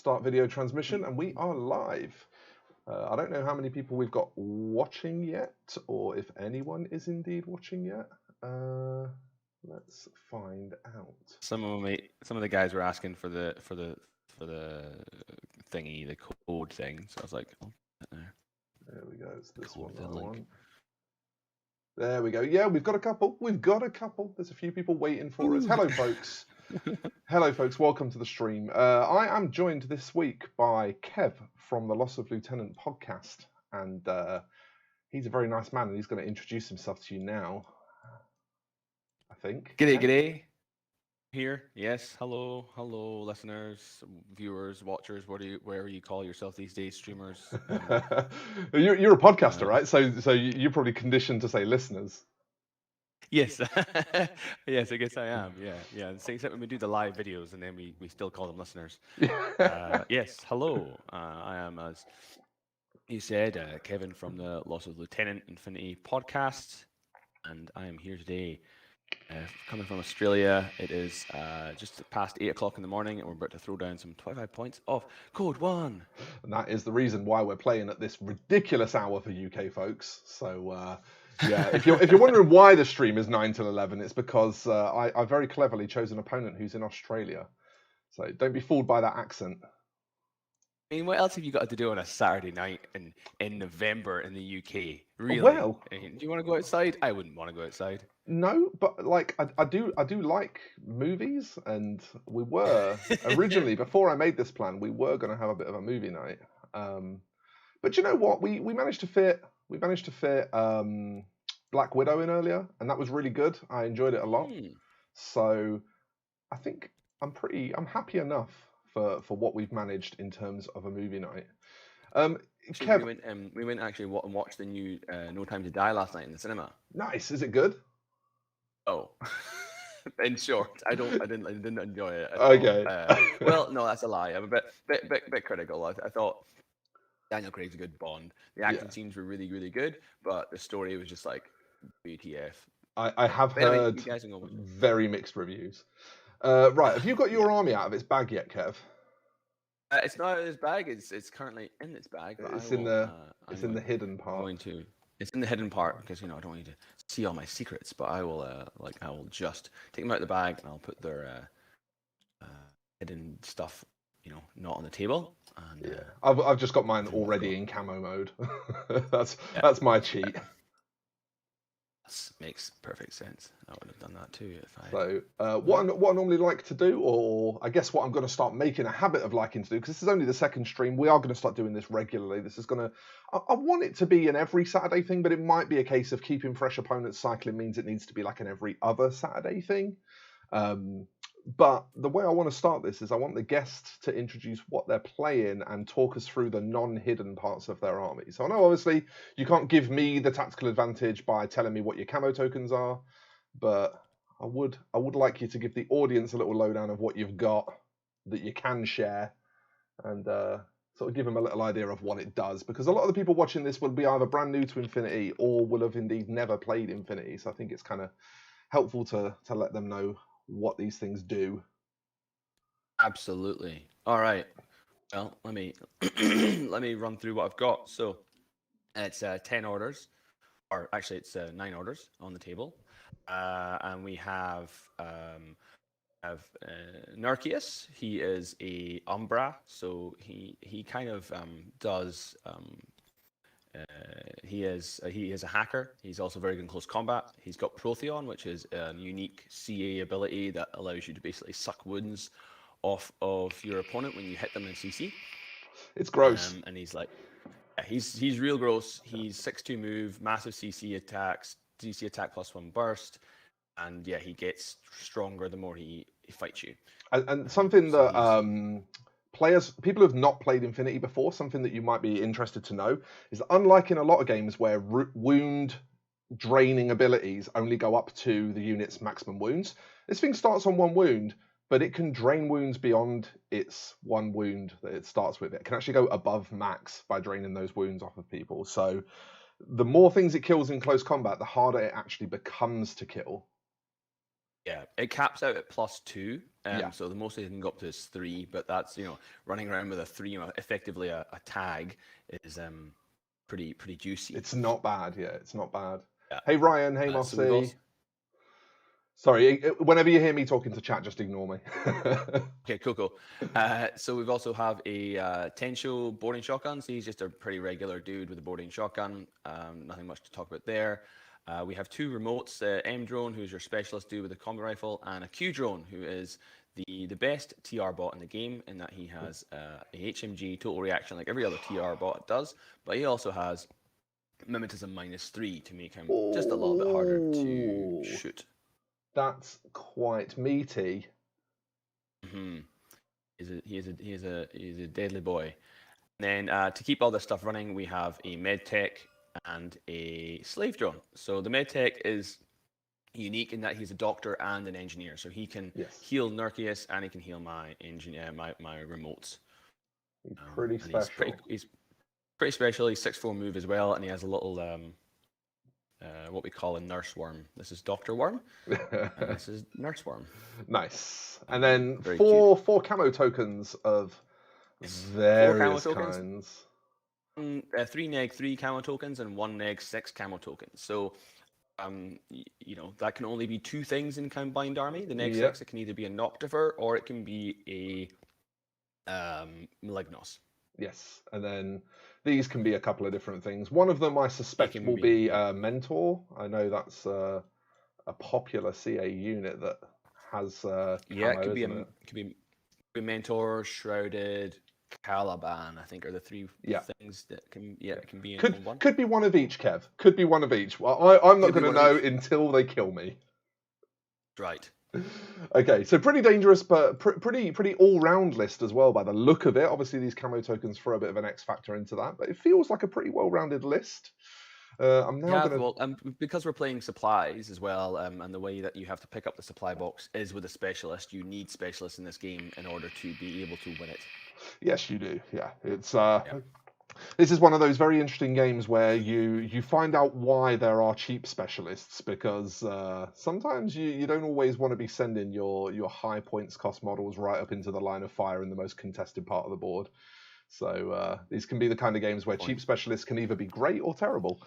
Start video transmission, and we are live. I don't know how many people we've got watching yet, or if anyone is indeed watching yet. Let's find out. Some of the guys were asking for the thingy, the code thing. So I was like, oh, there we go. It's this one that I link. want. There we go. Yeah, we've got a couple. There's a few people waiting for us. Hello, folks. Hello, folks. Welcome to the stream. I am joined this week by Kev from the Loss of Lieutenant podcast, and he's a very nice man, and he's going to introduce himself to you now. I think. G'day. Here, yes. Hello, listeners, viewers, watchers. Wherever you call yourself these days, streamers. You're a podcaster, right? So you're probably conditioned to say listeners. Yes, yes, I guess I am. Yeah. Except when we do the live videos, and then we still call them listeners. Yes. Hello, I am, as you said, Kevin from the Loss of Lieutenant Infinity podcast, and I am here today. Coming from Australia, it is just past 8 o'clock in the morning, and we're about to throw down some 25 points of Code 1. And that is the reason why we're playing at this ridiculous hour for UK folks. So, yeah, if you're wondering why the stream is 9 till 11, it's because I very cleverly chose an opponent who's in Australia. So don't be fooled by that accent. I mean, what else have you got to do on a Saturday night in November in the UK? Really? Well, do you want to go outside? I wouldn't want to go outside. No, but like I do like movies, and we were originally before I made this plan, we were going to have a bit of a movie night. But you know what? We managed to fit Black Widow in earlier, and that was really good. I enjoyed it a lot. So I think I'm happy enough for what we've managed in terms of a movie night. Kev, we went actually and watched the new No Time to Die last night in the cinema. Nice. Is it good? Oh, in short, I didn't enjoy it. Okay. Well, no, that's a lie. I'm a bit critical. I thought Daniel Craig's a good Bond. The action scenes were really, really good, but the story was just like WTF. I have heard very mixed reviews. Right, have you got your army out of its bag yet, Kev? It's not in its bag. It's currently in its bag. But it's in the hidden part. It's in the hidden part because I don't want you to see all my secrets. But I will I will just take them out of the bag and I'll put their hidden stuff not on the table. And, I've just got mine already in camo mode. That's my cheat. Makes perfect sense. I would have done that too if I. So what I normally like to do, or I guess what I'm going to start making a habit of liking to do, because this is only the second stream, we are going to start doing this regularly. This is going to, I want it to be an every Saturday thing, but it might be a case of keeping fresh opponents cycling means it needs to be like an every other Saturday thing. But the way I want to start this is I want the guests to introduce what they're playing and talk us through the non-hidden parts of their army. So I know obviously you can't give me the tactical advantage by telling me what your camo tokens are, but I would like you to give the audience a little lowdown of what you've got that you can share, and sort of give them a little idea of what it does. Because a lot of the people watching this will be either brand new to Infinity or will have indeed never played Infinity. So I think it's kind of helpful to let them know what these things do. Absolutely. All right. Well, let me run through what I've got. So it's 10 orders, or actually it's 9 orders on the table, and we have Narcius. He is a Umbra, so he kind of does. He is a hacker. He's also very good in close combat. He's got Protheon, which is a unique CA ability that allows you to basically suck wounds off of your opponent when you hit them in CC. It's gross. And he's like, he's real gross. He's 6'2" move, massive CC attacks, DC attack +1 burst, and yeah, he gets stronger the more he fights you. And something that people who have not played Infinity before, something that you might be interested to know is that unlike in a lot of games where wound draining abilities only go up to the unit's maximum wounds, this thing starts on 1 wound, but it can drain wounds beyond its 1 wound that it starts with. It can actually go above max by draining those wounds off of people. So the more things it kills in close combat, the harder it actually becomes to kill. Yeah, it caps out at +2. Yeah. So the most they can go up to is 3, but that's, running around with a 3, effectively a tag is pretty juicy. It's not bad, yeah. It's not bad. Yeah. Hey, Ryan. Hey, So we've also Mossy. Sorry, whenever you hear me talking to chat, just ignore me. Okay, cool. So we've also have a Tensho boarding shotgun. So he's just a pretty regular dude with a boarding shotgun. Nothing much to talk about there. We have 2 remotes, M drone, who's your specialist dude with a combi rifle, and a Q drone, who is the best TR bot in the game, in that he has a HMG total reaction like every other TR bot does, but he also has mimetism -3 to make him just a little bit harder to Ooh, shoot. that's quite meaty. Hmm He's a deadly boy. And then to keep all this stuff running, we have a medtech and a slave drone. So the medtech is unique in that he's a doctor and an engineer, so he can heal Nurkius and he can heal my remotes. Pretty And special. he's pretty special. He's 6'4" move as well, and he has a little what we call a nurse worm. This is Doctor Worm, and this is Nurse Worm. Nice. And then Very four cute. camo tokens of Yes. 4 camo various tokens. kinds. 3 neg 3 camo tokens and 1 neg 6 camo tokens. So that can only be 2 things in combined army. The neg 6, it can either be a Noctifer or it can be a Malignos. Yes, and then these can be a couple of different things. One of them I suspect will be Mentor. I know that's a popular CA unit that has camo, it could be isn't it? Could be Mentor, Shrouded, Caliban, I think, are the 3 things that can be in one. Could be one of each, Kev. Could be one of each. Well, I'm not going to know until they kill me. Right. Okay, so pretty dangerous, but pretty all-round list as well by the look of it. Obviously, these camo tokens throw a bit of an X factor into that, but it feels like a pretty well-rounded list. I'm now because we're playing supplies as well, and the way that you have to pick up the supply box is with a specialist. You need specialists in this game in order to be able to win it. Yes, you do. Yeah, it's this is one of those very interesting games where you find out why there are cheap specialists, because sometimes you don't always want to be sending your high points cost models right up into the line of fire in the most contested part of the board. So these can be the kind of games where cheap specialists can either be great or terrible.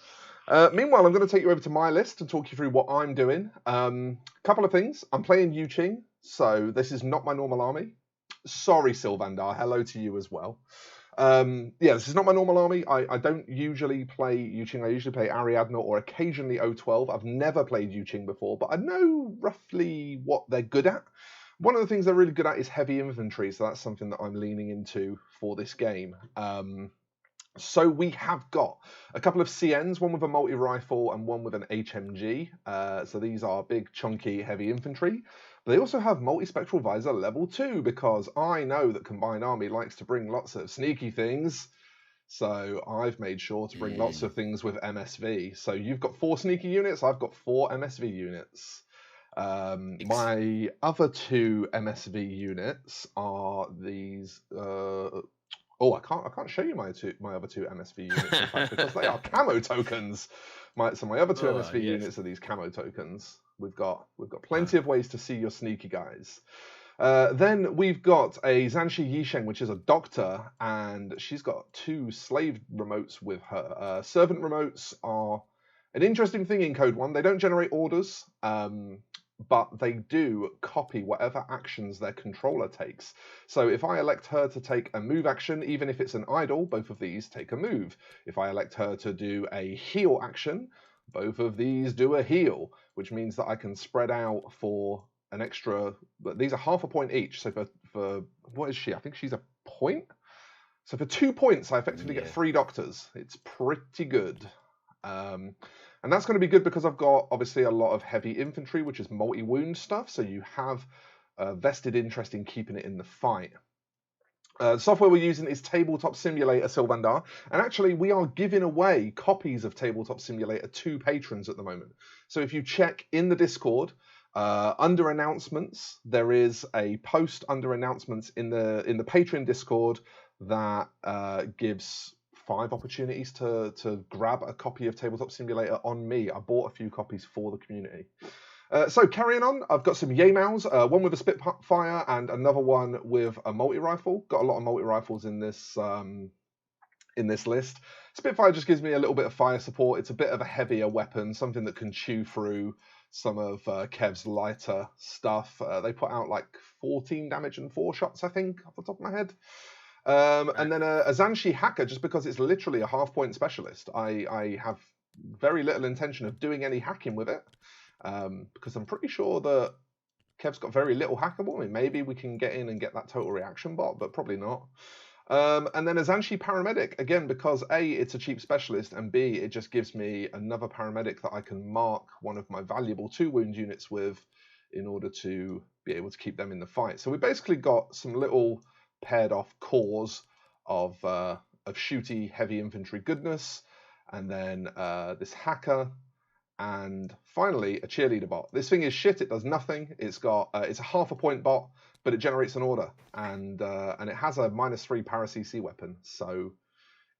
Meanwhile, I'm going to take you over to my list and talk you through what I'm doing. Couple of things. I'm playing Jing, so this is not my normal army. Sorry, Sylvander. Hello to you as well. This is not my normal army. I don't usually play Jing. I usually play Ariadne or occasionally O12. I've never played Jing before, but I know roughly what they're good at. One of the things they're really good at is heavy infantry, so that's something that I'm leaning into for this game. So we have got a couple of CNs, one with a multi-rifle and one with an HMG. So these are big, chunky, heavy infantry. But they also have multi-spectral visor level 2, because I know that Combined Army likes to bring lots of sneaky things. So I've made sure to bring lots of things with MSV. So you've got 4 sneaky units, I've got 4 MSV units. My other 2 MSV units are these. I can't show you my other 2 MSV units, in fact, because they are camo tokens. My other 2 MSV units are these camo tokens. We've got plenty of ways to see your sneaky guys. Then we've got a Zhanshi Yisheng, which is a doctor, and she's got 2 slave remotes with her. Servant remotes are an interesting thing in Code 1. They don't generate orders, but they do copy whatever actions their controller takes. So if I elect her to take a move action, even if it's an idle, both of these take a move. If I elect her to do a heal action, both of these do a heal, which means that I can spread out for an extra. These are half a point each. So for what is she? I think she's a point. So for 2 points, I effectively get 3 doctors. It's pretty good. And that's going to be good because I've got, obviously, a lot of heavy infantry, which is multi-wound stuff, so you have a vested interest in keeping it in the fight. The software we're using is Tabletop Simulator Sylvander, and actually we are giving away copies of Tabletop Simulator to patrons at the moment. So if you check in the Discord, under announcements, there is a post under announcements in the Patreon Discord that gives 5 opportunities to grab a copy of Tabletop Simulator on me. I bought a few copies for the community. So carrying on, I've got some Yamails, one with a Spitfire and another one with a multi-rifle. Got a lot of multi-rifles in this list. Spitfire just gives me a little bit of fire support. It's a bit of a heavier weapon, something that can chew through some of Kev's lighter stuff. They put out like 14 damage and 4 shots, I think, off the top of my head. And then a Zanshi Hacker, just because it's literally a half-point specialist. I have very little intention of doing any hacking with it. Because I'm pretty sure that Kev's got very little hackable. I mean, maybe we can get in and get that total reaction bot, but probably not. And then a Zanshi Paramedic, again, because A, it's a cheap specialist, and B, it just gives me another paramedic that I can mark one of my valuable 2-wound units with in order to be able to keep them in the fight. So we basically got some little paired off cores of shooty heavy infantry goodness, and then this hacker, and finally a cheerleader bot. This thing is shit. It does nothing. It's got it's a half a point bot, but it generates an order, and it has a -3 para CC weapon, so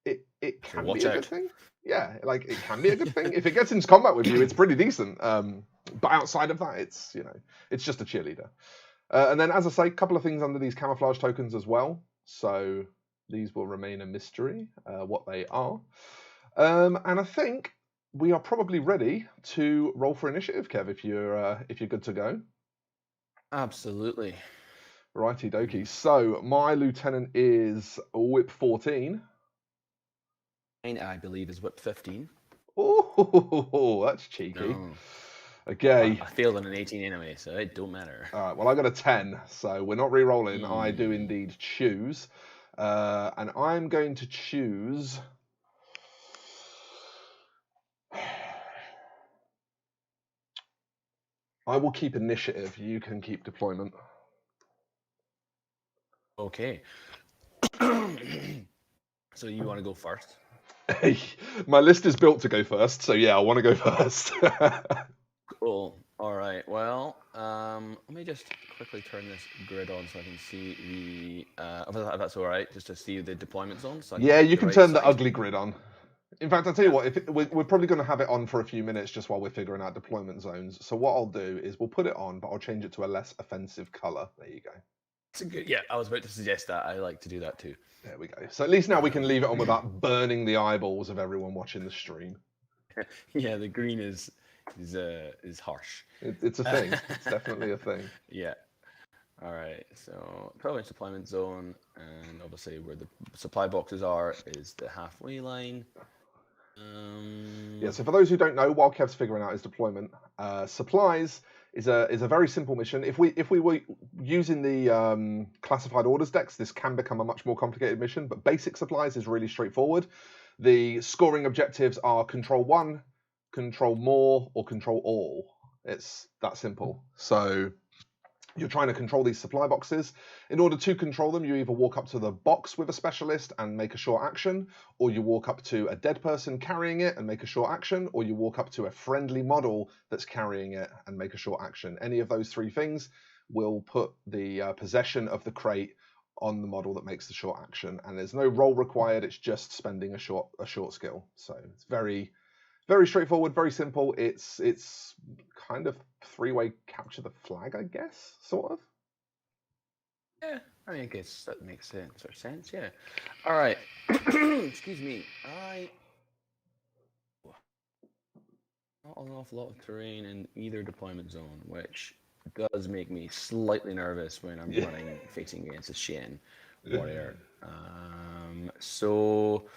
it can be a good thing. Yeah, like it can be a good thing if it gets into combat with you. It's pretty decent. But outside of that, it's it's just a cheerleader. And then, as I say, a couple of things under these camouflage tokens as well. So these will remain a mystery what they are. And I think we are probably ready to roll for initiative, Kev, if you're good to go. Absolutely. Righty dokie. So my lieutenant is whip 14. Mine, I believe, is whip 15. Oh, that's cheeky. No. Okay. I failed on an 18 anyway, so it don't matter. All right. Well, I got a 10, so we're not re-rolling. I do indeed choose, and I'm going to choose. I will keep initiative. You can keep deployment. Okay. So you want to go first? My list is built to go first, so yeah, I want to go first. Cool. All right. Well, let me just quickly turn this grid on so I can see the. If that's all right, just to see the deployment zone. So yeah, you can turn the ugly grid on. In fact, I'll tell you what, we're probably going to have it on for a few minutes just while we're figuring out deployment zones. So what I'll do is we'll put it on, but I'll change it to a less offensive color. There you go. It's a good, yeah, I was about to suggest that. I like to do that too. There we go. So at least now we can leave it on without burning the eyeballs of everyone watching the stream. Yeah, the green is harsh. It's a thing. It's definitely a thing. Yeah. All right. So province deployment zone, and obviously where the supply boxes are is the halfway line. Yeah. So for those who don't know, while Kev's figuring out his deployment, supplies is a very simple mission. If we were using the classified orders decks, this can become a much more complicated mission. But basic supplies is really straightforward. The scoring objectives are control 1, control more, or control all. It's that simple. So you're trying to control these supply boxes. In order to control them, you either walk up to the box with a specialist and make a short action, or you walk up to a dead person carrying it and make a short action, or you walk up to a friendly model that's carrying it and make a short action. Any of those 3 things will put the possession of the crate on the model that makes the short action. And there's no roll required. It's just spending a short skill. So it's very, very straightforward, very simple. It's kind of 3-way capture the flag, I guess, sort of. Yeah, I guess that makes sense. Yeah. All right. Excuse me. Not an awful lot of terrain in either deployment zone, which does make me slightly nervous when I'm running facing against a Shen warrior. So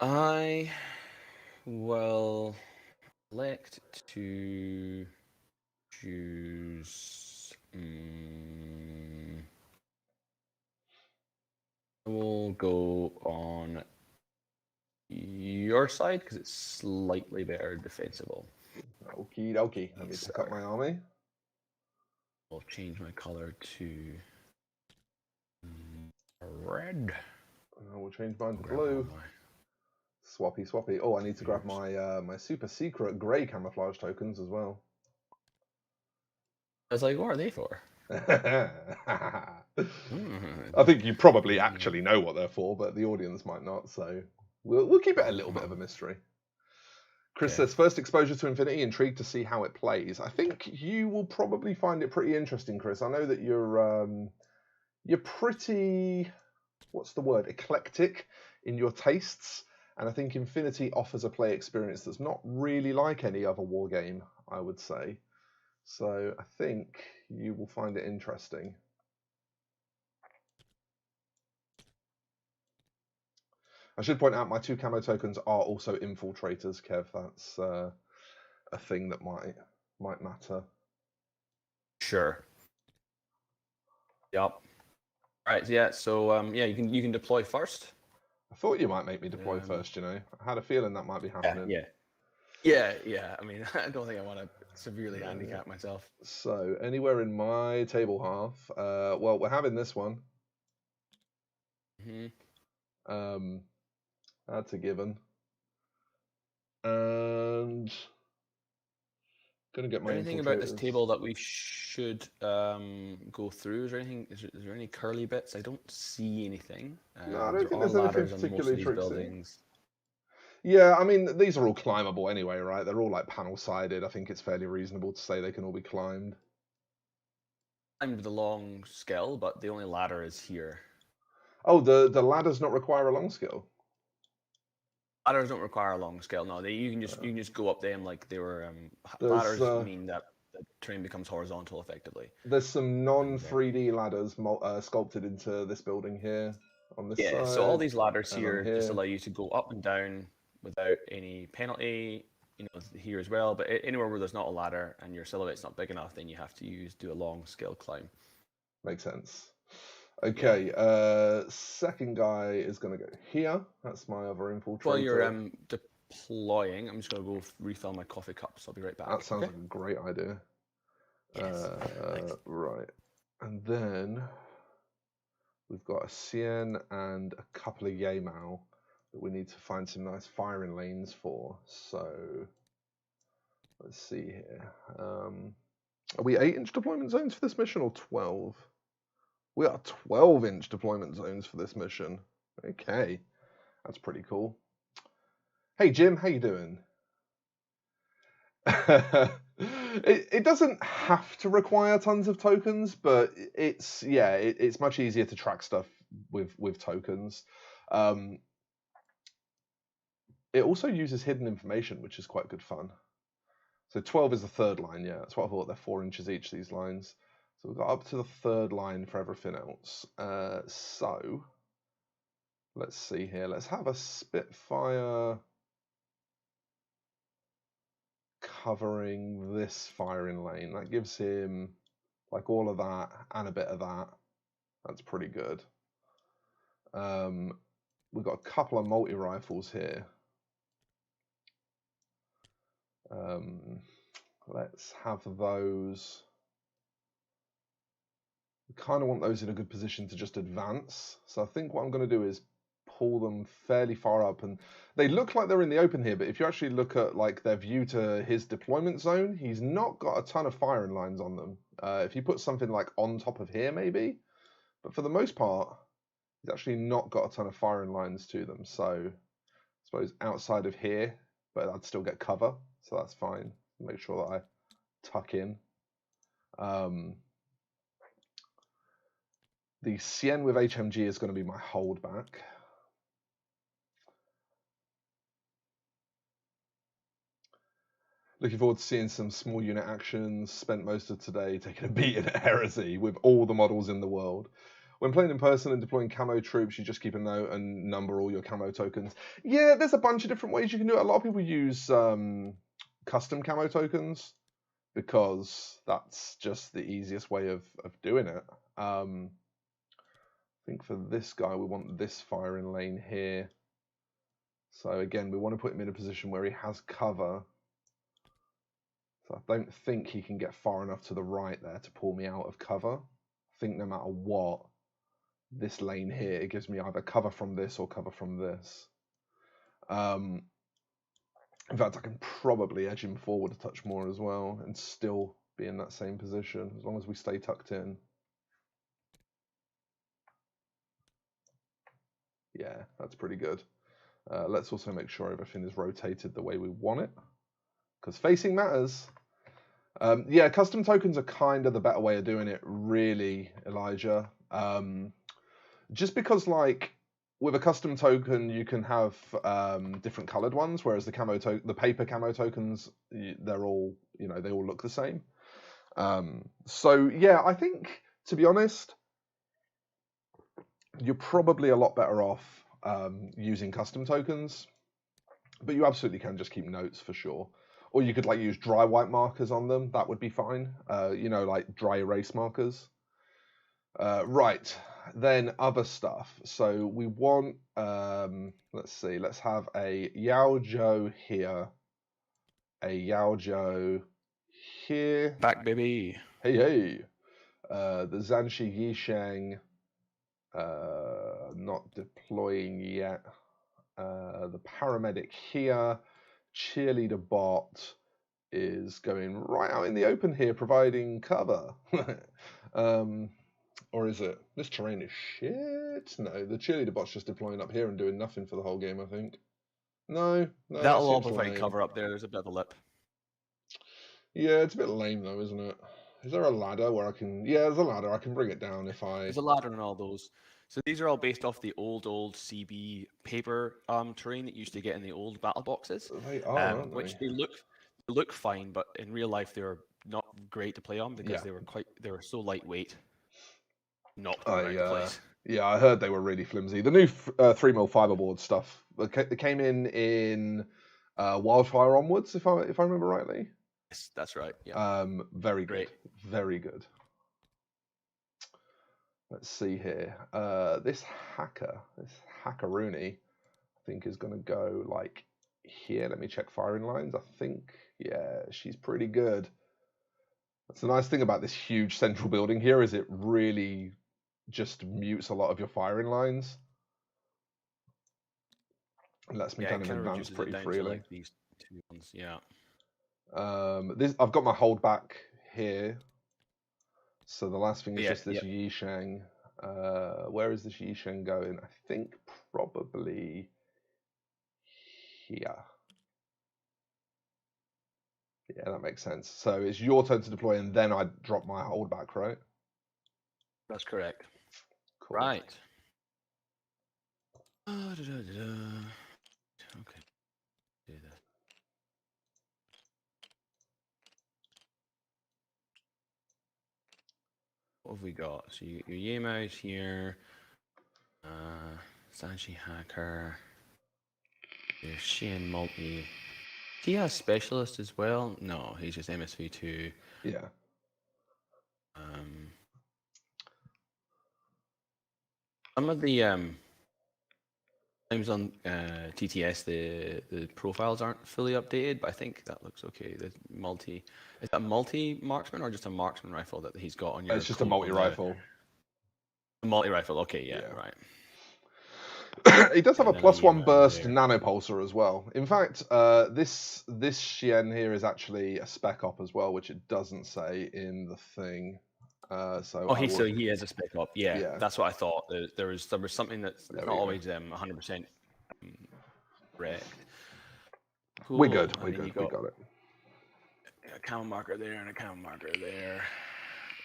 I will elect to choose. We'll go on your side because it's slightly better defensible. Okie dokie. Let me pick up my army. I'll change my color to red. We'll change mine to blue. Swappy. Oh, I need to grab my my super secret grey camouflage tokens as well. I was like, what are they for? I think you probably actually know what they're for, but the audience might not. So we'll keep it a little bit of a mystery. Chris Okay. says, first exposure to Infinity, intrigued to see how it plays. I think you will probably find it pretty interesting, Chris. I know that you're pretty, what's the word, eclectic in your tastes, and I think Infinity offers a play experience that's not really like any other war game, I would say. So I think you will find it interesting. I should point out my 2 camo tokens are also infiltrators, Kev. That's a thing that might matter. Sure. Yep. All right. Yeah. So yeah, you can deploy first. I thought you might make me deploy first. You know, I had a feeling that might be happening. Yeah. I mean, I don't think I want to severely handicap myself. So anywhere in my table half, well, we're having this one. That's a given. And gonna get my anything about this table that we should go through? Is there anything? Is there any curly bits? I don't see anything. No, I don't think there's anything particularly tricksy. Buildings. Yeah, I mean, these are all climbable anyway, right? They're all like panel-sided. I think it's fairly reasonable to say they can all be climbed. Climbed the long skill, but the only ladder is here. Oh, the ladders not require a long skill? Ladders don't require a long skill. No, you can just go up them like they were. Ladders mean that the terrain becomes horizontal effectively. There's some non-3D ladders sculpted into this building here on this side. So all these ladders here just allow you to go up and down without any penalty. You know, here as well. But anywhere where there's not a ladder and your silhouette's not big enough, then you have to do a long skill climb. Makes sense. Okay, second guy is going to go here. That's my other infiltrator. While you're deploying, I'm just going to go refill my coffee cups. I'll be right back. That sounds like a great idea. Yes. Right. And then we've got a Cien and a couple of Yamal that we need to find some nice firing lanes for. So let's see here. Are we 8-inch deployment zones for this mission or 12? We are 12-inch deployment zones for this mission. Okay, that's pretty cool. Hey Jim, how you doing? It doesn't have to require tons of tokens, but it's much easier to track stuff with tokens. It also uses hidden information, which is quite good fun. So 12 is the third line, yeah. That's what I thought. They're 4 inches each, these lines. So we've got up to the third line for everything else. So let's see here. Let's have a Spitfire covering this firing lane. That gives him like all of that and a bit of that. That's pretty good. We've got a couple of multi-rifles here. Let's have those. We kind of want those in a good position to just advance. So I think what I'm going to do is pull them fairly far up, and they look like they're in the open here, but if you actually look at like their view to his deployment zone, he's not got a ton of firing lines on them. If you put something like on top of here maybe, but for the most part he's actually not got a ton of firing lines to them. So I suppose outside of here, but I'd still get cover, so that's fine. Make sure that I tuck in. The Cien with HMG is going to be my holdback. Looking forward to seeing some small unit actions. Spent most of today taking a beating at Heresy with all the models in the world. When playing in person and deploying camo troops, you just keep a note and number all your camo tokens. Yeah, there's a bunch of different ways you can do it. A lot of people use custom camo tokens because that's just the easiest way of doing it. I think for this guy, we want this firing lane here. So again, we want to put him in a position where he has cover. So I don't think he can get far enough to the right there to pull me out of cover. I think no matter what, this lane here, it gives me either cover from this or cover from this. In fact, I can probably edge him forward a touch more as well and still be in that same position as long as we stay tucked in. Yeah, that's pretty good. Let's also make sure everything is rotated the way we want it, because facing matters. Yeah, custom tokens are kind of the better way of doing it, really, Elijah. Just because, like, with a custom token, you can have different colored ones, whereas the paper camo tokens, they're all, they all look the same. So yeah, I think, to be honest, you're probably a lot better off using custom tokens, but you absolutely can just keep notes for sure. Or you could like use dry white markers on them. That would be fine. Like dry erase markers. Right, then other stuff. So we want, let's see, let's have a Yao Zhou here, a Yao Zhou here. Back, baby. Hey. The Zanshi Yisheng, not deploying yet. The paramedic here. Cheerleader bot is going right out in the open here, providing cover. Or is it? This terrain is shit. No, the cheerleader bot's just deploying up here and doing nothing for the whole game, I think. No, That'll all provide cover up there. There's a bit of a lip. Yeah, it's a bit lame though, isn't it? Is there a ladder where I can... Yeah, there's a ladder. I can bring it down if I... There's a ladder in all those. So these are all based off the old CB paper terrain that you used to get in the old battle boxes. They are, aren't which they look fine, but in real life they were not great to play on because they were so lightweight. Knocked them around the place. Yeah, I heard they were really flimsy. The new 3mm fiberboard stuff, they came in Wildfire onwards, if I remember rightly. Yes, that's right. Yeah. Very good. Great. Very good. Let's see here. This hackaroony, I think is going to go like here. Let me check firing lines. I think, yeah, she's pretty good. That's the nice thing about this huge central building here, is it really just mutes a lot of your firing lines. It lets me kind of advance pretty freely. Like these two ones, yeah. I've got my hold back here. So the last thing is just this Yisheng. Where is this Yisheng going? I think probably here. Yeah, that makes sense. So it's your turn to deploy, and then I drop my hold back, right? That's correct. Cool. Right. Okay. Do this. What have we got? So your Yamau's here. Sanshi Hacker. Your Shein Multi. He has specialist as well. No, he's just MSV2. Yeah. Some of the times on TTS the profiles aren't fully updated, but I think that looks okay. The is that multi marksman or just a marksman rifle that he's got on your? It's just a multi rifle. A multi rifle, okay, yeah, right. He does have a +1 burst nanopulsar as well. In fact, this Xian here is actually a spec op as well, which it doesn't say in the thing. So he is a spec op. Yeah, that's what I thought. There was something that's not always 100% correct. Cool. We're good. We got it. A camo marker there and a camo marker there.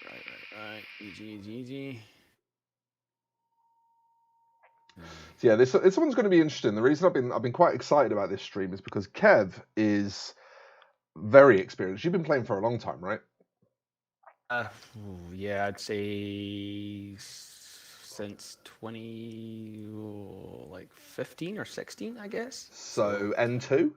Right. Easy. So yeah, this one's going to be interesting. The reason I've been quite excited about this stream is because Kev is very experienced. You've been playing for a long time, right? Yeah, I'd say since 15 or 16, I guess. So N2?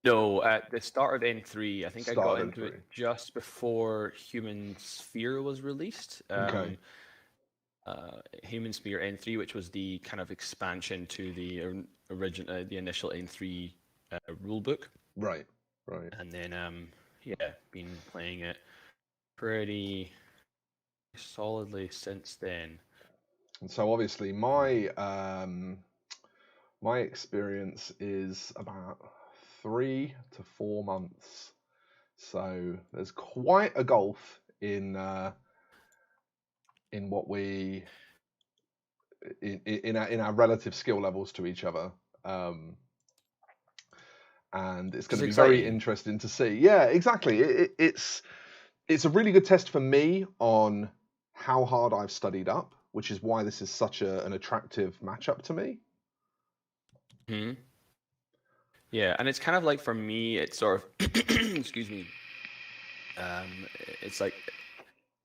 No, at the start of N3. I think I got into it just before Human Sphere was ruled. Okay. Human Sphere N3, which was the kind of expansion to the original, the initial N3 rulebook. Right. And then, been playing it pretty solidly since then. And so obviously my experience is about 3 to 4 months. So there's quite a gulf in what we in our relative skill levels to each other. And it's going It's to be very exciting. interesting to see. Yeah, exactly. It's a really good test for me on how hard I've studied up, which is why this is such an attractive matchup to me. Hmm. Yeah, and it's kind of like for me, it's sort of excuse me. It's like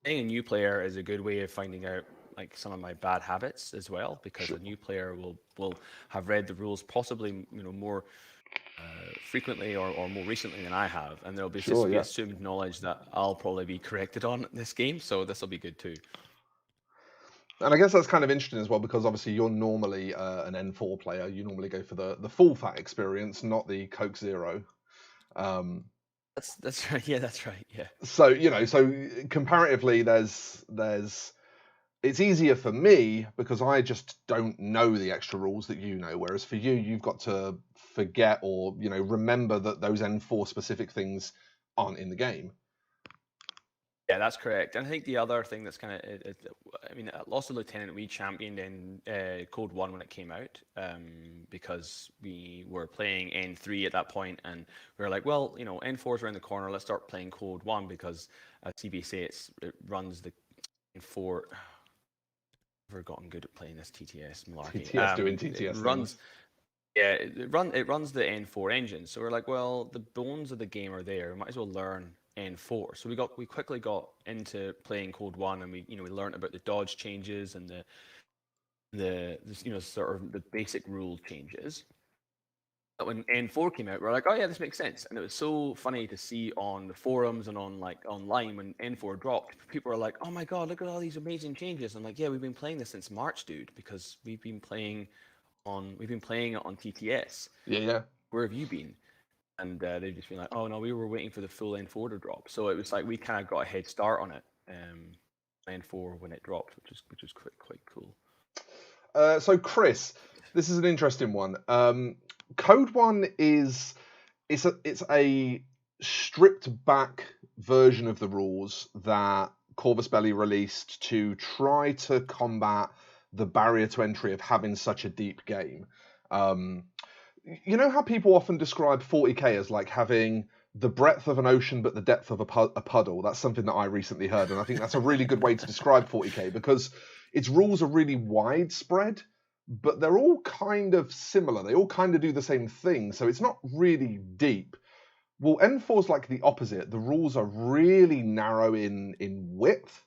being a new player is a good way of finding out like some of my bad habits as well, because Sure. a new player will have read the rules possibly more frequently or more recently than I have, and there'll be Sure, just be yeah. assumed knowledge that I'll probably be corrected on this game, so this will be good too. And I guess that's kind of interesting as well, because obviously you're normally an N4 player. You normally go for the full fat experience, not the Coke Zero. That's right. Yeah, that's right. Yeah. So comparatively, there's it's easier for me because I just don't know the extra rules that you know. Whereas for you, you've got to forget or remember that those N4 specific things aren't in the game. Yeah, that's correct. And I think the other thing that's kind of, I mean, Lost the Lieutenant, we championed in Code 1 when it came out, because we were playing N3 at that point, and we were like, well, N4 is around the corner, let's start playing Code 1, because as CB say, it runs the N4. I've never gotten good at playing this TTS malarkey. TTS doing It TTS runs. things. Yeah, it runs the N4 engine. So we're like, well, the bones of the game are there. We might as well learn N4. So we quickly got into playing Code 1, and we learned about the dodge changes and the sort of the basic rule changes. But when N4 came out, we are like, oh yeah, this makes sense. And it was so funny to see on the forums and on like online when N4 dropped, people were like, oh my god, look at all these amazing changes. I'm like, yeah, we've been playing this since March, dude, because we've been playing it on TTS. Yeah. Where have you been? And they've just been like, oh no, we were waiting for the full N4 to drop. So it was like we kind of got a head start on it, N4 when it dropped, which was quite cool. So Chris, this is an interesting one. Code 1 is it's a stripped back version of the rules that Corvus Belli released to try to combat the barrier to entry of having such a deep game. You know how people often describe 40k as like having the breadth of an ocean but the depth of a puddle? That's something that I recently heard, and I think that's a really good way to describe 40k, because its rules are really widespread, but they're all kind of similar. They all kind of do the same thing, so it's not really deep. Well, N4 is like the opposite. The rules are really narrow in width,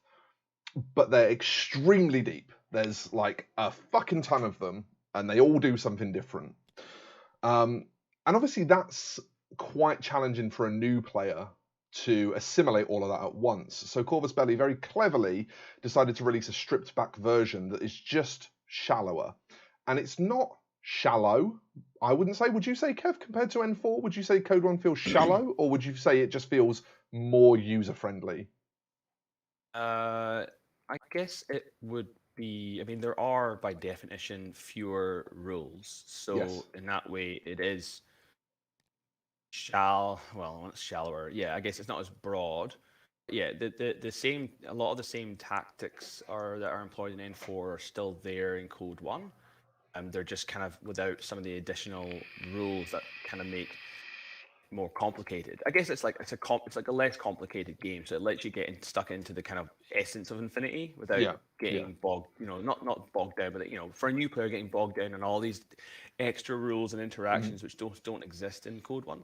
but they're extremely deep. There's like a fucking ton of them, and they all do something different. And obviously that's quite challenging for a new player to assimilate all of that at once. So Corvus Belli very cleverly decided to release a stripped back version that is just shallower. And it's not shallow, I wouldn't say. Would you say, Kev, compared to N4, would you say Code 1 feels shallow, or would you say it just feels more user-friendly? I guess it would be. I mean, there are by definition fewer rules, so Yes. in that way, it is well, it's shallower. Yeah, I guess it's not as broad. Yeah, the same. A lot of the same tactics that are employed in N4 are still there in Code 1. They're just kind of without some of the additional rules that kind of make more complicated. I guess it's like a less complicated game, so it lets you get stuck into the kind of essence of Infinity without getting bogged. Not bogged down, but for a new player getting bogged down in all these extra rules and interactions which don't exist in Code 1.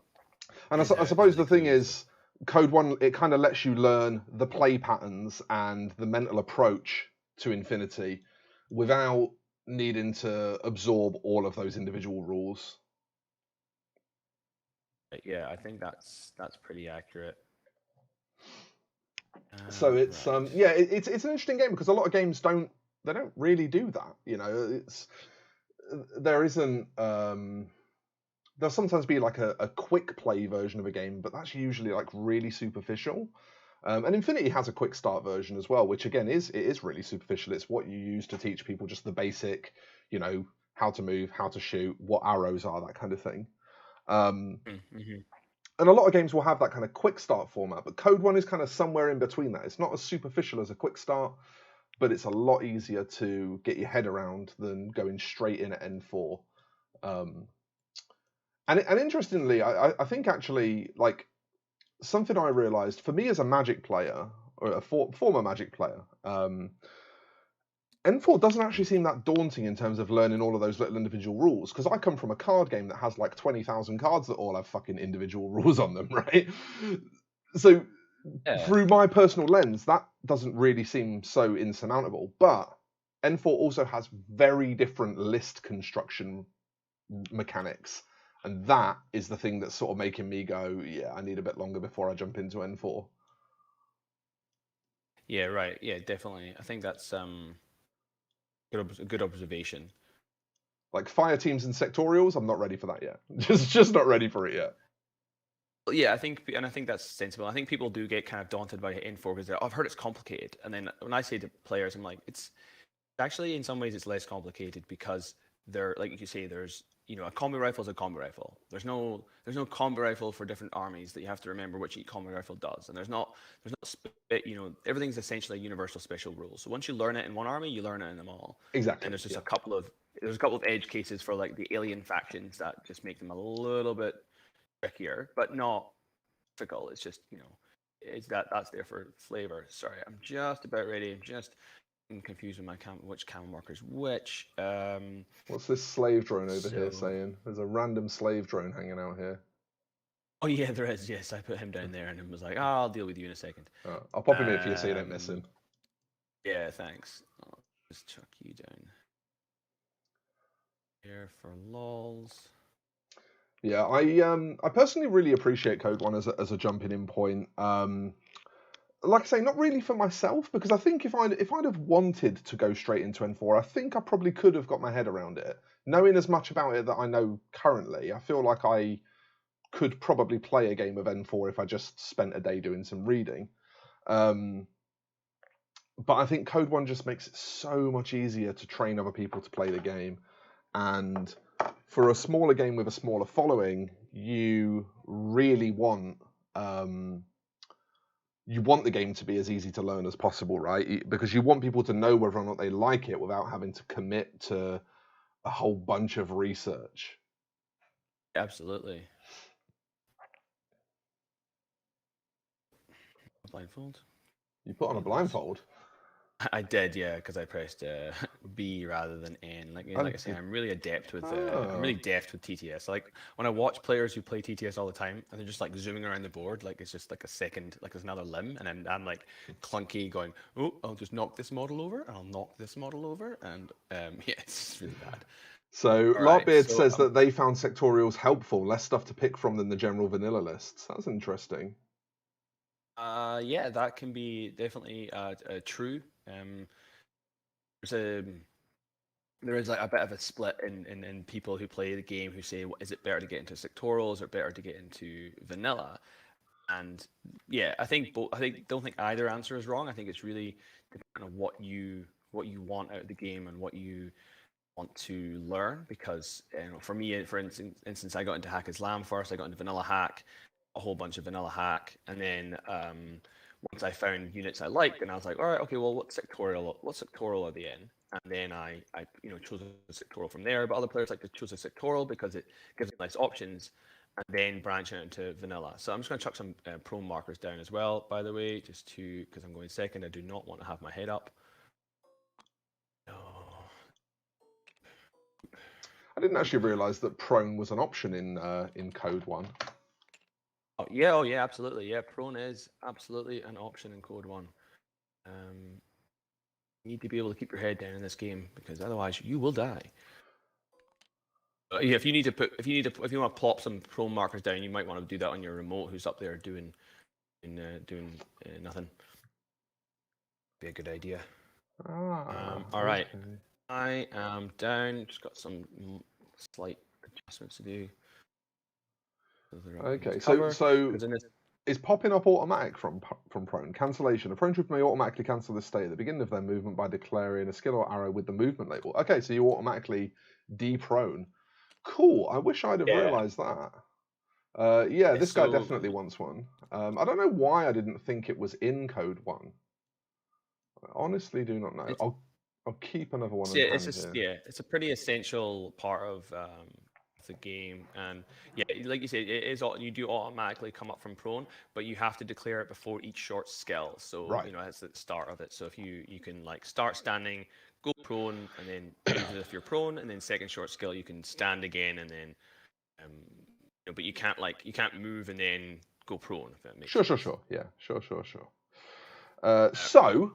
And I suppose the thing is, Code 1, it kind of lets you learn the play patterns and the mental approach to Infinity without needing to absorb all of those individual rules. Yeah, I think that's pretty accurate. So it's right. it's an interesting game, because a lot of games don't really do that. There isn't there'll sometimes be like a quick play version of a game, but that's usually like really superficial. And Infinity has a quick start version as well, which again is really superficial. It's what you use to teach people just the basic, how to move, how to shoot, what arrows are, that kind of thing. And a lot of games will have that kind of quick start format, but Code 1 is kind of somewhere in between that. It's not as superficial as a quick start, but it's a lot easier to get your head around than going straight in at N4. And interestingly, I think actually, like, something I realised for me as a Magic player, or a former Magic player, N4 doesn't actually seem that daunting in terms of learning all of those little individual rules, because I come from a card game that has like 20,000 cards that all have fucking individual rules on them, right? So Yeah. through my personal lens, that doesn't really seem so insurmountable. But N4 also has very different list construction mechanics. And that is the thing that's sort of making me go, yeah, I need a bit longer before I jump into N4. Yeah, right. Yeah, definitely. I think that's a good observation. Like fire teams and sectorials, I'm not ready for that yet. Just not ready for it yet. Yeah, I think that's sensible. I think people do get kind of daunted by N4 because I've heard it's complicated, and then when I say to players, I'm like, it's actually in some ways it's less complicated because there, like you say, there's a combi rifle is a combi rifle. There's no combi rifle for different armies that you have to remember which each combi rifle does, and there's not everything's essentially a universal special rule. So once you learn it in one army, you learn it in them all. Exactly. And there's just a couple of edge cases for like the alien factions that just make them a little bit trickier, but not difficult. It's just it's that's there for flavor. Sorry, I'm just about ready. I'm confused with my which camera markers which. What's this slave drone over here saying? There's a random slave drone hanging out here. Oh yeah, there is. Yes, I put him down there and it was like, oh, I'll deal with you in a second. I'll pop him in for you so you don't miss him. Yeah, thanks. I'll just chuck you down here for lols. Yeah, I personally really appreciate Code One as a jumping in point. Like I say, not really for myself, because I think if I'd have wanted to go straight into N4, I think I probably could have got my head around it. Knowing as much about it that I know currently, I feel like I could probably play a game of N4 if I just spent a day doing some reading. But I think Code One just makes it so much easier to train other people to play the game. And for a smaller game with a smaller following, you really want the game to be as easy to learn as possible, right? Because you want people to know whether or not they like it without having to commit to a whole bunch of research. Absolutely. Blindfold. You put on a blindfold? I did, yeah, because I pressed B rather than N. Like I say, I'm really adept with. I'm really deft with TTS. Like when I watch players who play TTS all the time, and they're just like zooming around the board, like it's just like a second, like there's another limb, and I'm like clunky, going, oh, I'll just knock this model over, and I'll knock this model over, and yeah, it's really bad. So Lartbeard says that they found sectorials helpful, less stuff to pick from than the general vanilla lists. That's interesting. Yeah, that can be definitely true. There is like a bit of a split in people who play the game who say, is it better to get into sectorials or better to get into vanilla? And yeah, I don't think either answer is wrong. I think it's really depending on what you want out of the game and what you want to learn. Because for me, for instance, I got into Hack Islam first. I got into vanilla hack, a whole bunch of vanilla hack, and then once I found units I liked, and I was like, all right, okay, well, what sectorial are they in? And then I chose a sectorial from there. But other players like to choose a sectorial because it gives them nice options, and then branch out into vanilla. So I'm just going to chuck some prone markers down as well, by the way, just because I'm going second. I do not want to have my head up. Oh. I didn't actually realise that prone was an option in Code One. Oh yeah, absolutely. Yeah, prone is absolutely an option in Code One. You need to be able to keep your head down in this game because otherwise you will die. Yeah, if you want to plop some prone markers down, you might want to do that on your remote, who's up there doing nothing. Be a good idea. All right, I am down. Just got some slight adjustments to do. Okay, so is popping up automatic from prone? Cancellation. A prone trooper may automatically cancel this state at the beginning of their movement by declaring a skill or arrow with the movement label. Okay, so you automatically de-prone. Cool. I wish I'd have realised that. Yeah, this guy definitely wants one. I don't know why I didn't think it was in Code One. I honestly do not know. I'll keep another one. Yeah, it's a pretty essential part of the game. And yeah, like you said, it is you do automatically come up from prone, but you have to declare it before each short skill. So Right. that's at the start of it. So if you can like start standing, go prone, and then move as if you're prone, and then second short skill you can stand again, and then but you can't move and then go prone, if that makes Sure, sense. sure, sure. Yeah, sure. So,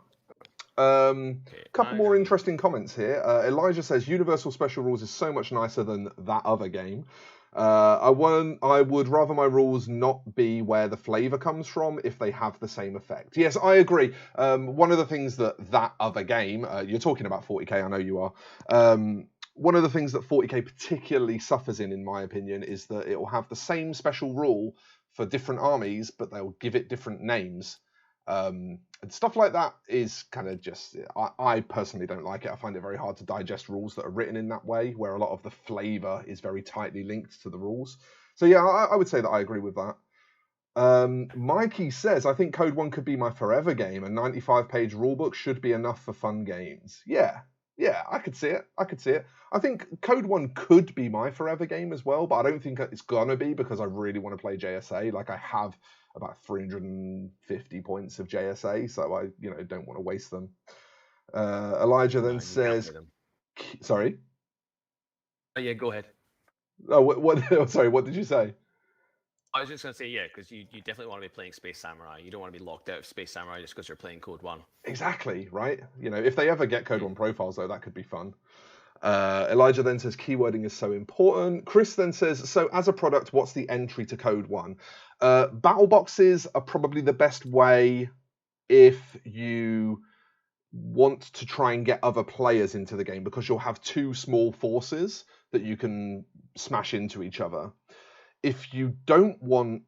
couple more interesting comments here. Elijah says Universal Special Rules is so much nicer than that other game. I would rather my rules not be where the flavor comes from if they have the same effect. Yes, I agree. One of the things that other game, you're talking about 40k, I know you are. One of the things that 40k particularly suffers in my opinion, is that it will have the same special rule for different armies, but they'll give it different names. And stuff like that is kind of just, I personally don't like it. I find it very hard to digest rules that are written in that way, where a lot of the flavor is very tightly linked to the rules. So yeah, I would say that I agree with that. Mikey says, I think Code 1 could be my forever game. A 95-page rulebook should be enough for fun games. Yeah, I could see it. I think Code 1 could be my forever game as well, but I don't think it's gonna be, because I really want to play JSA. Like, I have about 350 points of JSA, so I don't want to waste them. Elijah then says, sorry? Oh, yeah, go ahead. Oh, what? Sorry, what did you say? I was just going to say, yeah, because you definitely want to be playing Space Samurai. You don't want to be locked out of Space Samurai just because you're playing Code 1. Exactly, right? If they ever get Code 1 profiles, though, that could be fun. Elijah then says keywording is so important. Chris then says, so as a product, what's the entry to Code 1? Battle boxes are probably the best way if you want to try and get other players into the game, because you'll have two small forces that you can smash into each other. If you don't want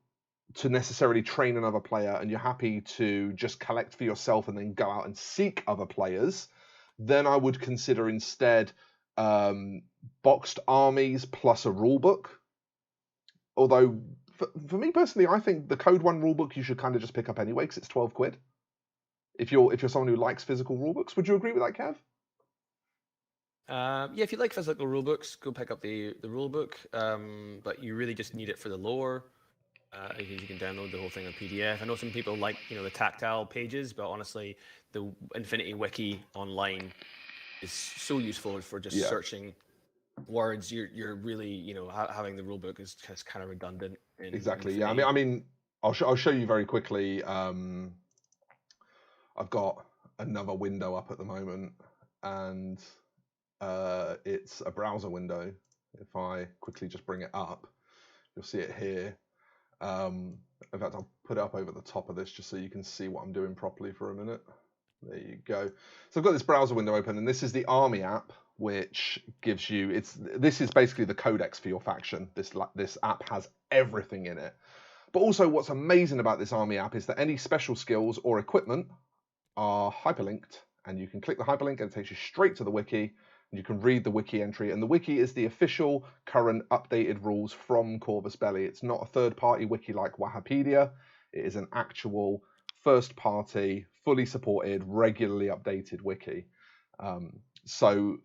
to necessarily train another player and you're happy to just collect for yourself and then go out and seek other players, then I would consider instead boxed armies plus a rule book. Although, for me personally, I think the Code 1 rulebook you should kind of just pick up anyway, because it's 12 quid. If you're someone who likes physical rulebooks, would you agree with that, Kev? Yeah, if you like physical rulebooks, go pick up the rulebook. But you really just need it for the lore. You can download the whole thing on PDF. I know some people like the tactile pages, but honestly, the Infinity Wiki online is so useful for just searching words. You're really having the rulebook is kind of redundant. Exactly. Yeah. I mean, I'll show you very quickly. I've got another window up at the moment, and it's a browser window. If I quickly just bring it up, you'll see it here. In fact, I'll put it up over the top of this just so you can see what I'm doing properly for a minute. There you go. So I've got this browser window open, and this is the Army app, which gives you this is basically the codex for your faction. This app has everything in it. But also, what's amazing about this Army app is that any special skills or equipment are hyperlinked, and you can click the hyperlink and it takes you straight to the wiki, and you can read the wiki entry. And the wiki is the official, current, updated rules from Corvus Belli. It's not a third-party wiki like Wikipedia. It is an actual first-party, fully supported, regularly updated wiki. So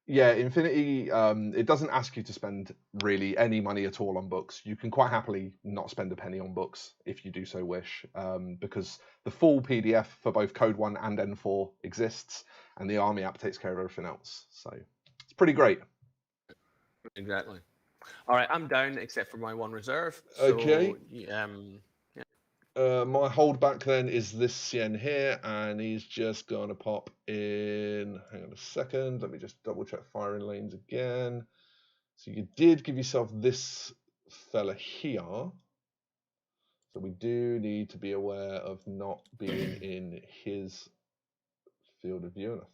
yeah, Infinity, it doesn't ask you to spend really any money at all on books. You can quite happily not spend a penny on books if you do so wish, because the full PDF for both Code 1 and N4 exists, and the Army app takes care of everything else. So it's pretty great. Exactly. All right, I'm down except for my one reserve. So, okay. My holdback then is this CN here, and he's just going to pop in. Hang on a second. Let me just double check firing lanes again. So you did give yourself this fella here. So we do need to be aware of not being in his field of view. And I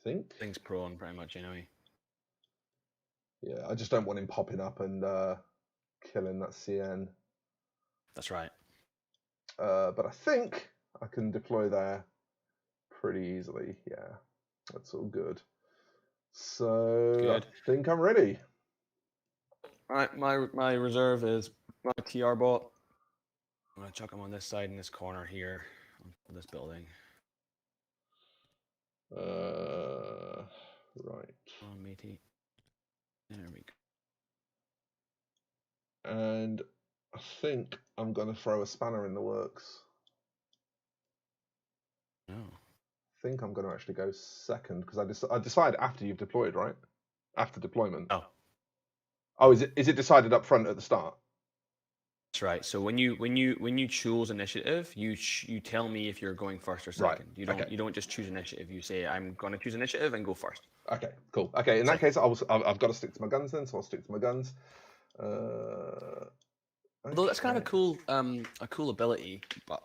think things prone pretty much anyway. Yeah, I just don't want him popping up and killing that CN. That's right. But I think I can deploy there pretty easily. Yeah, that's all good. So I think I'm ready. All right, my reserve is my TR bot. I'm gonna chuck him on this side in this corner here on this building. Right. Oh, matey. There we go. And I think I'm going to throw a spanner in the works. Oh. I think I'm going to actually go second because I decide after you've deployed, right? After deployment. Oh. Oh, is it decided up front at the start? That's right. So when you choose initiative, you tell me if you're going first or second. Right. You don't just choose initiative. You say I'm going to choose initiative and go first. Okay, cool. Okay, in that case, I've got to stick to my guns then, so I'll stick to my guns. Although that's kind of a cool ability, but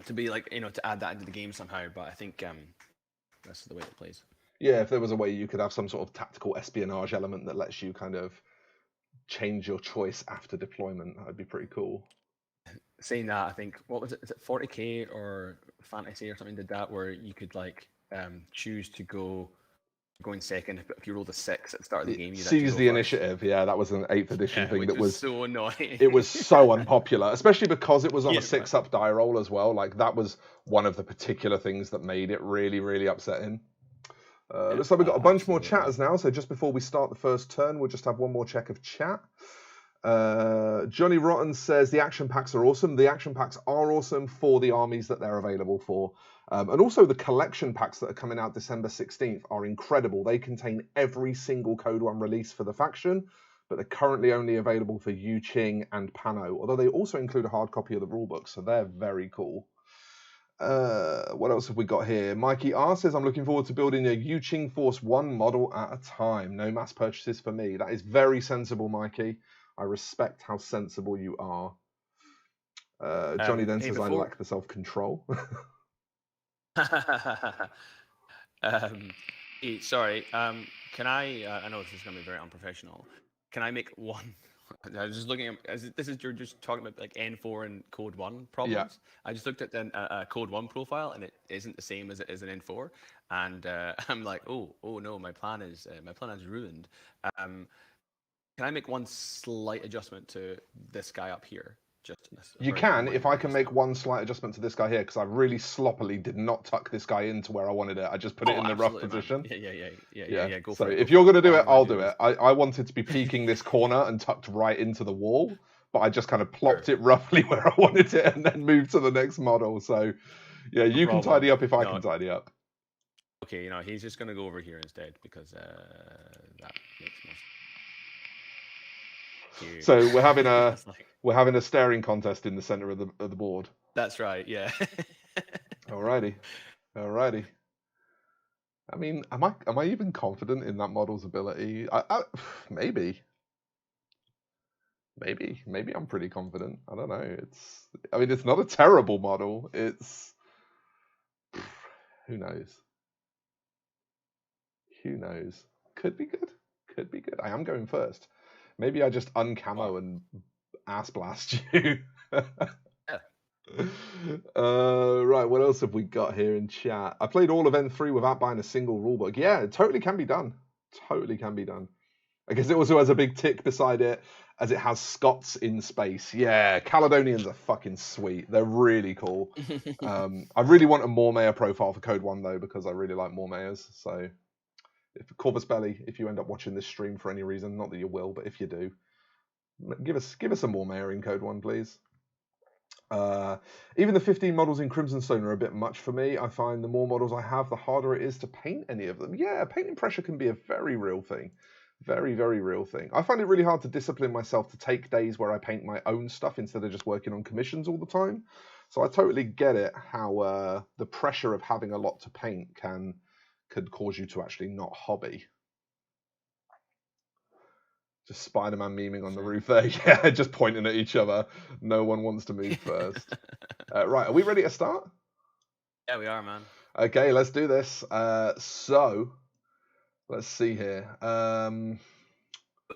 to be like to add that into the game somehow. But I think that's the way it plays. Yeah, if there was a way you could have some sort of tactical espionage element that lets you kind of change your choice after deployment, that'd be pretty cool. Saying that, I think what was it? Is it 40k or Fantasy or something did that where you could like choose to go in second if you rolled a 6 at the start of the game. Seize the initiative. Yeah, that was an 8th edition thing that was so annoying. It was so unpopular, especially because it was on a 6-up die roll as well. Like that was one of the particular things that made it really, really upsetting. Looks like we've got a bunch more chatters now. So just before we start the first turn, we'll just have one more check of chat. Johnny Rotten says the action packs are awesome. The action packs are awesome for the armies that they're available for. And also the collection packs that are coming out December 16th are incredible. They contain every single Code 1 release for the faction, but they're currently only available for Yu Qing and Pano, although they also include a hard copy of the rulebook, so they're very cool. What else have we got here? Mikey R says, I'm looking forward to building a Yu Qing Force 1 model at a time. No mass purchases for me. That is very sensible, Mikey. I respect how sensible you are. Johnny then says, I lack the self-control. Sorry, can I know this is going to be very unprofessional. Can I make one? I was just looking at, this is, you're just talking about like N4 and Code 1 problems. Yeah. I just looked at a Code 1 profile and it isn't the same as it is an N4. And I'm like, oh no, my plan is ruined. Can I make one slight adjustment to this guy up here? You can, if I can make one slight adjustment to this guy here, because I really sloppily did not tuck this guy into where I wanted it. I just put it in the rough position. Yeah. Go so for it. If you're going to do it, I'll do it. I wanted to be peeking this corner and tucked right into the wall, but I just kind of plopped it roughly where I wanted it and then moved to the next model. So, yeah, you can tidy up if I can tidy up. Okay, he's just going to go over here instead because that makes more sense. So we're having a staring contest in the center of the board. That's right. Yeah. Alrighty. I mean, am I even confident in that model's ability? Maybe I'm pretty confident. I don't know. It's not a terrible model. It's who knows. Could be good. I am going first. Maybe I just uncamo and ass blast you. Right, what else have we got here in chat? I played all of N3 without buying a single rulebook. Yeah, it totally can be done. I guess it also has a big tick beside it as it has Scots in space. Yeah, Caledonians are fucking sweet. They're really cool. I really want a Mormaer profile for Code 1 though, because I really like Mormaers. So if Corvus Belly, if you end up watching this stream for any reason, not that you will, but if you do, give us a Mormaer in Code 1, please. Even the 15 models in Crimson Stone are a bit much for me. I find the more models I have, the harder it is to paint any of them. Yeah, painting pressure can be a very real thing. Very, very real thing. I find it really hard to discipline myself to take days where I paint my own stuff instead of just working on commissions all the time. So I totally get it how the pressure of having a lot to paint could cause you to actually not hobby. Just Spider-Man memeing on the roof there. Yeah, just pointing at each other. No one wants to move first. Right, are we ready to start? Yeah, we are, man. Okay, let's do this. So, let's see here.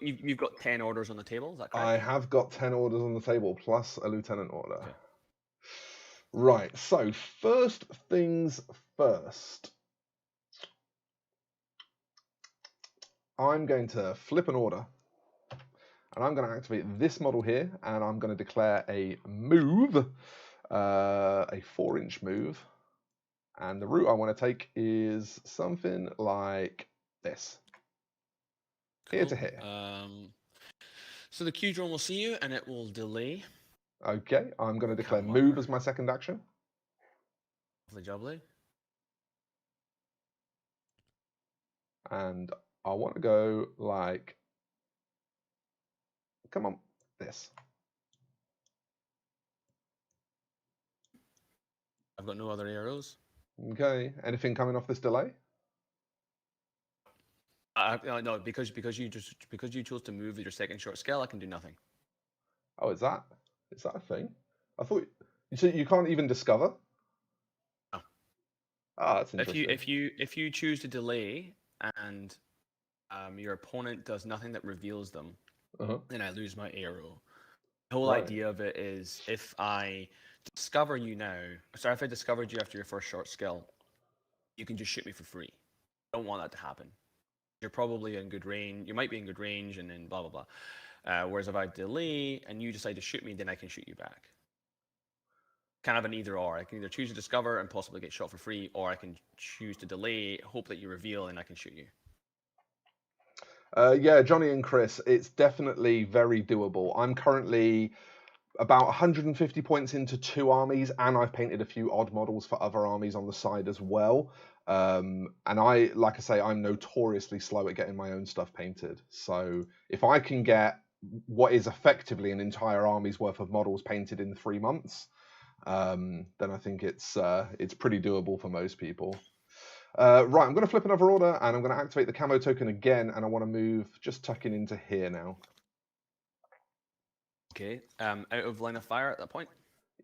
You've got 10 orders on the table, is that correct? I have got 10 orders on the table, plus a lieutenant order. Okay. Right, so first things first. I'm going to flip an order. And I'm going to activate this model here, and I'm going to declare a move, a 4-inch move. And the route I want to take is something like this. Cool. Here to here. So the Q drone will see you, and it will delay. Okay, I'm going to declare move as my second action. Lovely jubbly. And I want to go like, come on, this. I've got no other arrows. Okay, anything coming off this delay? No, because you chose to move with your second short scale, I can do nothing. Oh, is that a thing? I thought so. You can't even discover. No. Ah, that's interesting. If you choose to delay and your opponent does nothing that reveals them, then I lose my arrow. The whole idea of it is if I discover you now, sorry, if I discovered you after your first short skill, you can just shoot me for free. I don't want that to happen. You're probably in good range. You might be in good range, and then blah blah blah. Whereas if I delay and you decide to shoot me, then I can shoot you back. Kind of an either or. I can either choose to discover and possibly get shot for free, or I can choose to delay, hope that you reveal, and I can shoot you. Yeah, Johnny and Chris, it's definitely very doable. I'm currently about 150 points into 2 armies, and I've painted a few odd models for other armies on the side as well. And like I say, I'm notoriously slow at getting my own stuff painted. So if I can get what is effectively an entire army's worth of models painted in 3 months, then I think it's pretty doable for most people. Right, I'm going to flip another order, and I'm going to activate the camo token again, and I want to move just tucking into here now. Okay, out of line of fire at that point?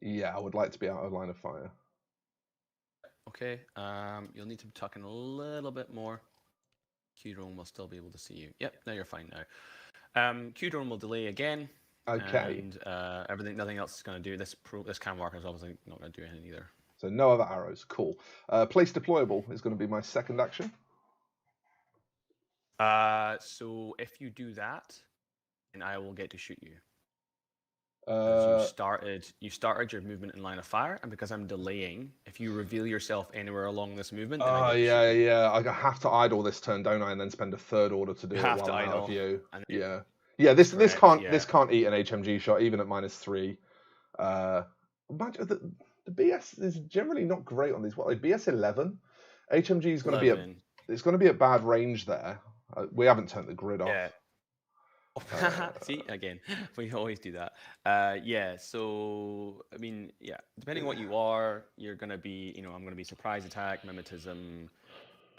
Yeah, I would like to be out of line of fire. Okay, you'll need to tuck in a little bit more. Q-drone will still be able to see you. Yep, now you're fine now. Q-drone will delay again. Okay. And nothing else is going to do. This cam marker is obviously not going to do anything either. So no other arrows. Cool. Place deployable is going to be my second action. So if you do that, then I will get to shoot you. You started your movement in line of fire, and because I'm delaying, if you reveal yourself anywhere along this movement, then I get to shoot you. Yeah. I have to idle this turn, don't I? And then spend a third order to do it while I'm out of view. Yeah. Yeah. This can't eat an HMG shot even at -3. Imagine the BS is generally not great on these. What, like BS 11? HMG is going to be at bad range there. We haven't turned the grid off. Yeah. See, again, we always do that. Yeah, so, I mean, yeah, depending on what you are, you're going to be, I'm going to be surprise attack, mimetism.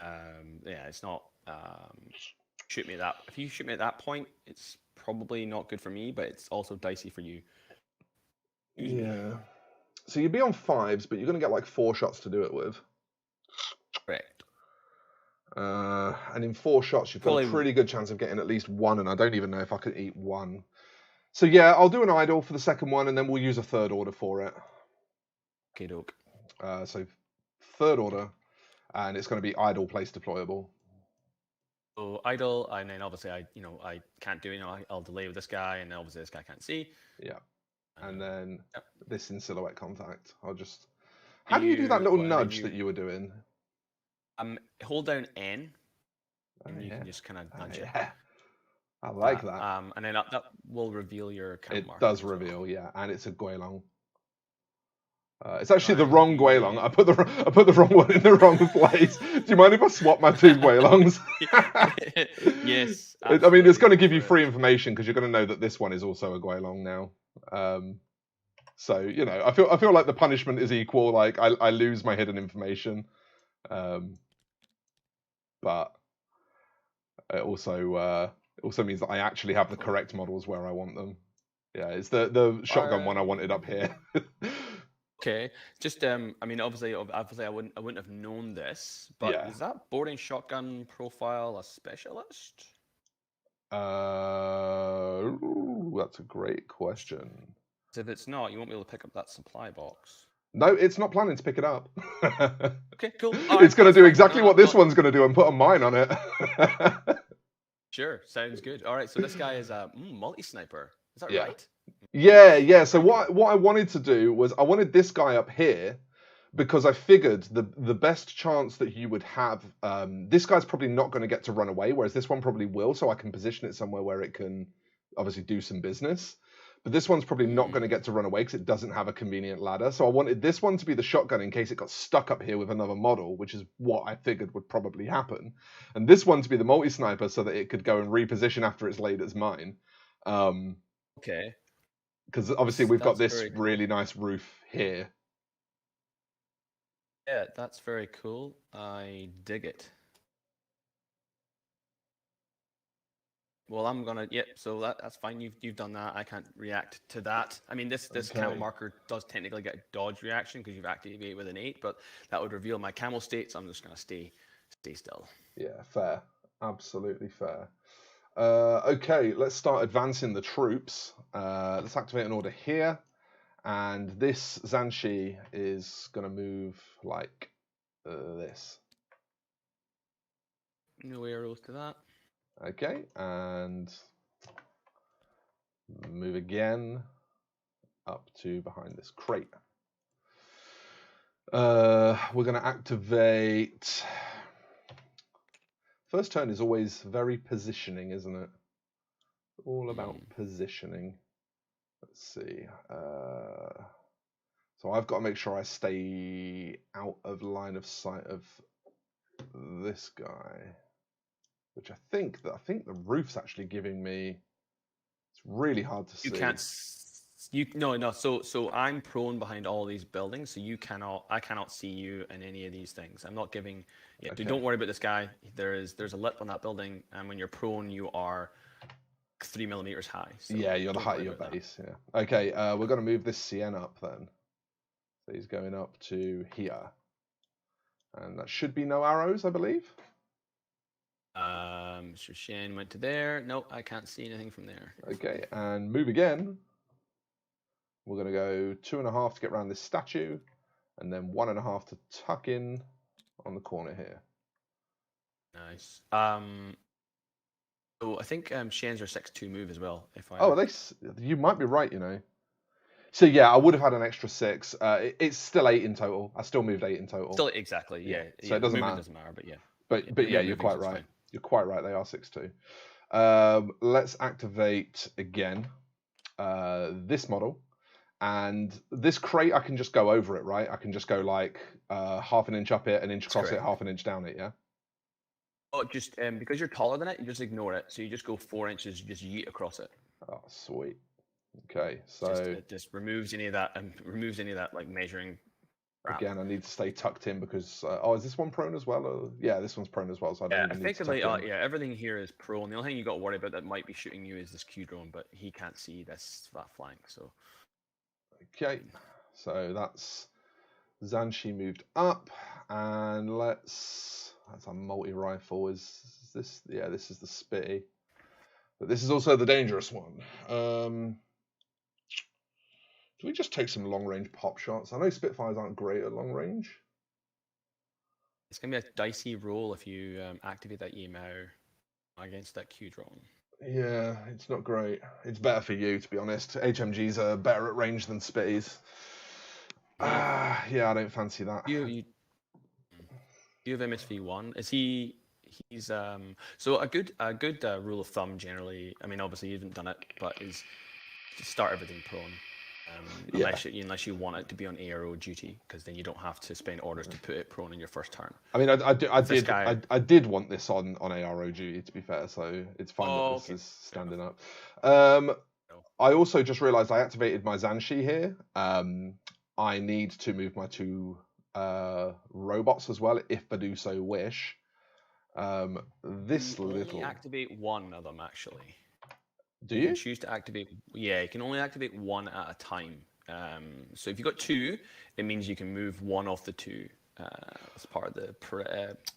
Yeah, it's not, shoot me at that. If you shoot me at that point, it's probably not good for me, but it's also dicey for you. Yeah. So you'd be on 5s, but you're going to get like 4 shots to do it with. Correct. And in 4 shots, you've got a pretty good chance of getting at least 1, and I don't even know if I could eat 1. So yeah, I'll do an idle for the second one, and then we'll use a third order for it. Okay, doke. So third order, and it's going to be idle place deployable. So idle, and then obviously I can't do it. I'll delay with this guy, and obviously this guy can't see. Yeah. And then this in silhouette contact. I'll just. How do you do that little nudge that you were doing? Hold down N, and you can just kind of nudge it. I like that. And then that will reveal your cam marker. It does reveal, yeah, and it's a Guilong. It's actually the wrong Guilong. I put the wrong one in the wrong place. Do you mind if I swap my 2 Guilongs? Yes. I mean, it's going to give you free information because you're going to know that this one is also a Guilong now. So I feel like the punishment is equal. Like I lose my hidden information, but it also means that I actually have the correct models where I want them. Yeah, it's the shotgun one I wanted up here. Okay, just I mean, obviously I wouldn't have known this, but is that boarding shotgun profile a specialist? That's a great question. If it's not, you won't be able to pick up that supply box. No, it's not planning to pick it up. Okay, cool. It's going to do exactly what this one's going to do and put a mine on it. Sure, sounds good. All right, so this guy is a multi-sniper. Is that right? Yeah. So what I wanted to do was I wanted this guy up here, because I figured the best chance that you would have, this guy's probably not going to get to run away, whereas this one probably will, so I can position it somewhere where it can obviously do some business. But this one's probably not going to get to run away because it doesn't have a convenient ladder. So I wanted this one to be the shotgun in case it got stuck up here with another model, which is what I figured would probably happen. And this one to be the multi-sniper so that it could go and reposition after it's laid its mine. Okay. Because obviously we've got That's this very cool. really nice roof here. Yeah, that's very cool. I dig it. Well, I'm gonna. Yep. So that's fine. You've done that. I can't react to that. I mean, this camel Okay. marker does technically get a dodge reaction because you've activated with an 8, but that would reveal my camel state. So I'm just gonna stay still. Yeah, fair. Absolutely fair. Okay, let's start advancing the troops. Let's activate an order here. And this Zanshi is going to move like this. No arrows to that. Okay, and move again up to behind this crate. We're going to activate... First turn is always very positioning, isn't it? All about positioning. Let's see. So I've got to make sure I stay out of line of sight of this guy, which I think the roof's actually giving me. It's really hard to see. You can't. No. So I'm prone behind all these buildings, so I cannot see you in any of these things. I'm not giving. Yeah, okay. Don't worry about this guy. There's a lip on that building, and when you're prone, you are 3 millimeters high. So yeah, you're the height of your base. That. Yeah. Okay, we're going to move this CN up then. So he's going up to here, and that should be no arrows, I believe. Mr. Shen went to there. Nope, I can't see anything from there. Okay, and move again. We're going to go 2.5 to get around this statue, and then 1.5 to tuck in on the corner here. Nice. So I think Shen's are 6-2 move as well. You might be right, you know. So yeah, I would have had an extra 6. It's still 8 in total. I still moved 8 in total. Still exactly, yeah. So it doesn't matter. Doesn't matter, but yeah. But yeah, you're quite right. You're quite right. They are 6-2. Let's activate again this model, and this crate. I can just go over it, right? I can just go like 1/2 an inch up it, 1 inch across it, 1/2 an inch down it. Yeah. Oh, just because you're taller than it, you just ignore it. So you just go 4 inches, you just yeet across it. Oh, sweet. Okay, so it just removes any of that and removes any of that like measuring. Crap. Again, I need to stay tucked in because is this one prone as well? Or, yeah, this one's prone as well. So I don't even effectively, everything here is prone. The only thing you got to worry about that might be shooting you is this Q drone, but he can't see that flank. So okay, so that's Zanshi moved up, and that's a multi-rifle. Is this? Yeah, this is the Spitty, but this is also the dangerous one. Do we just take some long-range pop shots? I know Spitfires aren't great at long range. It's going to be a dicey roll if you activate that EMO against that Q drone. Yeah, it's not great. It's better for you, to be honest. HMGs are better at range than Spitties. Yeah, I don't fancy that. You have MSV1. He's so a good rule of thumb generally. I mean, obviously you haven't done it, but is to start everything prone. Unless you want it to be on ARO duty, because then you don't have to spend orders to put it prone in your first turn. I mean, I did want this on ARO duty, to be fair, so it's fine that this is standing up. I also just realised I activated my Zanshi here. I need to move my 2 robots as well, if I do so wish. Only activate 1 of them, actually. Do you? Can choose to activate? Yeah, you can only activate 1 at a time. So if you've got 2, it means you can move 1 off the 2 as part of the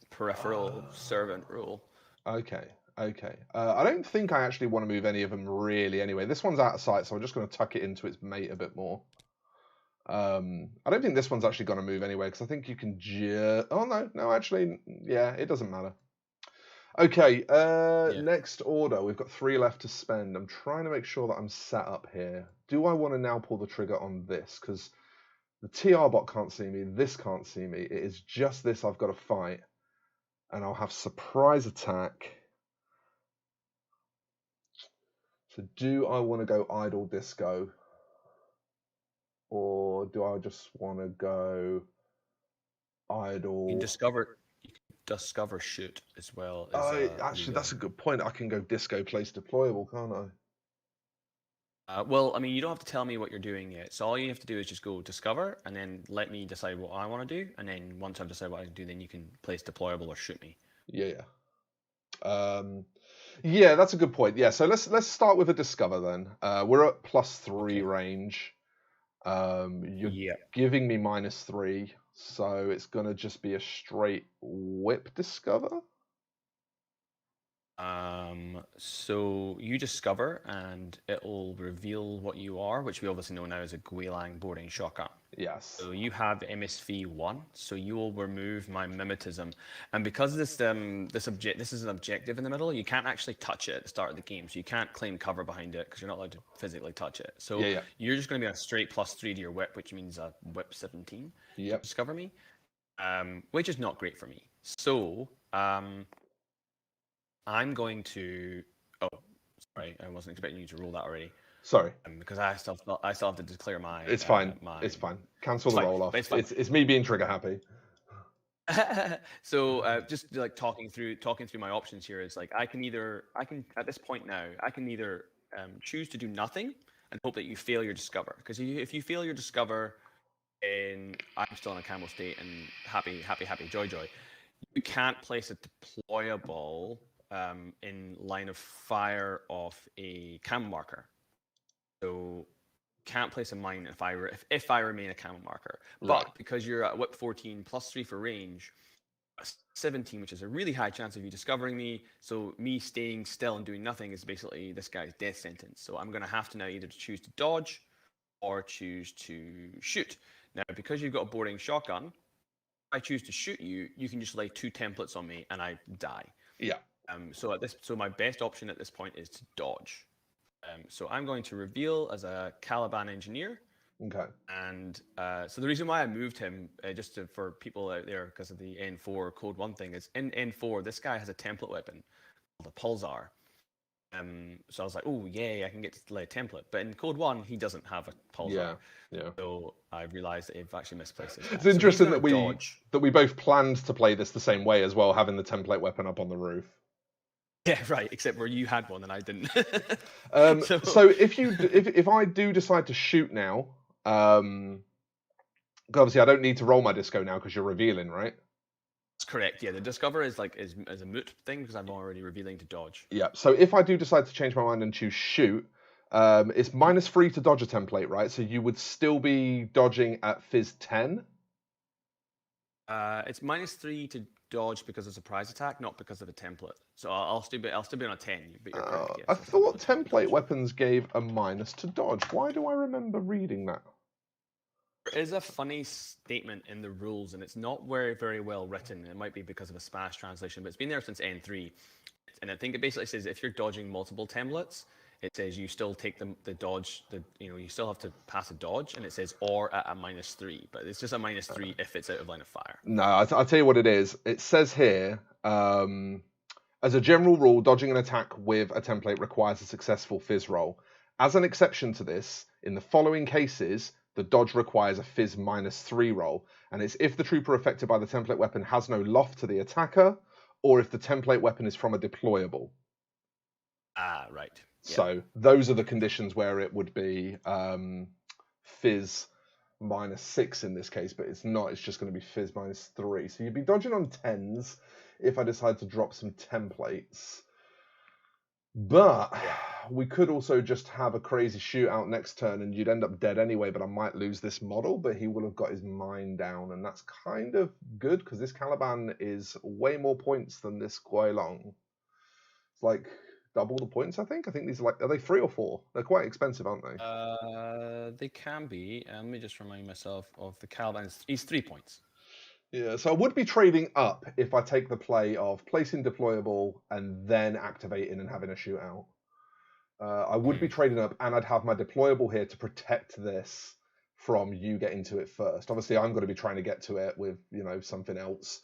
peripheral servant rule. Okay. I don't think I actually want to move any of them really anyway. This one's out of sight, so I'm just going to tuck it into its mate a bit more. I don't think this one's actually going to move anyway, because I think you can just... Oh, no, actually, yeah, it doesn't matter. Okay, next order. We've got 3 left to spend. I'm trying to make sure that I'm set up here. Do I want to now pull the trigger on this? Because The TR bot can't see me. This can't see me. It is just this I've got to fight. And I'll have surprise attack. So do I want to go idle disco? Or do I just want to go idle? You can discover shoot as well as Actually, that's a good point. I can go disco place deployable, can't I? Well, I mean, you don't have to tell me what you're doing yet. So all you have to do is just go discover, and then let me decide what I want to do. And then once I've decided what I do, then you can place deployable or shoot me. Yeah. Yeah, that's a good point. Yeah, so let's start with a discover then. We're at +3 range. You're giving me -3, so it's gonna just be a straight whip discover. So you discover, and it'll reveal what you are, which we obviously know now as a Guilang boarding shotgun. Yes. So you have MSV 1, so you will remove my mimetism, and because this is an objective in the middle, you can't actually touch it at the start of the game, so you can't claim cover behind it because you're not allowed to physically touch it. So you're just going to be a straight +3 to your whip, which means a whip 17. Yep. Discover me, which is not great for me. So I'm going to. Oh, sorry, I wasn't expecting you to roll that already. Sorry. Because I still have to declare my. It's fine. It's fine. Cancel the roll off. It's me being trigger happy. So just like talking through my options here is like I can at this point now I can either choose to do nothing and hope that you fail your discover, because if you fail your discover, and I'm still in a camel state and happy joy, you can't place a deployable in line of fire of a camo marker. So can't place a mine if I remain a camo marker. Right. But because you're at whip 14 +3 for range, 17, which is a really high chance of you discovering me. So me staying still and doing nothing is basically this guy's death sentence. So I'm going to have to now either choose to dodge or choose to shoot. Now, because you've got a boarding shotgun, if I choose to shoot you, you can just lay 2 templates on me and I die. Yeah. So my best option at this point is to dodge. So I'm going to reveal as a Caliban engineer. Okay. And so the reason why I moved him, for people out there, because of the N4 Code 1 thing, is in N4, this guy has a template weapon called a Pulsar. So I was like, oh, yay, I can get to lay a template. But in Code 1, he doesn't have a Pulsar. Yeah. So I realized that I've actually misplaced this. It's interesting that we both planned to play this the same way as well, having the template weapon up on the roof. Yeah, right. Except where you had one and I didn't. So if I do decide to shoot now, obviously I don't need to roll my disco now because you're revealing, right? That's correct. Yeah, the discover is a moot thing because I'm already revealing to dodge. Yeah. So if I do decide to change my mind and choose shoot, it's -3 to dodge a template, right? So you would still be dodging at Fizz 10. It's -3 to dodge because of surprise attack, not because of a template. So I'll still be on a 10. But you're correct, yes, I thought template weapons gave a minus to dodge. Why do I remember reading that? There is a funny statement in the rules, and it's not very well written. It might be because of a Spanish translation, but it's been there since N3. And I think it basically says if you're dodging multiple templates, it says you still take the dodge, you still have to pass a dodge, and it says or at a -3, but it's just a -3 if it's out of line of fire. No, I'll tell you what it is. It says here, as a general rule, dodging an attack with a template requires a successful Fizz roll. As an exception to this, in the following cases, the dodge requires a Fizz -3 roll, and it's if the trooper affected by the template weapon has no loft to the attacker, or if the template weapon is from a deployable. Ah, right. So those are the conditions where it would be Fizz -6 in this case, but it's not. It's just going to be Fizz -3. So you'd be dodging on 10s if I decide to drop some templates. But we could also just have a crazy shootout next turn and you'd end up dead anyway, but I might lose this model, but he will have got his mine down. And that's kind of good because this Caliban is way more points than this Guilong. It's like double the points, I think. I think these are they 3 or 4? They're quite expensive, aren't they? They can be. Let me just remind myself of the Caliban. He's 3 points. Yeah, so I would be trading up if I take the play of placing deployable and then activating and having a shootout. I would be trading up, and I'd have my deployable here to protect this from you getting to it first. Obviously, I'm going to be trying to get to it with, you know, something else.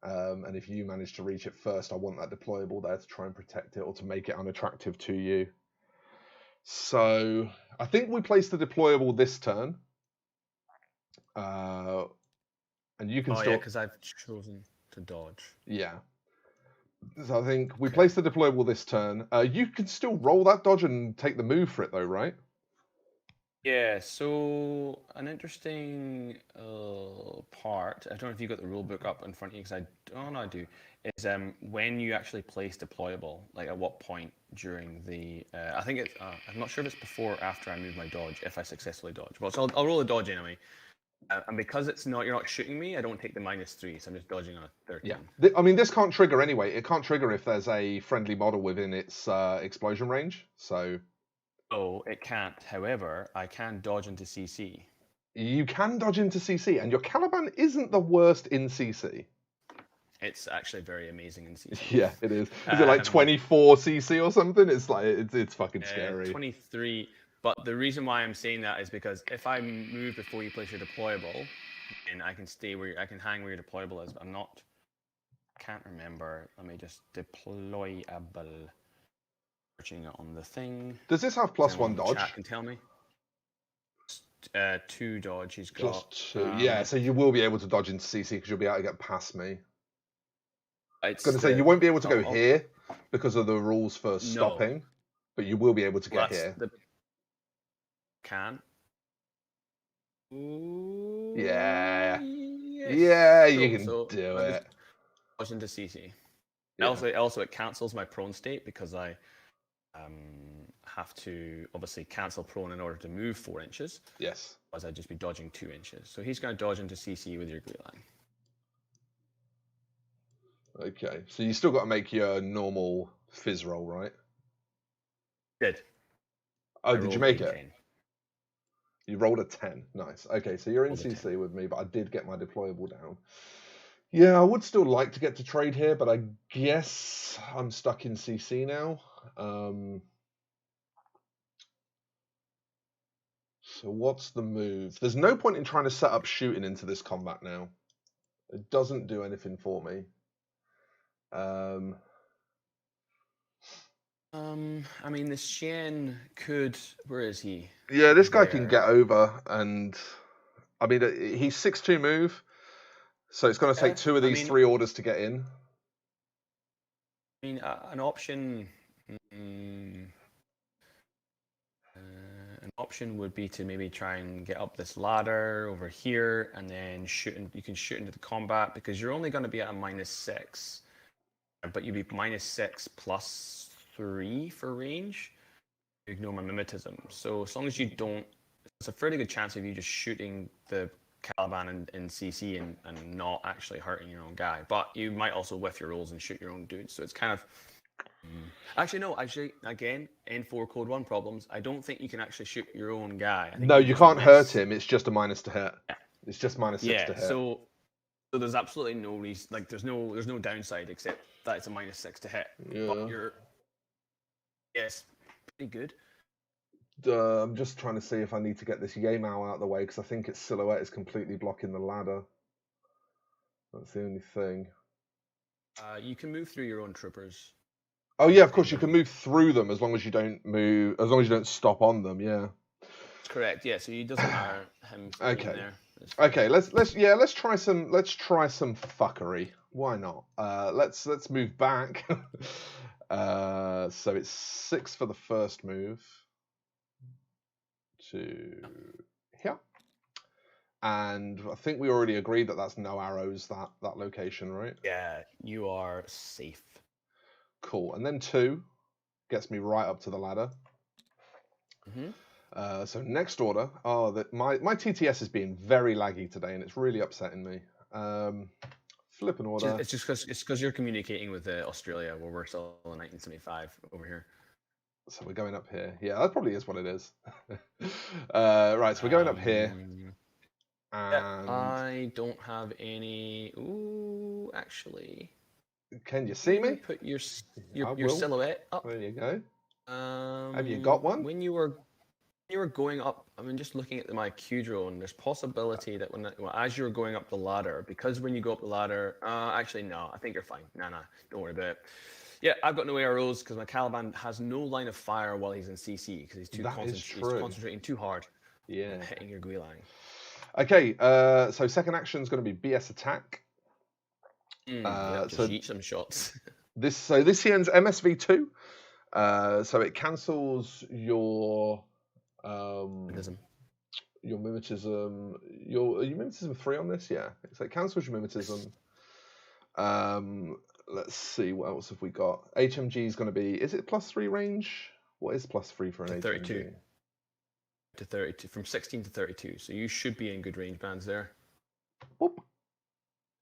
And if you manage to reach it first, I want that deployable there to try and protect it or to make it unattractive to you. So I think we place the deployable this turn. And you can still... yeah, because I've chosen to dodge. Yeah. So I think we place the deployable this turn. You can still roll that dodge and take the move for it, though, right? Yeah, so an interesting part, I don't know if you've got the rule book up in front of you, because I do, is when you actually place deployable, like at what point during the, I think it's, I'm not sure if it's before or after I move my dodge, if I successfully dodge. Well, so I'll roll a dodge anyway. And because you're not shooting me, I don't take the -3, so I'm just dodging on a 13. Yeah, I mean, this can't trigger anyway. It can't trigger if there's a friendly model within its explosion range, so... Oh, it can't. However, I can dodge into CC. You can dodge into CC, and your Caliban isn't the worst in CC. It's actually very amazing in CC. Yeah, it is. Is it like 24 CC or something? It's like it's fucking scary. 23. But the reason why I'm saying that is because if I move before you place your deployable, and I can I can hang where your deployable is. But I can't remember. Let me just deployable. Searching it on the thing. Does this have +1 dodge? Chat can tell me. 2 dodge. He's got. Just 2. Yeah, so you will be able to dodge into CC because you'll be able to get past me. I was going to say you won't be able to go here because of the rules for stopping, but you will be able to get here. Can. Ooh, yeah. Yes. Yeah, you can do it. Dodge into CC. Yeah. Also, it cancels my prone state because I have to obviously cancel prone in order to move 4 inches. Yes. Otherwise, I'd just be dodging 2 inches. So he's going to dodge into CC with your glue line. Okay, so you still got to make your normal fizz roll, right? Did. Oh, did you make it? 10. You rolled a 10. Nice. Okay, so you're in CC with me, but I did get my deployable down. Yeah, I would still like to get to trade here, but I guess I'm stuck in CC now. So what's the move? There's no point in trying to set up shooting into this combat now. It doesn't do anything for me. I mean, the Shen could... Where is he? Yeah, this guy can get over, and... I mean, he's 6'2" move, so it's going to take 2 of these 3 orders to get in. I mean, an option... An option would be to maybe try and get up this ladder over here, and then you can shoot into the combat, because you're only going to be at a -6. But you'd be -6 plus 3 for range. You ignore my mimetism. So as long as you don't, it's a fairly good chance of you just shooting the Caliban in CC and not actually hurting your own guy. But you might also whiff your rolls and shoot your own dudes. So it's kind of... Actually, no. Actually, again, N4 Code 1 problems. I don't think you can actually shoot your own guy. No, you can't hurt him. It's just a -to hit. Yeah. It's just -6 to hit. So there's absolutely no reason. Like there's no downside except that it's a -6 to hit. Yeah. But yes, pretty good. I'm just trying to see if I need to get this Yamao out of the way, because I think its silhouette is completely blocking the ladder. That's the only thing. You can move through your own troopers. Oh yeah, of course you can move through them as long as you don't move, as long as you don't stop on them. Yeah. Correct. Yeah. So it doesn't matter him. Okay. There. Okay. Let's try some fuckery. Why not? Let's move back. So it's 6 for the first move to here, and I think we already agreed that that's no arrows, that location, right? Yeah, you are safe. Cool. And then 2 gets me right up to the ladder. So next order. Oh, my TTS is being very laggy today, and it's really upsetting me. Flip an order. It's just because you're communicating with Australia, where we're still in 1975 over here. So we're going up here. Yeah, that probably is what it is. Right, so we're going up here. And I don't have any... Ooh, actually... Can you see me? Put your silhouette up. There you go. Have you got one? When you were... you were going up, I mean, just looking at my Q drone, there's possibility that as you're going up the ladder, because when you go up the ladder, actually no, I think you're fine. Nah, don't worry about it. Yeah, I've got no arrows because my Caliban has no line of fire while he's in CC because he's he's concentrating too hard. Yeah. On hitting your wily. Okay, so second action is going to be BS attack. Just eat some shots. this CN's MSV2. So it cancels your mimetism. Your mimetism. Are you mimetism 3 on this? Yeah. So it cancels your mimetism. Let's see, what else have we got? HMG is going to be, is it +3 range? What is +3 for an HMG? 32. To 32, from 16 to 32. So you should be in good range bands there. Boop.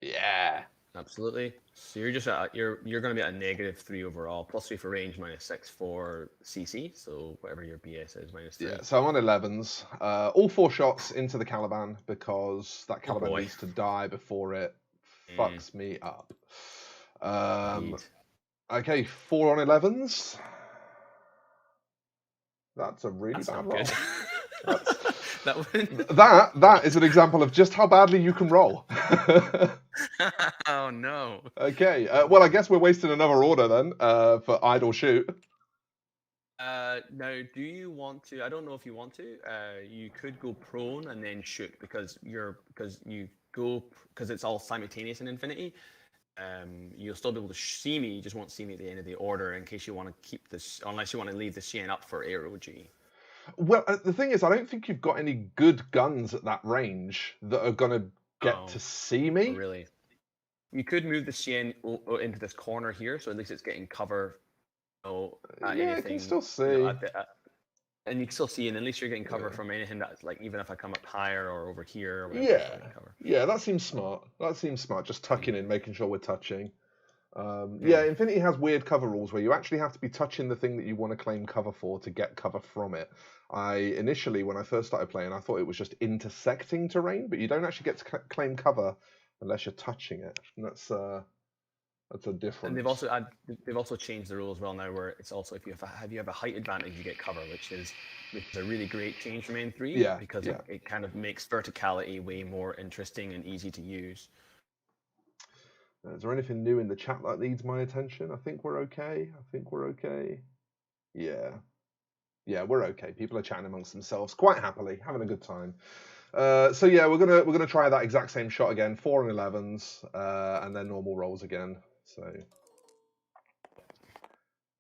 Yeah. Absolutely. So you're just you're going to be at a -3 overall, +3 for range, -6 for CC. So whatever your BS is, -3. Yeah. So I'm on 11s. All 4 shots into the Caliban because that Caliban needs to die before it fucks me up. Okay, 4 on 11s. That's a really bad roll. That is an example of just how badly you can roll. Oh no. Okay, well I guess we're wasting another order then for idle shoot. Now, do you want to? I don't know if you want to. You could go prone and then shoot because it's all simultaneous in Infinity. You'll still be able to see me. You just won't see me at the end of the order in case you want to keep this, unless you want to leave the CN up for Aero G. Well, the thing is, I don't think you've got any good guns at that range that are going to get to see me. Oh, really? You could move the CN into this corner here, so at least it's getting cover. Yeah, I can still see. And you can still see, and at least you're getting cover from anything that's like, even if I come up higher or over here. Or whatever, yeah, that seems smart. Just tucking in, making sure we're touching. Yeah, Infinity has weird cover rules where you actually have to be touching the thing that you want to claim cover for to get cover from it. Initially, when I first started playing, I thought it was just intersecting terrain, but you don't actually get to claim cover unless you're touching it. And that's a difference. And they've also changed the rule as well now, where it's also if you have a height advantage, you get cover, which is a really great change from N3. Yeah, because it kind of makes verticality way more interesting and easy to use. Is there anything new in the chat that needs my attention? I think we're okay. Yeah, we're okay. People are chatting amongst themselves quite happily, having a good time. So yeah, we're gonna try that exact same shot again, 4 and 11s, and then normal rolls again. So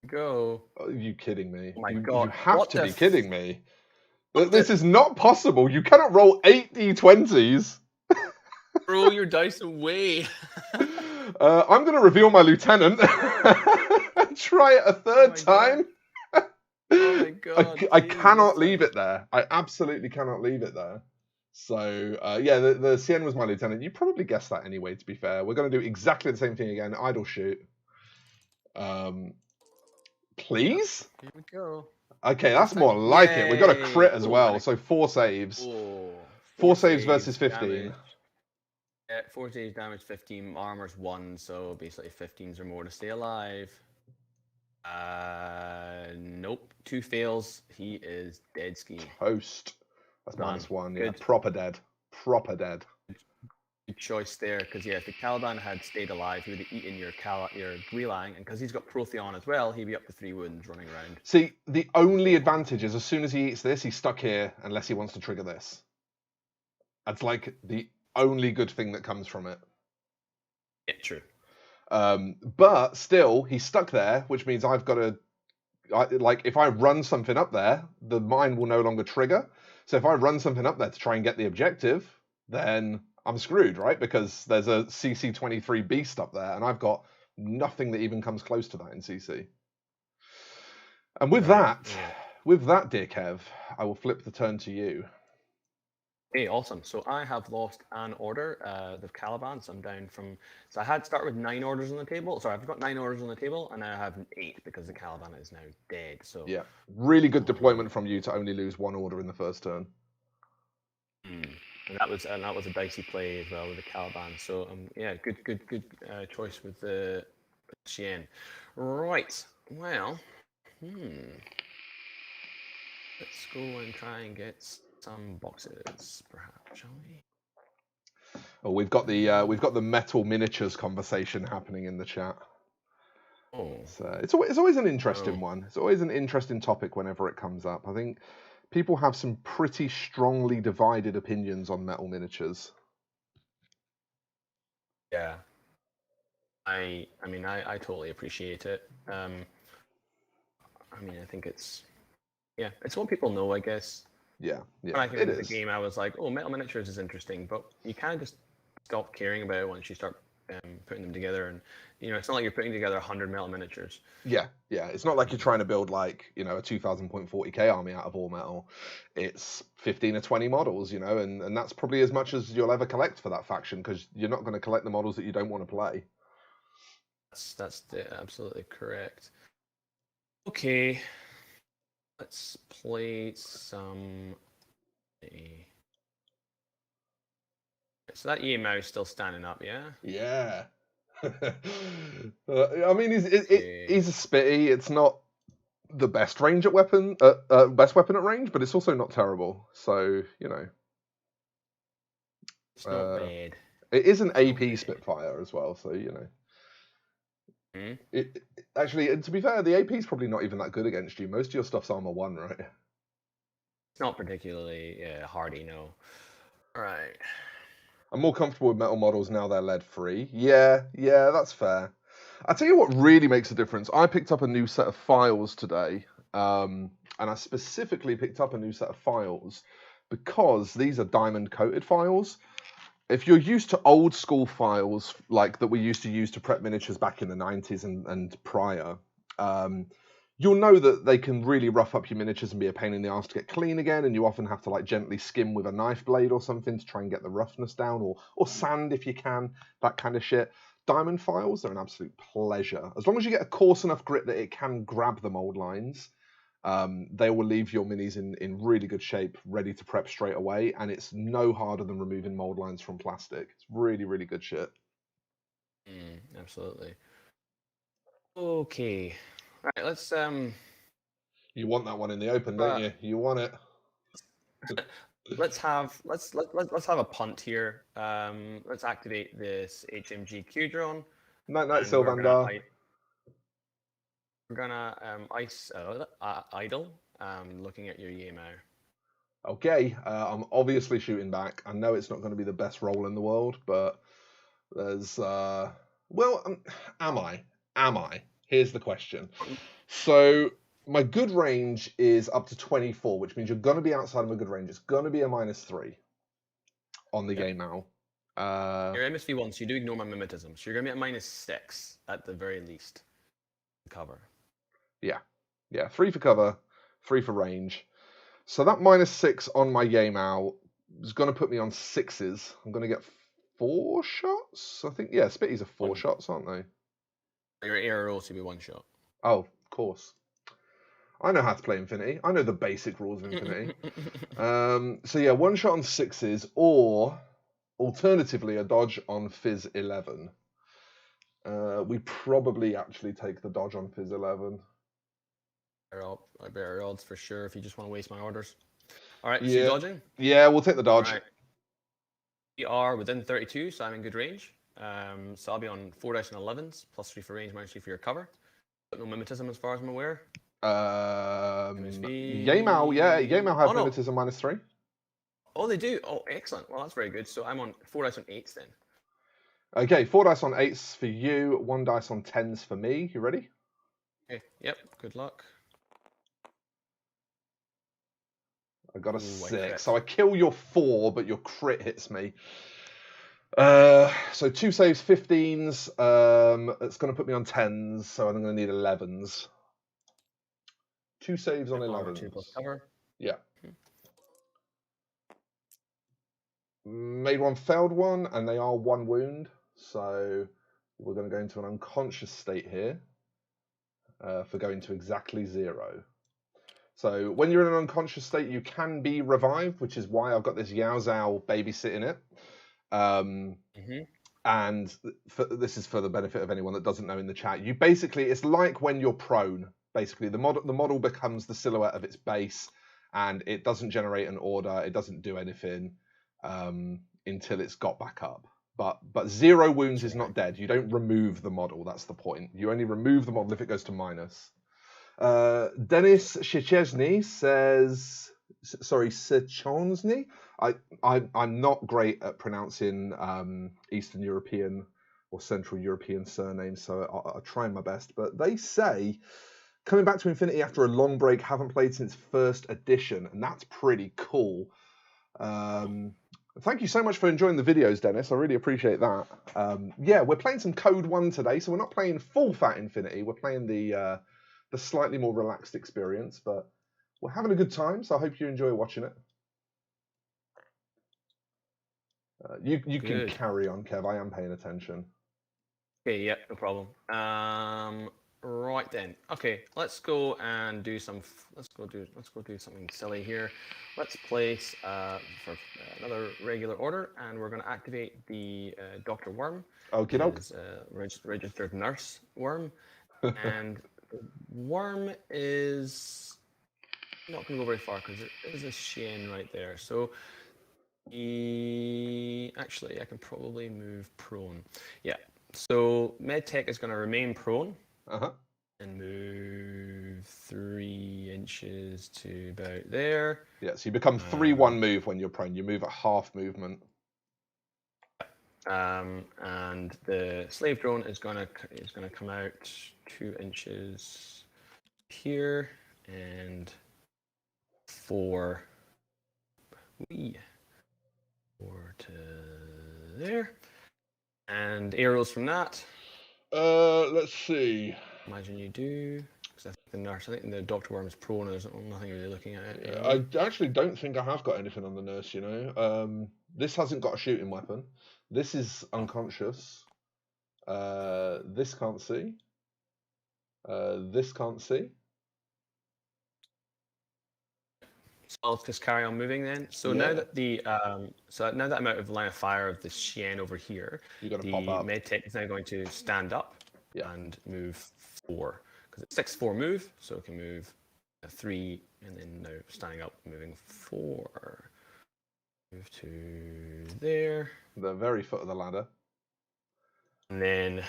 go. Are you kidding me? Oh my God. You have to be kidding me. This is not possible. You cannot roll 8 d20s. Throw your dice away. I'm going to reveal my lieutenant and try it a third time. Oh my God. I cannot leave it there. I absolutely cannot leave it there. So, yeah, the CN was my lieutenant. You probably guessed that anyway, to be fair. We're going to do exactly the same thing again. Idle shoot. Please? Here we go. Okay, that's more like it. We got a crit as well, so 4 saves. 4 saves versus 15. Damage. 4 saves, damage 15, armor's 1, so basically 15s or more to stay alive. Nope. 2 fails. He is dead ski. Toast. That's -1. Yeah, proper dead. Good choice there, because if the Caliban had stayed alive, he would have eaten your Guilang, and because he's got Protheon as well, he'd be up to 3 wounds running around. See, the only advantage is as soon as he eats this, he's stuck here unless he wants to trigger this. That's like the only good thing that comes from it. Yeah, true. But still, he's stuck there, which means I've got to, if I run something up there, the mine will no longer trigger. So if I run something up there to try and get the objective, then I'm screwed, right? Because there's a CC23 beast up there, and I've got nothing that even comes close to that in CC. And with that, dear Kev, I will flip the turn to you. Okay, awesome. So I have lost an order, the Caliban. So I'm down from. So I had started with 9 orders on the table. Sorry, I've got 9 orders on the table, and I have 8 because the Caliban is now dead. So yeah, really good deployment from you to only lose 1 order in the first turn. And that was a dicey play as well with the Caliban. So yeah, good choice with the Xian. Right. Well. Let's go and try and get some boxes, perhaps, shall we? Oh, we've got the metal miniatures conversation happening in the chat. Oh, So it's always an interesting oh. one. It's always an interesting topic whenever it comes up. I think people have some pretty strongly divided opinions on metal miniatures. Yeah. I mean, I totally appreciate it. I mean, I think it's what people know, I guess. Yeah, When I came it into the is. game, I was like, oh, metal miniatures is interesting, but you kind of just stop caring about it once you start putting them together. And it's not like you're putting together 100 metal miniatures. Yeah. It's not like you're trying to build like a 2000.40k army out of all metal. It's 15 or 20 models, and that's probably as much as you'll ever collect for that faction because you're not going to collect the models that you don't want to play. That's absolutely correct. Okay, let's play some. So that EMO is still standing up, yeah? Yeah. I mean, he's a spitty. It's not the best range at weapon, best weapon at range, but it's also not terrible. So It's not bad. it is an AP Spitfire as well. So actually, to be fair, the AP is probably not even that good against you. Most of your stuff's armor 1, right? It's not particularly hardy, no. All right. I'm more comfortable with metal models now they're lead free. Yeah, that's fair. I'll tell you what really makes a difference. I picked up a new set of files today, and I specifically picked up a new set of files because these are diamond coated files. If you're used to old school files like that we used to use to prep miniatures back in the 90s and prior, you'll know that they can really rough up your miniatures and be a pain in the ass to get clean again, and you often have to like gently skim with a knife blade or something to try and get the roughness down, or sand if you can, that kind of shit. Diamond files, they're an absolute pleasure. As long as you get a coarse enough grit that it can grab the mold lines, they will leave your minis in really good shape, ready to prep straight away, and it's no harder than removing mold lines from plastic. It's really, really good shit. Absolutely. Okay. All right, let's You want that one in the open, don't you? You want it. let's have a punt here. Let's activate this HMG Q drone. Night, Sylvander. We're gonna idle. Looking at your Yemo. Okay, I'm obviously shooting back. I know it's not going to be the best roll in the world, but there's am I? Am I? Here's the question. So my good range is up to 24, which means you're going to be outside of a good range. It's going to be a -3 on the game now. Your MSV1, so you do ignore my mimetism. So you're going to be at -6 at the very least. Cover. Yeah, 3 for cover, 3 for range. So that -6 on my game out is going to put me on 6s. I'm going to get 4 shots. I think, yeah, Spitties are 4 shots, aren't they? Your air will also be 1 shot. Oh, of course. I know how to play Infinity. I know the basic rules of Infinity. So yeah, 1 shot on 6s, or alternatively a dodge on Fizz 11. We probably actually take the dodge on Fizz 11. I better odds for sure if you just want to waste my orders. All right, yeah. So you're dodging? Yeah, we'll take the dodge. All right. We are within 32, so I'm in good range. So I'll be on 4 dice and 11s, +3 for range, -3 for your cover. But no mimetism as far as I'm aware. Yamao, yeah, Yamao have mimetism -3. Oh, they do? Oh, excellent. Well, that's very good. So I'm on 4 dice on 8s then. Okay, 4 dice on 8s for you, 1 dice on 10s for me. You ready? Okay, yep, good luck. I got a 6. So I kill your 4, but your crit hits me. So 2 saves, 15s. It's going to put me on 10s, so I'm going to need 11s. 2 saves on 11s. 2 plus cover. Yeah. Made 1, failed 1, and they are 1 wound. So we're going to go into an unconscious state here for going to exactly 0. So when you're in an unconscious state, you can be revived, which is why I've got this Yao Zhao babysitting it. And this is for the benefit of anyone that doesn't know in the chat. You basically, it's like when you're prone. Basically, the model becomes the silhouette of its base, and it doesn't generate an order. It doesn't do anything until it's got back up. But 0 wounds is not dead. You don't remove the model. That's the point. You only remove the model if it goes to minus. Denis Szczesny says, sorry, Szczesny. I'm not great at pronouncing Eastern European or Central European surnames, so I'll try my best. But they say, coming back to Infinity after a long break, haven't played since first edition, and that's pretty cool. Thank you so much for enjoying the videos, Dennis. I really appreciate that. Yeah, we're playing some Code 1 today, so we're not playing full fat Infinity. We're playing the slightly more relaxed experience, but we're having a good time, so I hope you enjoy watching it. You can carry on, Kev. I am paying attention. Okay, yeah, no problem. Right then. Okay, let's go and do some. Let's go do something silly here. Let's place for another regular order, and we're going to activate the Dr. Worm. Okay, doke. Registered nurse worm, and the worm is not going to go very far because there is a Shane right there. So actually, I can probably move prone. Yeah. So MedTech is going to remain prone and move 3 inches to about there. Yeah, so you become 3-1 move when you're prone. You move at half movement. And the slave drone is going to come out 2 inches here and 4 to there. And arrows from that. Let's see. Imagine you do. Because I think the Dr. Worm's prone. There's nothing really looking at it. Yeah, I actually don't think I have got anything on the nurse. You know, this hasn't got a shooting weapon. This is unconscious. This can't see. This can't see. So I'll just carry on moving then. So now that now that I'm out of line of fire of the Shien over here, the MedTech is now going to stand up and move 4 because it's 6-4 move, so it can move 3 and then now standing up, moving 4. Move to there. The very foot of the ladder. And then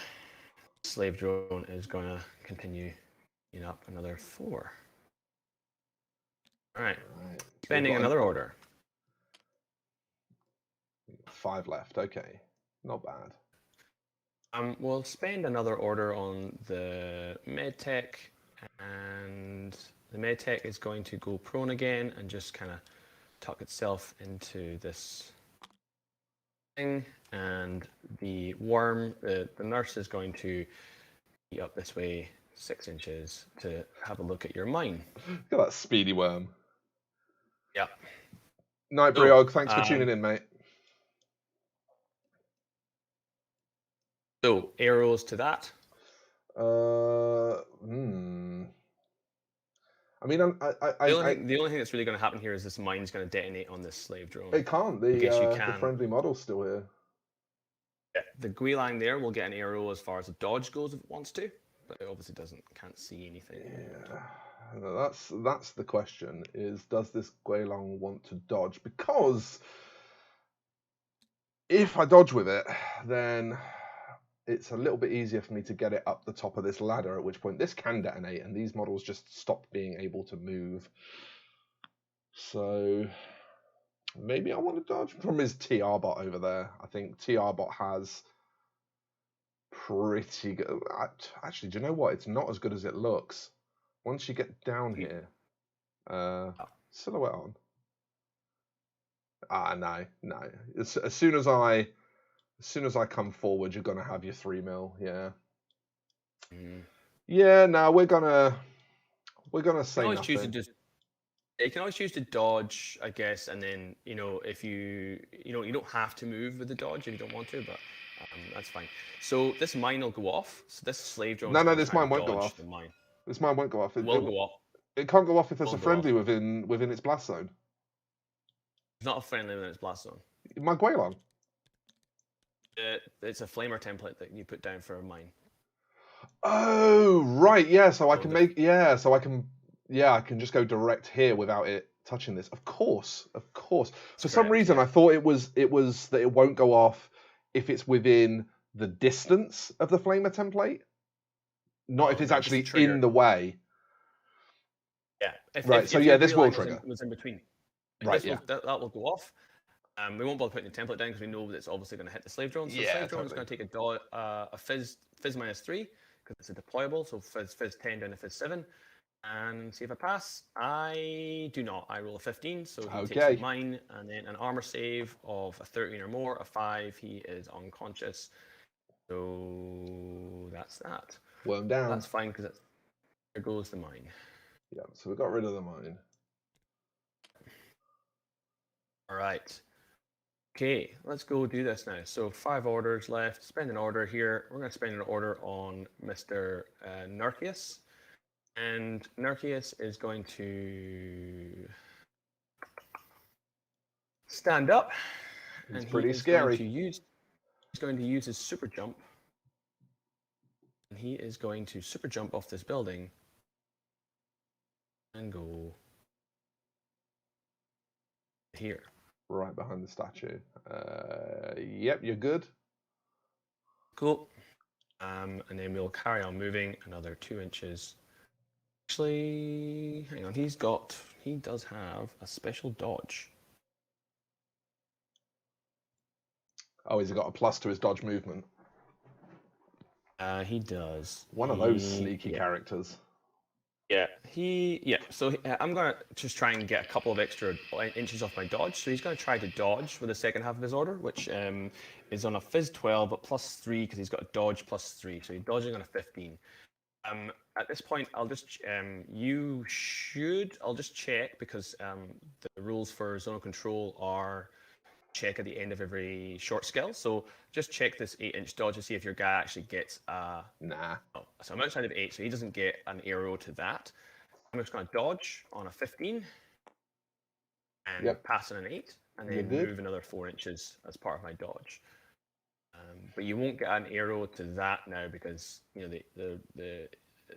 slave drone is going to continue up another 4. All right. Spending another order. 5 left. Okay, not bad. We'll spend another order on the MedTech, and the MedTech is going to go prone again and just kind of tuck itself into this thing. And the worm, the nurse, is going to be up this way 6 inches to have a look at your mine. Look at that speedy worm. Yeah. Night, Briog. Thanks for tuning in, mate. So, arrows to that? I mean, the only thing that's really going to happen here is this mine's going to detonate on this slave drone. It can't. The friendly model's still here. Yeah, the Guilang there will get an arrow as far as the dodge goes if it wants to, but it obviously can't see anything. Yeah. That's the question, is does this Guilong want to dodge? Because if I dodge with it, then it's a little bit easier for me to get it up the top of this ladder, at which point this can detonate and these models just stop being able to move. So maybe I want to dodge. The problem is TR bot over there. I think TR bot has pretty good. Actually, do you know what? It's not as good as it looks. Once you get down here, silhouette on. No. As soon as I come forward, you're gonna have your 3 mil. Yeah. Yeah. No, we're gonna say nothing. You can always choose to dodge, I guess, and then if you don't have to move with the dodge if you don't want to, but that's fine. So this mine will go off. So this slave drone. No, this mine won't go off. This mine won't go off. It will go off. It can't go off if there's a friendly within its blast zone. It's not a friendly within its blast zone. My Guilong. It's a flamer template that you put down for a mine. Oh, right. Yeah. So I can make. Yeah. So I can. Yeah, I can just go direct here without it touching this. Of course. For some correct, reason, yeah. I thought it was that it won't go off if it's within the distance of the flamer template, not if it's No, just the actually trigger. in the way. Yeah. Right, so yeah, this will relay trigger. was in between. Right, This will, that will go off. We won't bother putting the template down because we know that it's obviously going to hit the slave drone. So the slave drone is going to take a fizz -3 because it's a deployable. So fizz 10 down to fizz 7. And see if I pass. I do not. I roll a 15, so he takes mine, and then an armor save of a 13 or more, a 5. He is unconscious. So that's that. Worm down. That's fine because there goes the mine. Yeah, so we got rid of the mine. All right. Okay, let's go do this now. So 5 orders left. Spend an order here. We're going to spend an order on Mr. Nerkius. And Nerkius is going to stand up. It's and pretty scary. He's going to use his super jump. And he is going to super jump off this building and go here. Right behind the statue. Yep, you're good. Cool. And then we'll carry on moving another 2 inches. Actually, hang on. He does have a special dodge. Oh, has he got a plus to his dodge movement? He does. One of those sneaky characters. Yeah, So I'm gonna just try and get a couple of extra inches off my dodge. So he's gonna try to dodge with the second half of his order, which is on a fizz 12 but +3 because he's got a dodge +3. So he's dodging on a 15. At this point, I'll just I'll just check because the rules for zonal control are check at the end of every short skill. So just check this 8-inch dodge to see if your guy actually gets Nah. Oh, so I'm outside of 8, so he doesn't get an arrow to that. I'm just going to dodge on a 15 and pass on an 8, and then move another 4 inches as part of my dodge. But you won't get an arrow to that now because the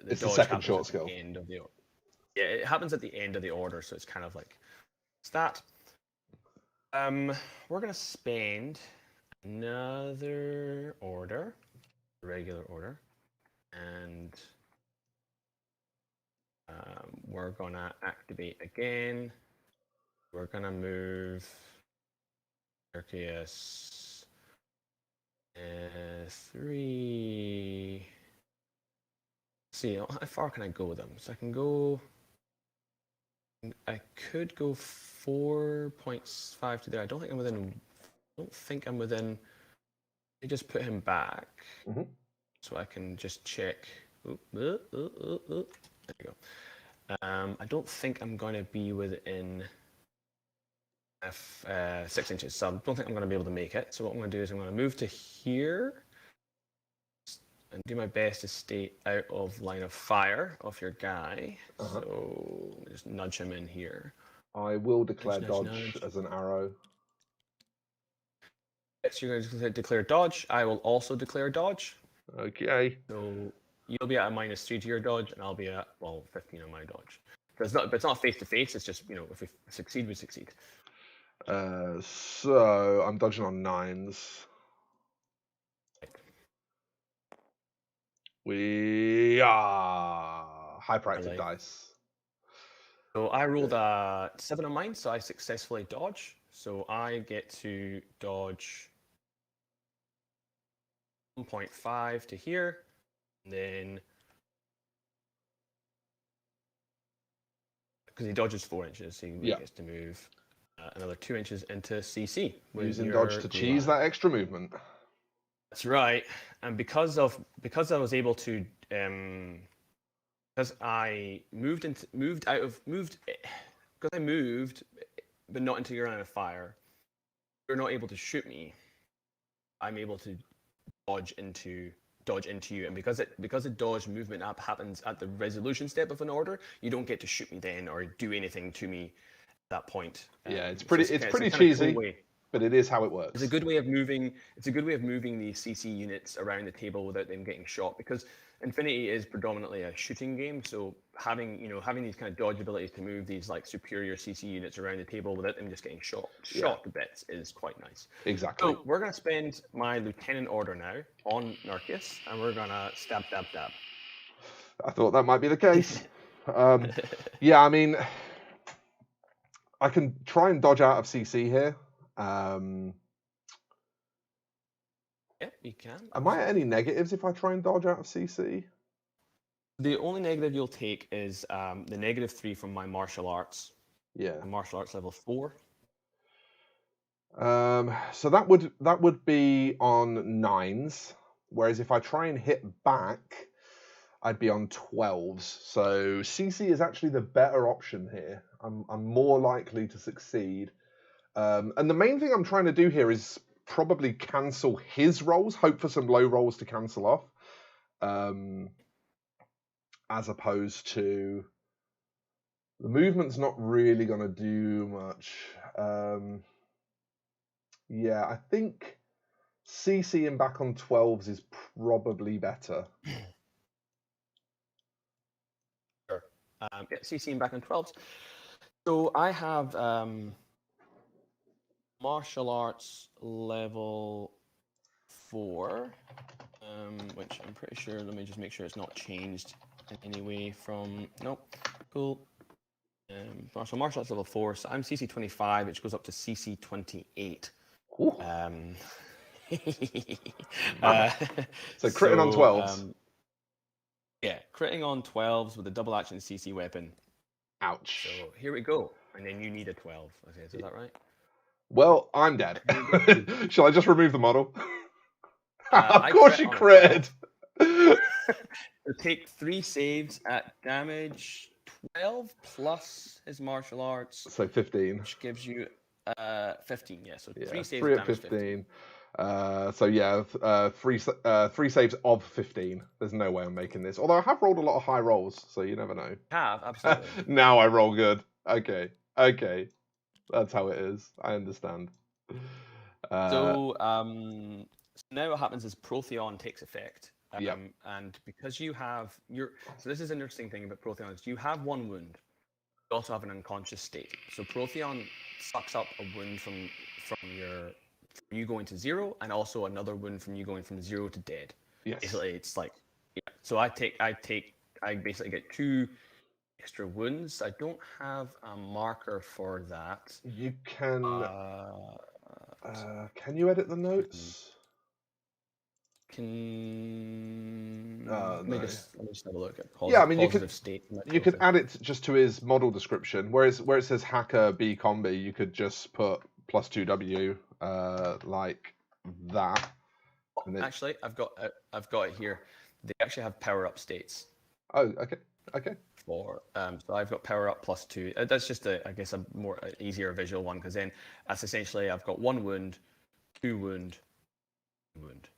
it's dodge the second short skill. End of the yeah, it happens at the end of the order, so it's kind of like it's that. We're gonna spend another order, regular order, and we're gonna activate again. We're gonna move Arceus 3. Let's see, how far can I go with them? So I could go 4.5 to there. I don't think I'm within. I just put him back, so I can just check. There you go. I don't think I'm going to be within 6 inches, so I don't think I'm going to be able to make it. So what I'm going to do is I'm going to move to here and do my best to stay out of line of fire of your guy. So just nudge him in here. I will declare dodge as an arrow. Yes, you're going to declare dodge. I will also declare dodge. Okay. So you'll be at a -3 to your dodge, and I'll be at 15 on my dodge. But it's not face to face. It's just if we succeed, we succeed. So I'm dodging on 9s. We are hyperactive dice. So I rolled a 7 on mine, so I successfully dodge. So I get to dodge 1.5 to here, and then because he dodges 4 inches, so he gets to move another 2 inches into CC. Using dodge to cheese that extra movement. That's right, and because I was able to because I moved but not into your line of fire, you're not able to shoot me. I'm able to dodge into you, and because the dodge movement happens at the resolution step of an order, you don't get to shoot me then or do anything to me at that point. Yeah, it's pretty cheesy. Cool way. but it is how it works. It's a good way of moving. It's a good way of moving these CC units around the table without them getting shot, because Infinity is predominantly a shooting game. So having these kind of dodge abilities to move these like superior CC units around the table without them just getting shot to bits is quite nice. Exactly. So we're gonna spend my lieutenant order now on Narcus, and we're gonna stab. I thought that might be the case. Yeah, I mean, I can try and dodge out of CC here. Yeah, you can. Am I at any negatives if I try and dodge out of CC? The only negative you'll take is the -3 from my martial arts. Yeah. Martial arts level 4. So that would be on 9s, whereas if I try and hit back, I'd be on 12s. So CC is actually the better option here. I'm more likely to succeed. And the main thing I'm trying to do here is probably cancel his rolls, hope for some low rolls to cancel off, as opposed to the movement's not really going to do much. Yeah, I think CCing back on 12s is probably better. Sure. Yeah, CCing back on 12s. So I have martial arts level 4, which I'm pretty sure. Let me just make sure it's not changed in any way from. Nope. Cool. Martial arts level 4. So I'm CC 25, which goes up to CC 28. So critting on 12s. Yeah, critting on 12s with a double action CC weapon. Ouch. So here we go. And then you need a 12. Okay, is that right? Well, I'm dead. Shall I just remove the model? Of course you critted. So take 3 saves at damage 12 plus his martial arts. So 15. Which gives you 15, yeah. So 3 saves 3 at 15. So yeah, 3 saves of 15. There's no way I'm making this. Although I have rolled a lot of high rolls, so you never know. Absolutely. Now I roll good. Okay. That's how it is. I understand. So now what happens is Protheon takes effect. And because you have so this is an interesting thing about Protheon is you have 1 wound. You also have an unconscious state. So Protheon sucks up a wound from you going to 0, and also another wound from you going from 0 to dead. Yes. Basically, it's like, yeah. So I basically get 2 extra wounds. I don't have a marker for that. You can. Can you edit the notes? Let me just have a look at I mean, positive state. You could add it just to his model description, where it says hacker B combi, you could just put +2W like that. Actually, I've got it here. They actually have power up states. Oh, okay. So I've got power up +2. That's just a more easier visual one, because then that's essentially I've got 1 wound, 2 wound, 2 wound.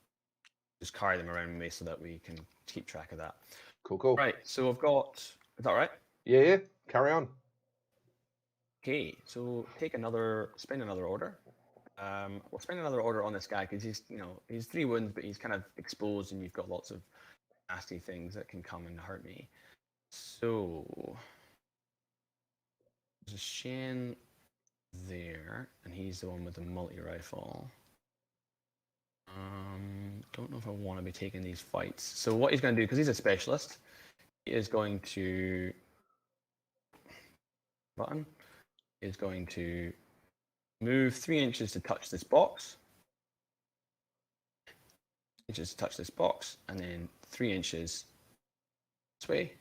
Just carry them around with me so that we can keep track of that. Cool. Right, so I've got. Is that right? Yeah. Carry on. Okay, so spend another order. We'll spend another order on this guy because he's 3 wounds, but he's kind of exposed, and you've got lots of nasty things that can come and hurt me. So there's a Shen there, and he's the one with the multi-rifle. Don't know if I want to be taking these fights. So what he's going to do, because he's a specialist, he is going to move 3 inches to touch this box. Inches to touch this box, and then 3 inches this way.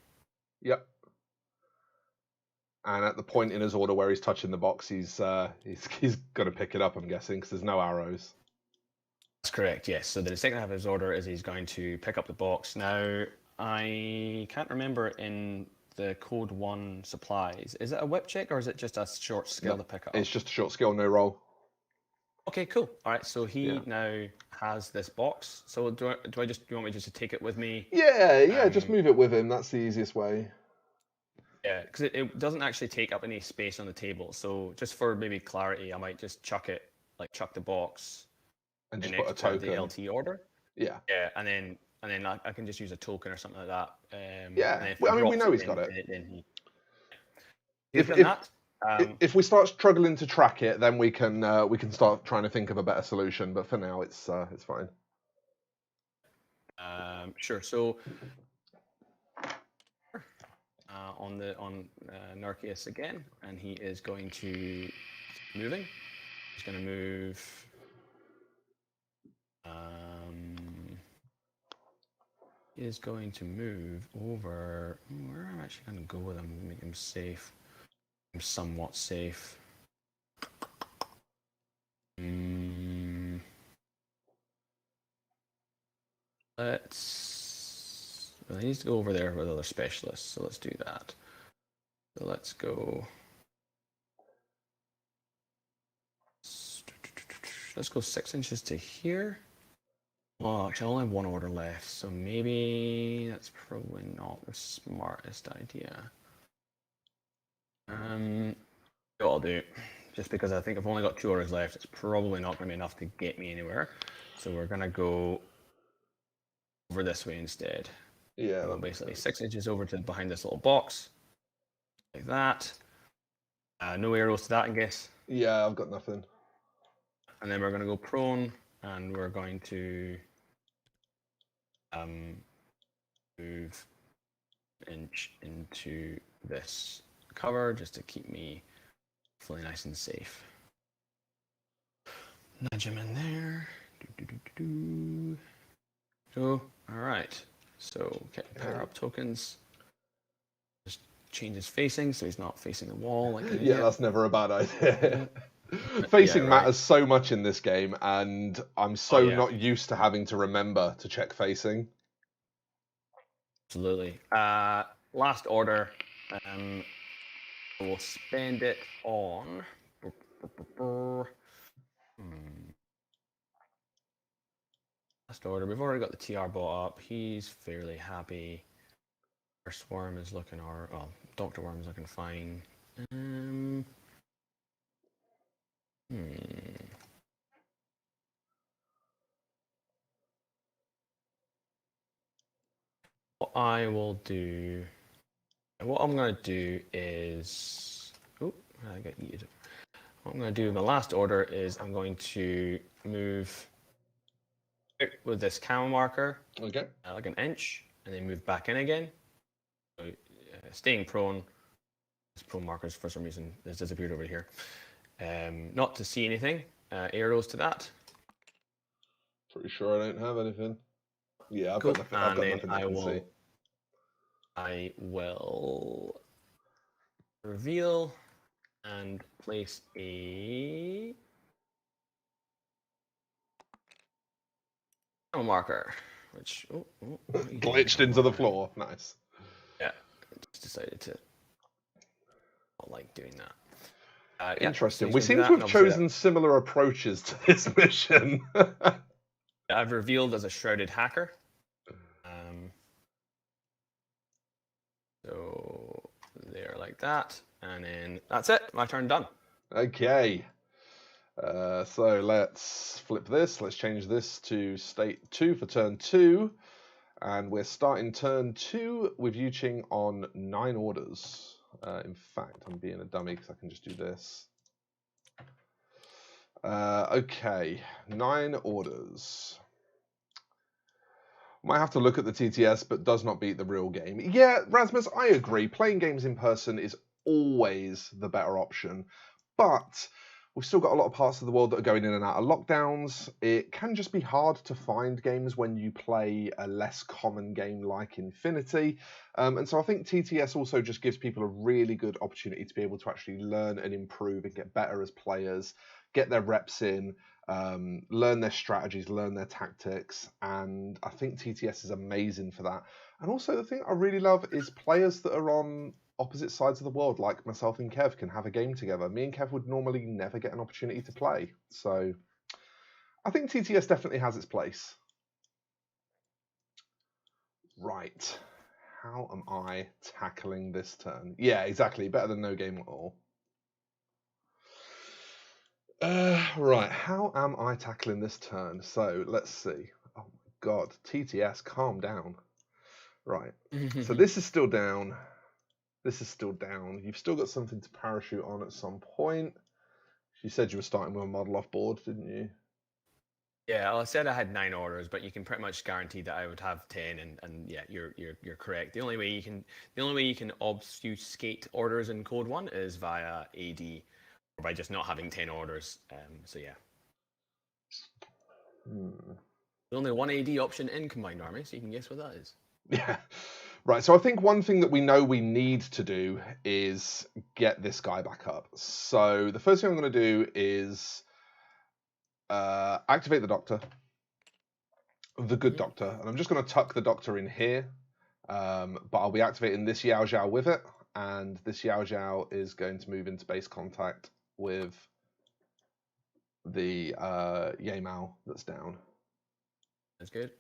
Yep. And at the point in his order where he's touching the box, he's going to pick it up, I'm guessing, because there's no arrows. That's correct, yes. So the second half of his order is he's going to pick up the box. Now, I can't remember in the Code 1 supplies, is it a whip check, or is it just a short skill to pick up? It's just a short skill, no roll. Okay, cool. All right, so he now has this box. So do you want me just to take it with me? Yeah, just move it with him. That's the easiest way. Yeah, because it doesn't actually take up any space on the table. So just for maybe clarity, I might just chuck it like chuck the box And in just put a next to the token. LT order. Yeah. Yeah, and then I can just use a token or something like that. Yeah. And if Well, he I mean, we drops know it, he's got it. then he's done that. If we start struggling to track it, then we can start trying to think of a better solution. But for now, it's fine. Sure. So on Narcius again, and he is going to moving. He's going to move. He is going to move over. Where am I actually going to go with him? Make him safe. I'm somewhat safe. Well, he needs to go over there with other specialists, so let's do that. So let's go. Let's go 6 inches to here. Well, actually, I only have one order left, so maybe that's probably not the smartest idea. What I'll do, just because I think I've only got 2 orders left, it's probably not going to be enough to get me anywhere. So we're going to go over this way instead. Yeah. So basically 6 inches over to behind this little box, like that. No arrows to that, I guess. Yeah, I've got nothing. And then we're going to go prone, and we're going to move inch into this cover just to keep me feeling nice and safe. Nudge him in there. So, all right. So, okay, power up tokens. Just change his facing so he's not facing the wall like an idiot. Yeah, that's never a bad idea. Facing matters so much in this game, and I'm so not used to having to remember to check facing. Absolutely. Last order. We'll spend it on. Last order. We've already got the TR bot up. He's fairly happy. Our swarm is looking, Dr. Worm is looking fine. What I will do. What I'm going to do is. Oh, I got yeeted. What I'm going to do in the last order is I'm going to move with this camo marker. Okay. Like an inch, and then move back in again. So, staying prone. This prone markers for some reason has disappeared over here. Not to see anything. Arrows to that. Pretty sure I don't have anything. Yeah, I've got nothing. I've got nothing I can see. I will reveal and place a marker, which glitched into the floor. Nice. Yeah, just decided to not like doing that. Interesting. We seem to have chosen similar approaches to this mission. I've revealed as a shrouded hacker. So there, like that, and then that's it. My turn done. Okay. So let's flip this. Let's change this to state 2 for turn 2. And we're starting turn 2 with Yu Qing on 9 orders. In fact, I'm being a dummy because I can just do this. Okay, 9 orders. Might have to look at the TTS, but does not beat the real game. Yeah, Rasmus, I agree. Playing games in person is always the better option. But we've still got a lot of parts of the world that are going in and out of lockdowns. It can just be hard to find games when you play a less common game like Infinity. And so I think TTS also just gives people a really good opportunity to be able to actually learn and improve and get better as players, get their reps in, learn their strategies, learn their tactics. And I think TTS is amazing for that. And also the thing I really love is players that are on opposite sides of the world, like myself and Kev, can have a game together. Me and Kev would normally never get an opportunity to play. So I think TTS definitely has its place. Right. How am I tackling this turn? Yeah, exactly. Better than no game at all. Right, how am I tackling this turn? So let's see. Oh my god, TTS, calm down. Right, so this is still down. This is still down. You've still got something to parachute on at some point. You said you were starting with a model off board, didn't you? Yeah, well, I said I had 9 orders, but you can pretty much guarantee that I would have 10, and yeah, you're correct. The only way you can obfuscate orders in Code 1 is via AD, or by just not having 10 orders. So yeah. There's only one AD option in Combined Army, so you can guess what that is. Yeah. Right, so I think one thing that we know we need to do is get this guy back up. So the first thing I'm going to do is activate the Doctor, the good Doctor, and I'm just going to tuck the Doctor in here, but I'll be activating this Yao Zhao with it, and this Yao Zhao is going to move into base contact with the Yai Mao that's down. That's good.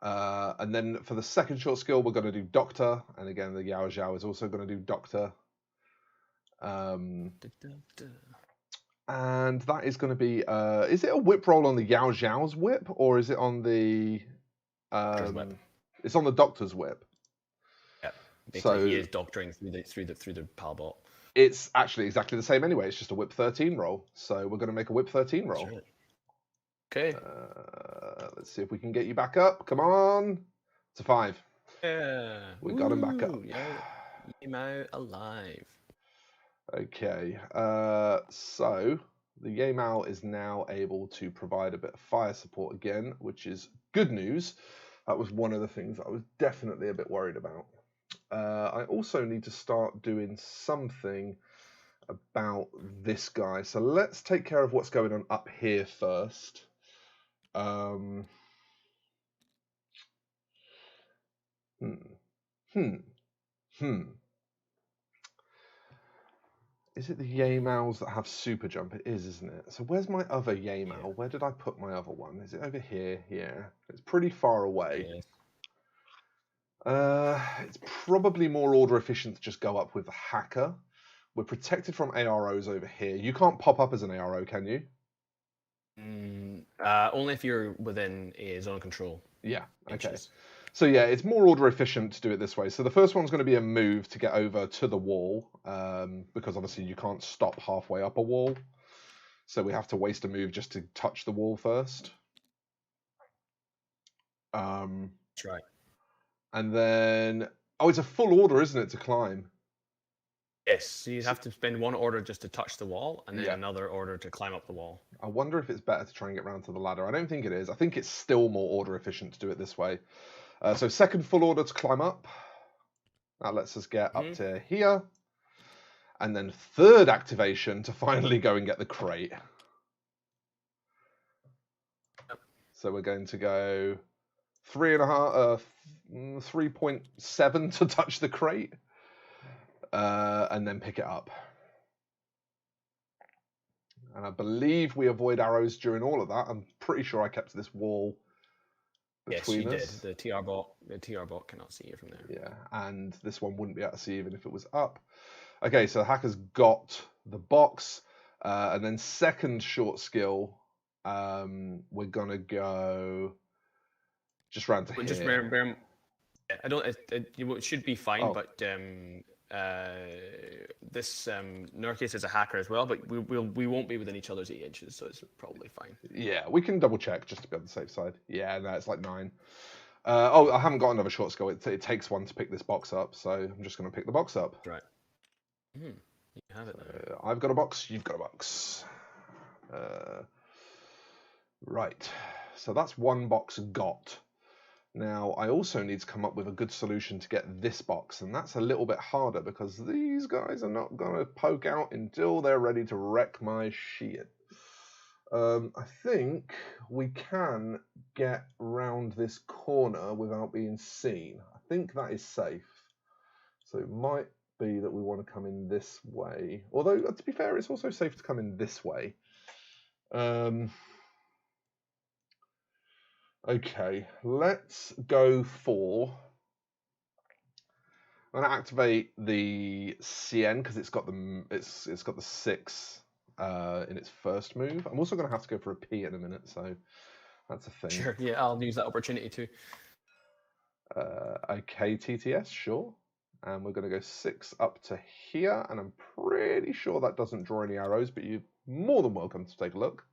And then for the second short skill, we're going to do Doctor, and again, the Yao Zhao is also going to do Doctor. And that is going to be, is it a whip roll on the Yao Zhao's whip, or is it on the, whip. It's on the Doctor's whip? Yeah, so he is doctoring through the Palbot. It's actually exactly the same anyway. It's just a whip 13 roll. So we're going to make a whip 13 roll. Right. Okay. Let's see if we can get you back up. Come on. It's a 5. Yeah. We got him back up. Came out alive. Okay. So the Yamal is now able to provide a bit of fire support again, which is good news. That was one of the things I was definitely a bit worried about. I also need to start doing something about this guy. So let's take care of what's going on up here first. Is it the Yamals that have super jump? It is, isn't it? So where's my other Yamal? Yeah. Where did I put my other one? Is it over here? Yeah. It's pretty far away. Yeah. It's probably more order efficient to just go up with the hacker. We're protected from AROs over here. You can't pop up as an ARO, can you? Only if you're within a zone of control. Yeah, okay. So yeah, it's more order efficient to do it this way. So the first one's going to be a move to get over to the wall, because obviously you can't stop halfway up a wall. So we have to waste a move just to touch the wall first. That's right. And then, oh, it's a full order, isn't it, to climb? Yes, so you have to spend one order just to touch the wall, and then another order to climb up the wall. I wonder if it's better to try and get round to the ladder. I don't think it is. I think it's still more order efficient to do it this way. So second full order to climb up. That lets us get up to here. And then third activation to finally go and get the crate. Yep. So we're going to go 3.7 to touch the crate. And then pick it up. And I believe we avoid arrows during all of that. I'm pretty sure I kept this wall between us. Yes, you did. The TR bot cannot see you from there. Yeah, and this one wouldn't be able to see even if it was up. Okay, so the hacker's got the box. And then second short skill, we're going to go just round to here. Just it should be fine, but this Nurkic is a hacker as well, but we won't be within each other's 8 inches, so it's probably fine. Yeah, we can double check just to be on the safe side. Yeah, no, it's like 9. Oh, I haven't got another short skill. It takes one to pick this box up, so I'm just going to pick the box up. Right. You have it now. I've got a box. You've got a box. Right. So that's one box got. Now, I also need to come up with a good solution to get this box, and that's a little bit harder because these guys are not going to poke out until they're ready to wreck my shit. I think we can get round this corner without being seen. I think that is safe. So it might be that we want to come in this way. Although, to be fair, it's also safe to come in this way. Okay, let's go for... I'm going to activate the CN because it's got the 6 in its first move. I'm also going to have to go for a P in a minute, so that's a thing. Sure, yeah, I'll use that opportunity too. Okay, TTS, sure. And we're going to go 6 up to here, and I'm pretty sure that doesn't draw any arrows, but you're more than welcome to take a look.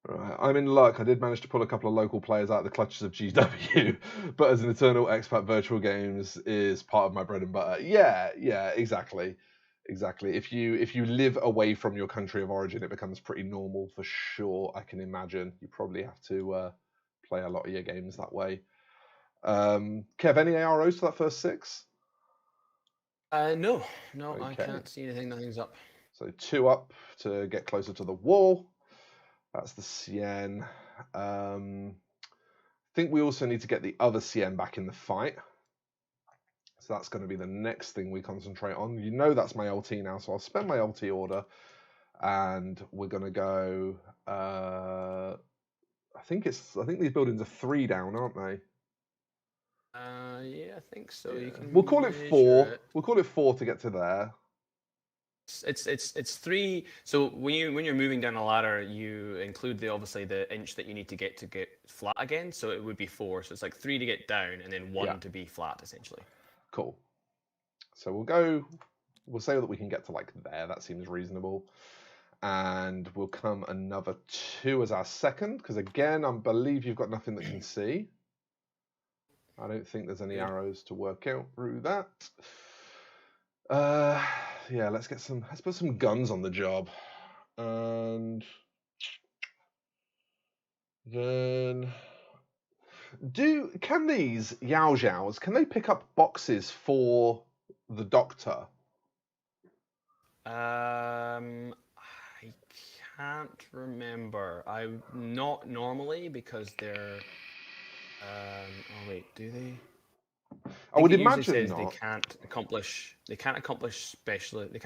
Right, I'm in luck. I did manage to pull a couple of local players out of the clutches of GW, but as an eternal expat, virtual games is part of my bread and butter. Yeah, exactly. If you live away from your country of origin, it becomes pretty normal for sure. I can imagine you probably have to play a lot of your games that way. Kev, any AROs to that first 6? No, Okay. I can't see anything. Nothing's up. So 2 up to get closer to the wall. That's the Cien. I think we also need to get the other Cien back in the fight. So that's going to be the next thing we concentrate on. You know that's my LT now, so I'll spend my LT order. And we're going to go... I think these buildings are 3 down, aren't they? Yeah, I think so. Yeah. You can. We'll call it 4. We'll call it 4 to get to there. It's 3. So when you're moving down a ladder, you include obviously the inch that you need to get flat again. So it would be 4. So it's like 3 to get down, and then 1 to be flat, essentially. Cool. So we'll say that we can get to like there. That seems reasonable. And we'll come another 2 as our second, because again, I believe you've got nothing that can see. I don't think there's any arrows to work out through that. Yeah, let's put some guns on the job. And then can these Yao Zhaos, can they pick up boxes for the doctor? I can't remember. Not normally, because they're. Oh wait, do they? I would imagine says not. They can't accomplish specialist. They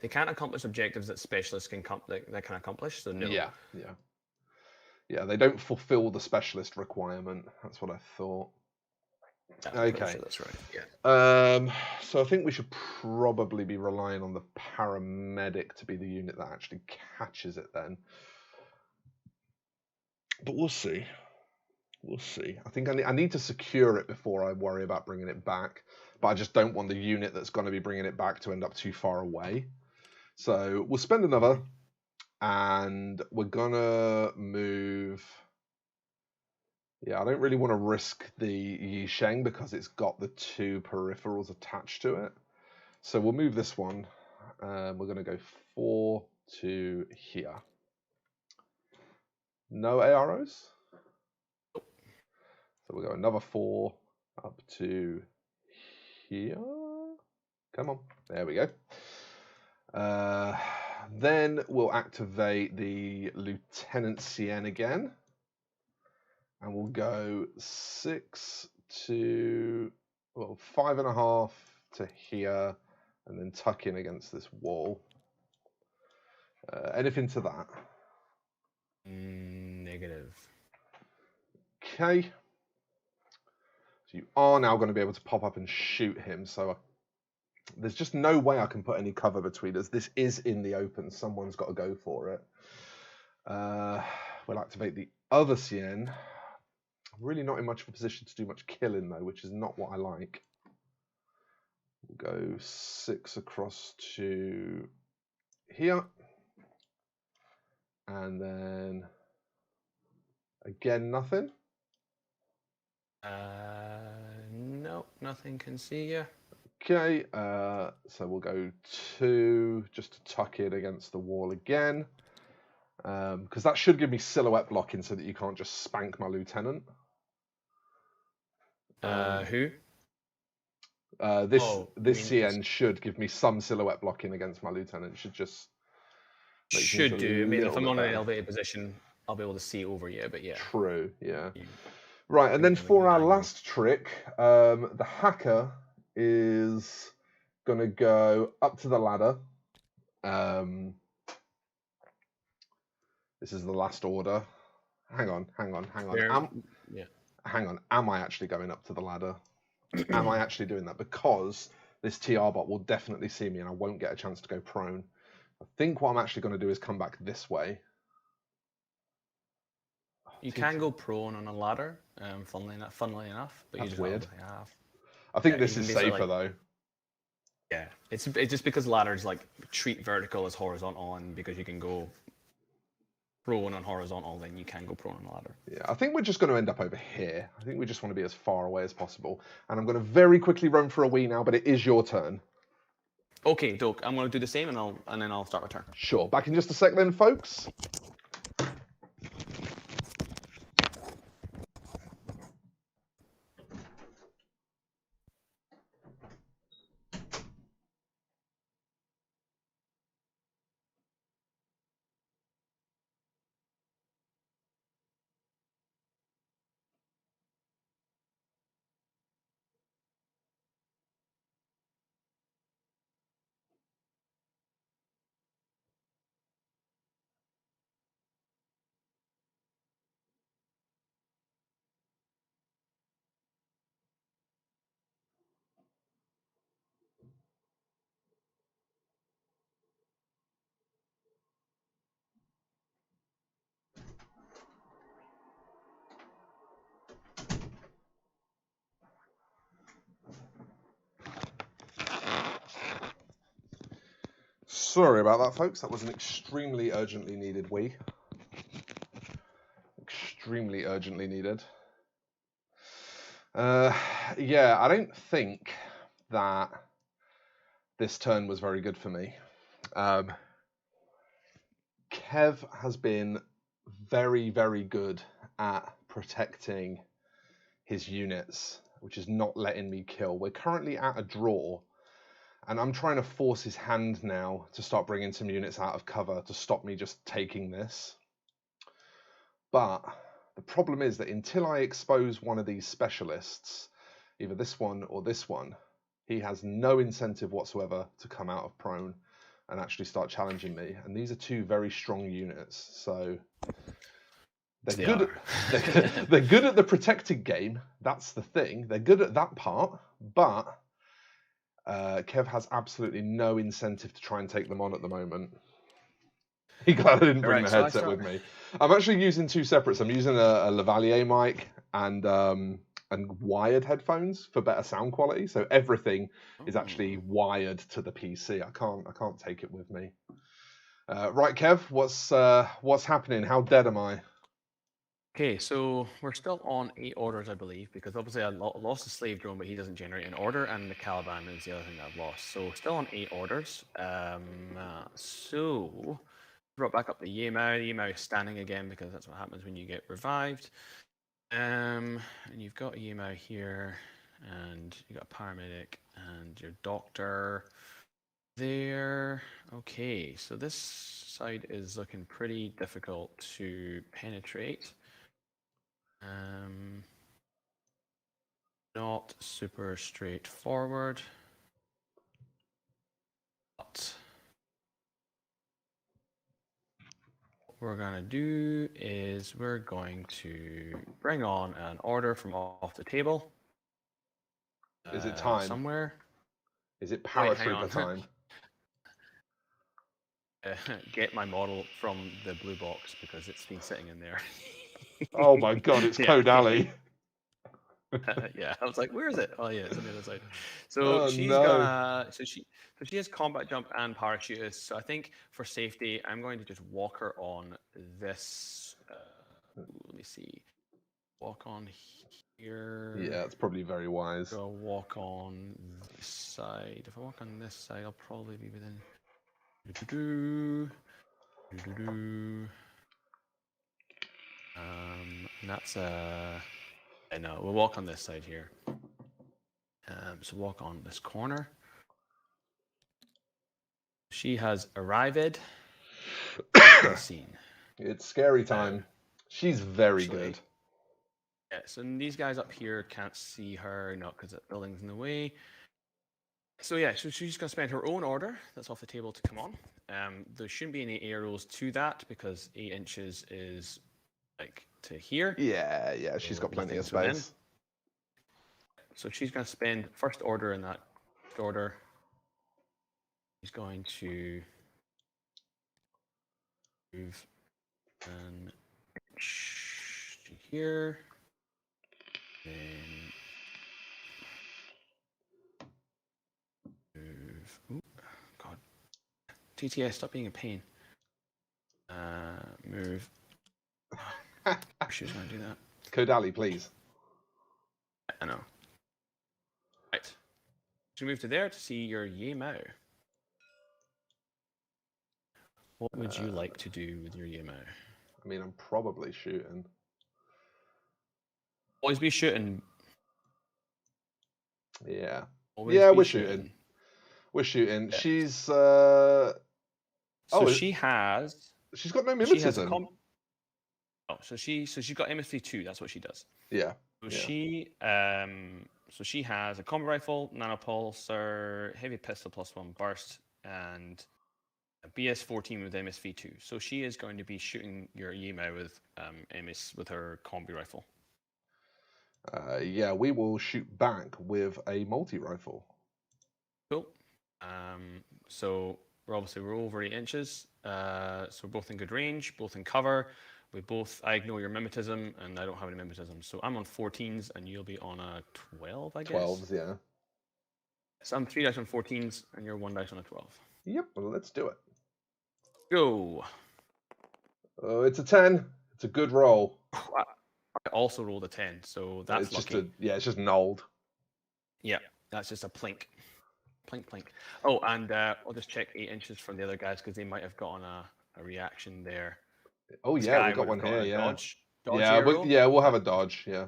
can't accomplish objectives that specialists can accomplish. So no. Yeah. They don't fulfill the specialist requirement. That's what I thought. Yeah, okay, sure that's right. Yeah. So I think we should probably be relying on the paramedic to be the unit that actually catches it then. But we'll see. We'll see. I think I need to secure it before I worry about bringing it back. But I just don't want the unit that's going to be bringing it back to end up too far away. So we'll spend another. And we're going to move... Yeah, I don't really want to risk the Yisheng because it's got the 2 peripherals attached to it. So we'll move this one. We're going to go 4 to here. No AROs? So we'll go another 4 up to here. Come on. There we go. Then we'll activate the Lieutenant Cien again. And we'll go 6 to, 5.5 to here. And then tuck in against this wall. Anything to that? Negative. Okay. So you are now going to be able to pop up and shoot him. So there's just no way I can put any cover between us. This is in the open. Someone's got to go for it. We'll activate the other Cien. I'm really not in much of a position to do much killing, though, which is not what I like. We'll go 6 across to here. And then, again, nothing. No, nothing can see you. Okay, so we'll go 2 just to tuck in against the wall again. Because that should give me silhouette blocking so that you can't just spank my lieutenant. Who? This CN should give me some silhouette blocking against my lieutenant. It should just... Should do. I mean, if I'm on an elevated position, I'll be able to see over you, but yeah. True, yeah. Right, and then for our last trick, the hacker is going to go up to the ladder. This is the last order. Hang on. Yeah. Hang on. Am I actually going up to the ladder? am I actually doing that? Because this TR bot will definitely see me and I won't get a chance to go prone. I think what I'm actually going to do is come back this way. You can go prone on a ladder, funnily enough, but That's you just weird. have. I think this is safer though. Yeah, it's just because ladders like treat vertical as horizontal, and because you can go prone on horizontal, then you can go prone on a ladder. Yeah, I think we're just going to end up over here. I think we just want to be as far away as possible. And I'm going to very quickly run for a wee now, but it is your turn. Okay, Doke, I'm going to do the same, and then I'll start my turn. Sure. Back in just a sec then, folks. Sorry about that, folks. That was an extremely urgently needed wee. Extremely urgently needed. Yeah, I don't think that this turn was very good for me. Kev has been very, very good at protecting his units, which is not letting me kill. We're currently at a draw, and I'm trying to force his hand now to start bringing some units out of cover to stop me just taking this. But the problem is that until I expose one of these specialists, either this one or this one, he has no incentive whatsoever to come out of prone and actually start challenging me. And these are two very strong units, so they're good. They're good at the protected game. That's the thing. They're good at that part, but Kev has absolutely no incentive to try and take them on at the moment. He glad I didn't bring the headset with me. I'm actually using two separates. I'm using a lavalier mic and wired headphones for better sound quality. So everything is actually wired to the PC. I can't take it with me. Right, Kev, what's happening? How dead am I? Okay, so we're still on 8 orders, I believe, because obviously I lost the slave drone, but he doesn't generate an order, and the Caliban is the other thing that I've lost. So still on 8 orders. So brought back up the Yemao. The Yemao is standing again because that's what happens when you get revived. And you've got a Yemao here, and you got a paramedic and your doctor there. Okay, so this side is looking pretty difficult to penetrate. Not super straightforward, but what we're going to do is we're going to bring on an order from off the table. Is it time? Somewhere. Is it paratrooper time? Get my model from the blue box because it's been sitting in there. Oh my god, it's Code Alley. Yeah, I was like, where is it? Oh yeah, it's on the other side. So she's gonna so she has combat jump and parachutist. So I think for safety, I'm going to just walk her on this. Let me see. Walk on here. Yeah, it's probably very wise. So I'll walk on this side. If I walk on this side, I'll probably be within. And that's no, we'll walk on this side here. So walk on this corner. She has arrived. Scene. It's scary time. She's very good. Yeah, so these guys up here can't see her, not because that building's in the way. So yeah, so she's going to spend her own order that's off the table to come on. There shouldn't be any arrows to that because 8 inches is like to here. Yeah, she's got plenty of space. So she's going to spend first order in that order. She's going to move an inch to here. Then move. Ooh, God. TTS, stop being a pain. Move. She was going to do that. Kodali, please. I know. Right. So move to there to see your Yemao. What would you like to do with your Yemao? I mean, I'm probably shooting. Always be shooting. Yeah. Always Yeah, be we're shooting. We're shooting. Yeah. She's So she has. She's got no She has a mimetism. so she's got MS3-2. That's what she does. Yeah. So yeah. she has a combat rifle, nanopulsar, heavy pistol +1 burst, and a BS-14 with MSV2. So she is going to be shooting your Yemao with with her combi rifle. Yeah, we will shoot back with a multi-rifle. Cool. So we're over 8 inches. So we're both in good range, both in cover. I ignore your mimetism, and I don't have any mimetism. So I'm on 14s, and you'll be on a 12, I guess. 12s, yeah. So I'm 3 dice on 14s, and you're 1 dice on a 12. Yep, well, let's do it. Go. Oh, it's a 10. It's a good roll. I also rolled a 10, so that's it's lucky. It's just nolled. Yeah, that's just a plink. Plink, plink. Oh, and I'll just check 8 inches from the other guys because they might have gotten a reaction there. Oh, This yeah, we got one here, yeah. Dodge Yeah, we'll have a dodge, yeah.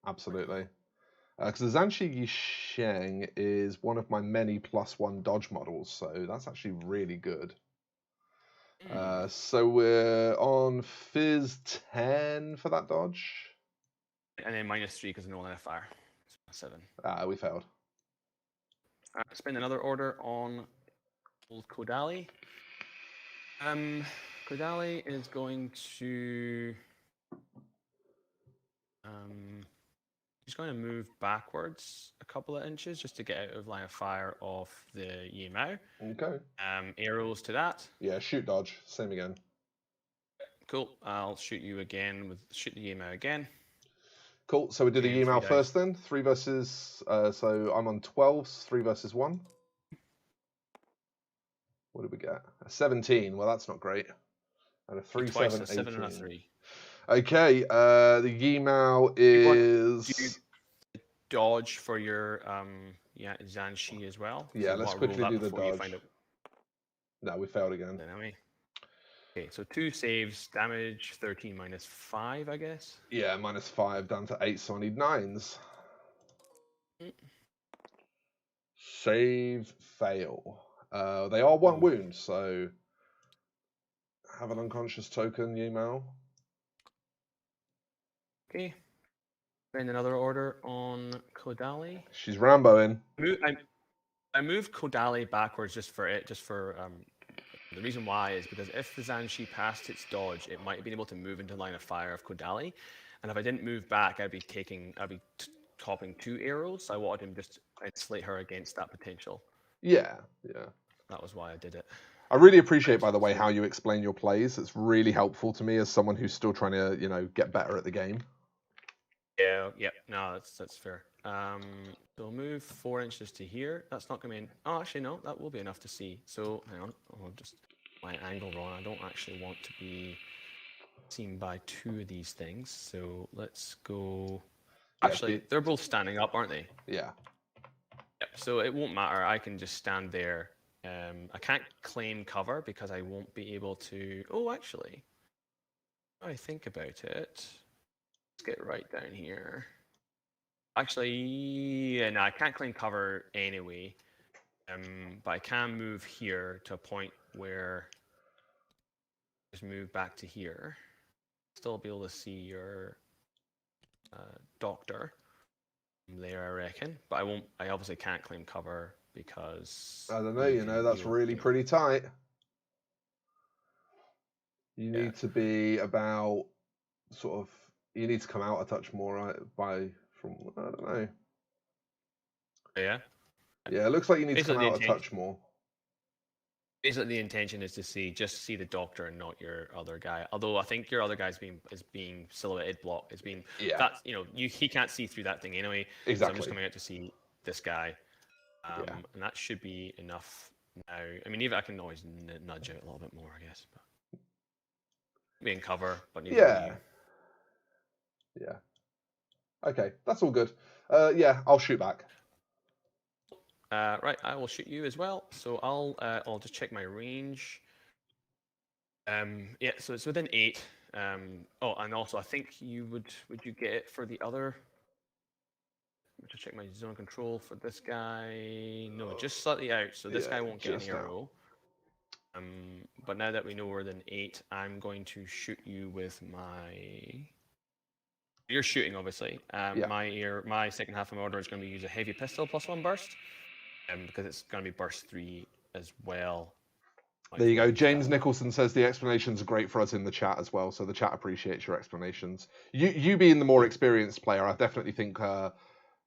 Absolutely. Because the Zanshi Yisheng is one of my many +1 dodge models, so that's actually really good. So we're on Fizz 10 for that dodge. And then -3 because of no line of fire. So 7. We failed. Spend another order on old Kodali. Kodali is going to she's going to move backwards a couple of inches just to get out of line of fire of the Yemao. Okay. Arrows to that. Yeah, shoot dodge. Same again. Cool. I'll shoot you again shoot the Yemao again. Cool. So we do the Yemao first then. 3 versus. So I'm on 12s. 3 versus 1. What did we get? A 17. Well, that's not great. And a 3, 7, 18. 7 and a 3. Okay. The Yemao is. Do you dodge for your Zanshi as well? Yeah, let's quickly do the dodge. No, we failed again. Okay, so 2 saves, damage 13 -5, I guess. Yeah, -5 down to 8, so I need 9s. Save, fail. They are 1 wound, so have an unconscious token, Yemao. Okay. Spend another order on Kodali. She's Ramboing. I moved Kodali backwards just for the reason why is because if the Zanshi passed its dodge, it might have been able to move into line of fire of Kodali, and if I didn't move back, I'd be topping 2 arrows. So I wanted him just to isolate her against that potential. Yeah. That was why I did it. I really appreciate, by the way, how you explain your plays. It's really helpful to me as someone who's still trying to, get better at the game. Yeah. No, that's fair. So I'll move 4 inches to here. That's not going to be. Oh, actually, no. That will be enough to see. So hang on. I'll just my angle wrong. I don't actually want to be seen by 2 of these things. So let's go. Actually, they're both standing up, aren't they? Yeah. Yep. So it won't matter. I can just stand there. I can't claim cover because I won't be able to. Oh, actually, when I think about it. Let's get right down here. Actually, yeah, no, I can't claim cover anyway. But I can move here to a point where just move back to here. Still be able to see your doctor there, I reckon. But I won't. I obviously can't claim cover because I don't know. That's really pretty tight. You need to be about sort of. You need to come out a touch more, right? I don't know. Yeah. Yeah, it looks like you need to Basically, come out a touch more. Basically, the intention is to see the doctor and not your other guy. Although I think your other guy is being silhouetted block. Is being that's he can't see through that thing anyway. Exactly. So I'm just coming out to see this guy, Yeah. and that should be enough now. I mean, even I can always nudge out a little bit more, I guess. But be in cover, but need Yeah. Okay, that's all good. Yeah, I'll shoot back. Right, I will shoot you as well. So I'll just check my range. Yeah, so it's within 8. Oh, and also I think would you get it for the other? Just check my zone control for this guy. No, just slightly out. So this guy won't get any arrow. But now that we know we're within 8, I'm going to shoot you with my. You're shooting, obviously. My second half of my order is going to be use a heavy pistol +1 burst, because it's going to be burst 3 as well. There you go. James Nicholson says the explanations are great for us in the chat as well, so the chat appreciates your explanations. You being the more experienced player, I definitely think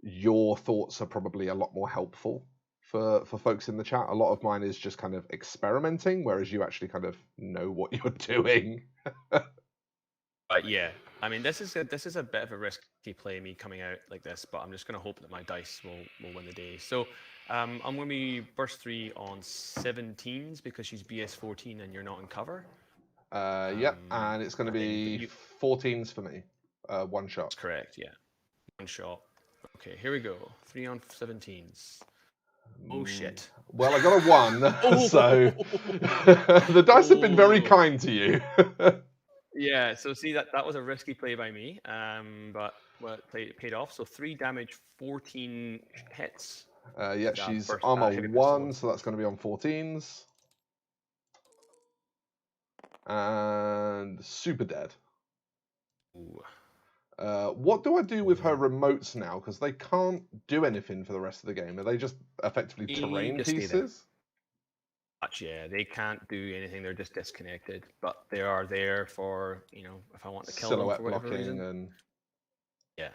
your thoughts are probably a lot more helpful for folks in the chat. A lot of mine is just kind of experimenting, whereas you actually kind of know what you're doing. But yeah, I mean, this is a bit of a risky play, me coming out like this, but I'm just going to hope that my dice will win the day. So I'm going to be burst 3 on 17s because she's BS 14 and you're not in cover. Yep, and it's going to be 14s for me. One shot. That's correct, yeah. One shot. Okay, here we go. 3 on 17s. Oh shit. Well, I got a 1, so the dice have been very kind to you. Yeah, so see that was a risky play by me, but it paid off. So 3 damage, 14 hits. Yeah, she's armor 1, so that's going to be on 14s. And super dead. Ooh. What do I do with her remotes now? Because they can't do anything for the rest of the game. Are they just effectively terrain pieces? Yeah, they can't do anything. They're just disconnected, but they are there for, if I want to kill them for whatever reason. And yeah.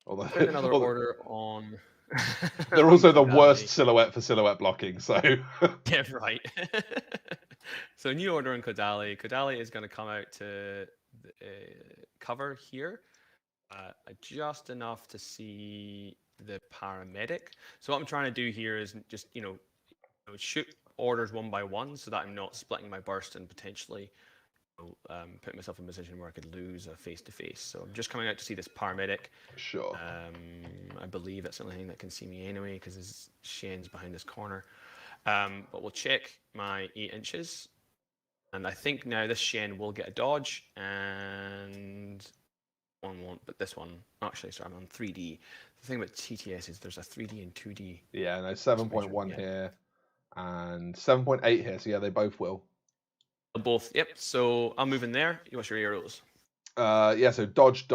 Although, another order on. They're also the worst silhouette for silhouette blocking. So yeah, right. So new order on Kodali. Kodali is going to come out to cover here, just enough to see the paramedic. So what I'm trying to do here is just shoot orders one by one so that I'm not splitting my burst and potentially putting myself in a position where I could lose a face-to-face. So I'm just coming out to see this paramedic. Sure. I believe that's the only thing that can see me anyway because there's Shane's behind this corner. But we'll check my 8 inches. And I think now this Shane will get a dodge and one won't, but this one, actually, sorry, I'm on 3D. The thing about TTS is there's a 3D and 2D. Yeah, no, 7.1 here and 7.8 here. So yeah, they both will. Both, yep. So I'm moving there. What's your arrows? Yeah, so dodge.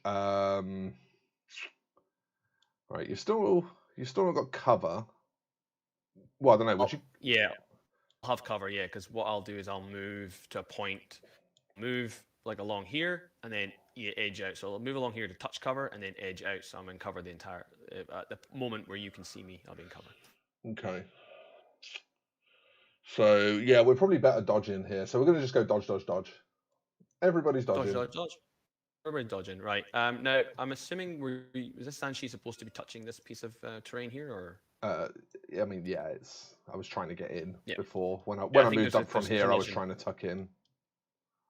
Right, you still not got cover. Well, I don't know. Would you? Yeah, I'll have cover. Yeah, because what I'll do is I'll move to a point, move like along here, and then edge out. So I'll move along here to touch cover, and then edge out. So I'm in cover the entire. At the moment where you can see me, I'll be in cover. Okay. So yeah, we're probably better dodging here. So we're going to just go dodge. Everybody's dodging. Dodge. Everybody's dodging, right? Now I'm assuming was this Sanshi supposed to be touching this piece of terrain here, or? I mean, yeah, I was trying to get in before when I moved up from here. I was trying to tuck in.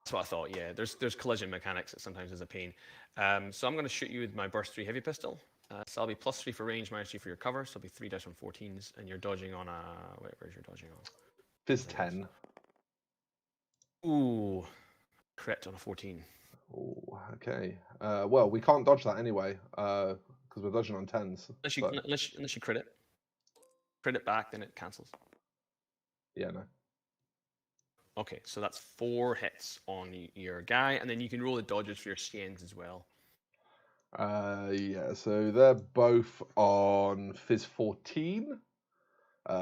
That's what I thought. Yeah, there's collision mechanics that sometimes is a pain. So I'm going to shoot you with my burst 3 heavy pistol. So I'll be +3 for range, -3 for your cover. So I'll be 3 dice on 14s, and you're dodging on a. Where's your dodging on? Fizz 10. Ooh, crit on a 14. Oh, okay. Well, we can't dodge that anyway, because we're dodging on 10s. Unless you crit it. Crit it back, then it cancels. Yeah, no. Okay, so that's 4 hits on your guy, and then you can roll the dodges for your skins as well. Yeah, so they're both on Fizz 14.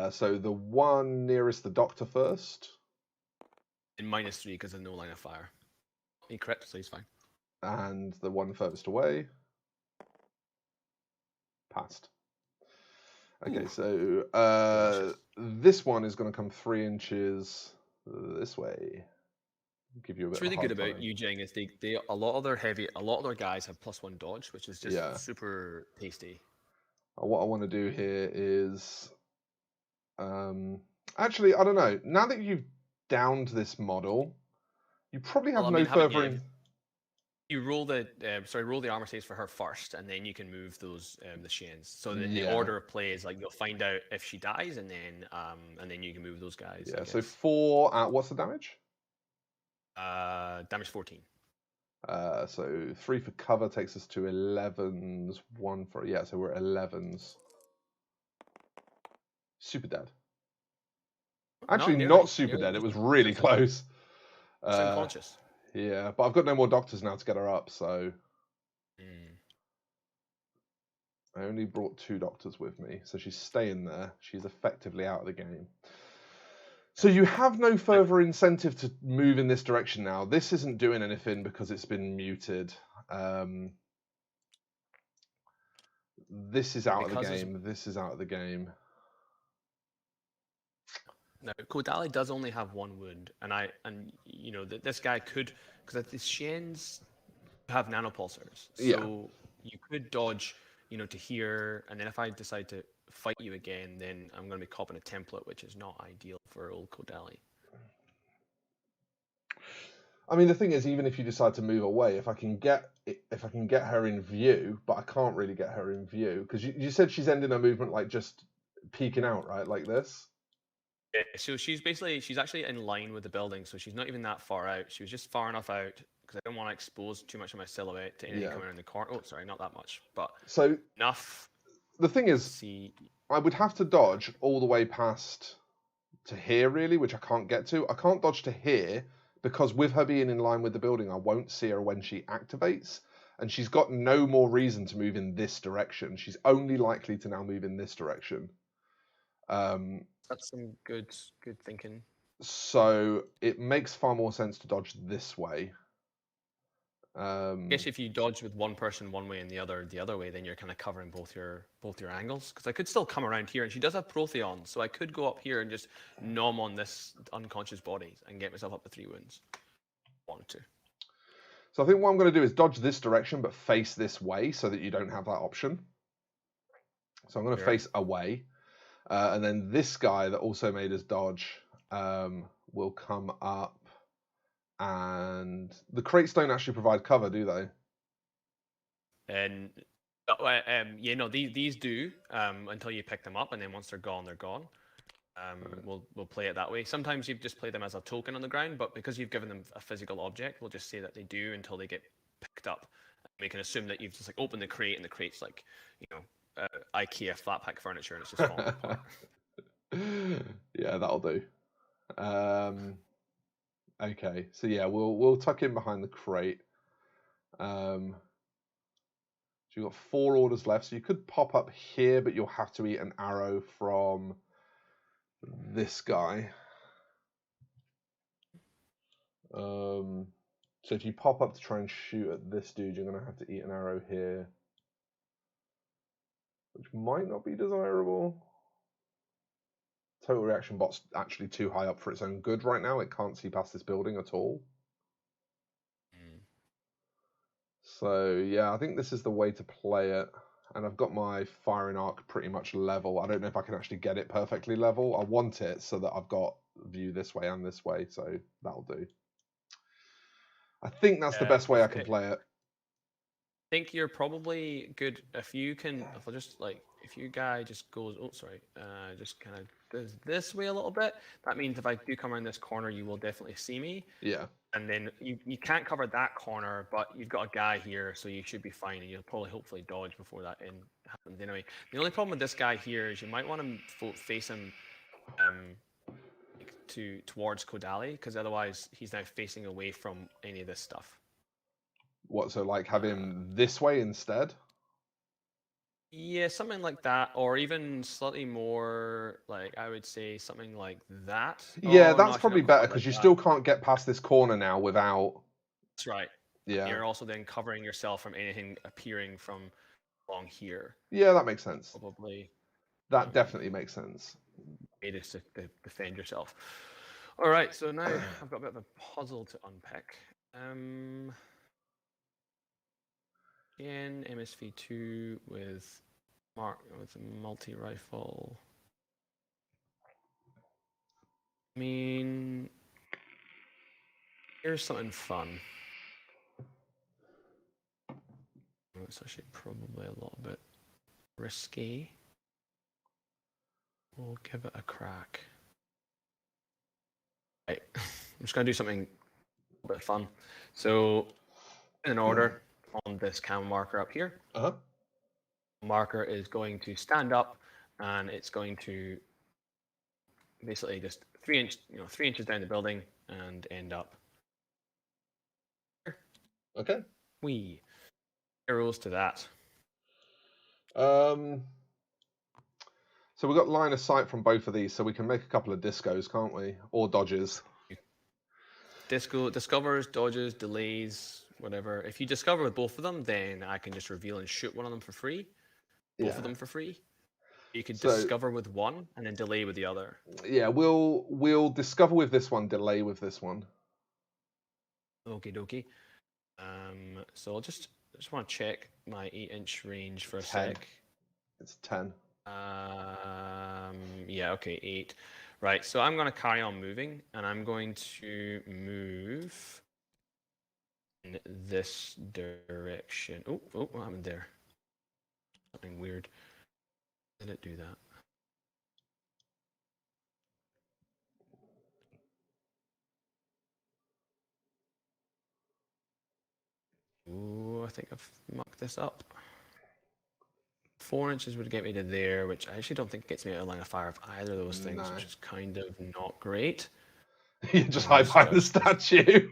So the one nearest the doctor first. And -3 because of no line of fire. He crit, so he's fine. And the one furthest away. Passed. Okay, so this one is going to come 3 inches this way. Give you a bit What's really of a hard good about time. you, Jing, is a lot of their guys have +1 dodge, which is just Yeah. super tasty. What I want to do here is, actually, I don't know. Now that you've downed this model, you probably have no further in. You roll the roll the armor saves for her first, and then you can move those the Shiens. So the Yeah. order of play is like you'll find out if she dies, and then you can move those guys. Yeah. So 4 at what's the damage? Damage 14. So 3 for cover takes us to 11s. 1 for so we're at 11s. Super dead. Actually, No, not super dead. It was really close. Just unconscious. Yeah, but I've got no more doctors now to get her up, so I only brought 2 doctors with me, so she's staying there. She's effectively out of the game. So you have no further incentive to move in this direction now. This isn't doing anything because it's been muted. This is out of the game. This is out of the game. No, Kodali does only have 1 wound, and you know this guy could, because the Shiens have nanopulsars, so you could dodge, to here, and then if I decide to fight you again, then I'm going to be copping a template, which is not ideal for old Kodali. I mean, the thing is, even if you decide to move away, if I can get her in view, but I can't really get her in view because you said she's ending her movement like just peeking out, right, like this. Yeah, so she's actually in line with the building, so she's not even that far out. She was just far enough out because I don't want to expose too much of my silhouette to anything coming around the corner. Oh, sorry, not that much, but so enough. The thing is, I would have to dodge all the way past to here, really, which I can't get to. I can't dodge to here because with her being in line with the building, I won't see her when she activates, and she's got no more reason to move in this direction. She's only likely to now move in this direction. That's some good thinking. So it makes far more sense to dodge this way. I guess if you dodge with one person one way and the other way, then you're kind of covering both your angles. Because I could still come around here, and she does have Protheon, so I could go up here and just nom on this unconscious body and get myself up to 3 wounds. Want to. So I think what I'm going to do is dodge this direction, but face this way so that you don't have that option. So I'm going to face away. And then this guy that also made us dodge will come up, and the crates don't actually provide cover, do they? And these do until you pick them up, and then once they're gone, they're gone. We'll play it that way. Sometimes you just play them as a token on the ground, but because you've given them a physical object, we'll just say that they do until they get picked up. We can assume that you've just like opened the crate, and the crate's like IKEA flat pack furniture, and it's just falling apart. Yeah, that'll do. Okay, so yeah, we'll tuck in behind the crate. So you've got 4 orders left, so you could pop up here, but you'll have to eat an arrow from this guy. So if you pop up to try and shoot at this dude, you're going to have to eat an arrow here, which might not be desirable. Total reaction bot's actually too high up for its own good right now. It can't see past this building at all. So yeah, I think this is the way to play it. And I've got my firing arc pretty much level. I don't know if I can actually get it perfectly level. I want it so that I've got view this way and this way, so that'll do. I think that's the best way I can play it. I think you're probably good if you guy just goes, just kind of goes this way a little bit. That means if I do come around this corner, you will definitely see me. Yeah. And then you can't cover that corner, but you've got a guy here, so you should be fine, and you'll probably hopefully dodge before that happens anyway. The only problem with this guy here is you might want to face him towards Kodali, because otherwise he's now facing away from any of this stuff. What, so like have him this way instead? Yeah, something like that, or even slightly more, like I would say something like that. Yeah, that's probably better because you still can't get past this corner now without. That's right. Yeah. You're also then covering yourself from anything appearing from along here. Yeah, that makes sense. Probably. That definitely makes sense. Made us to defend yourself. All right, so now I've got a bit of a puzzle to unpick. Again, MSV2 with a multi-rifle. I mean, here's something fun. It's actually probably a little bit risky. We'll give it a crack. Right, I'm just going to do something a bit fun. So, in order, on this cam marker up here, marker is going to stand up, and it's going to basically just 3 inches down the building and end up. Okay. Wee. Arrows to that. So we've got line of sight from both of these, so we can make a couple of discos, can't we? Or dodges. Discovers, dodges, delays, whatever. If you discover with both of them, then I can just reveal and shoot one of them for free. Both of them for free. You could discover with one and then delay with the other. Yeah, we'll discover with this one, delay with this one. Okie dokie. So I'll just want to check my 8-inch range for a sec. It's 10. Yeah, okay, 8. Right, so I'm going to carry on moving, and I'm going to move in this direction. Oh, what happened there? Something weird. Did it do that? Ooh, I think I've mucked this up. 4 inches would get me to there, which I actually don't think gets me out of line of fire of either of those things, which is kind of not great. You just hide behind the statue.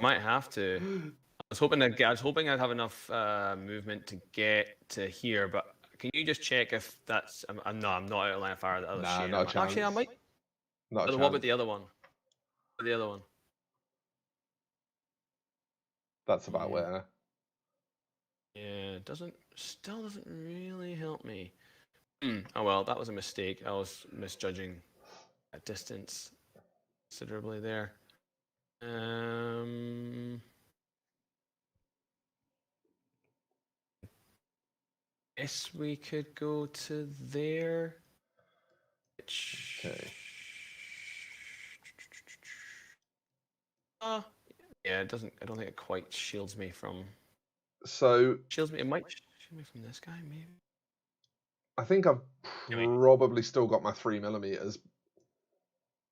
Might have to. I was hoping I'd have enough movement to get to here, but can you just check if that's? I'm not out of line of fire. The other no chance. Actually, I might. Not a chance. What about the other one? The other one. That's about where. Yeah, still doesn't really help me. Oh well, that was a mistake. I was misjudging a distance considerably there. Guess we could go to there. Okay. Yeah, it doesn't. I don't think it quite shields me from. So shields me. It might shield me from this guy, maybe. I think I've probably still got my 3mm.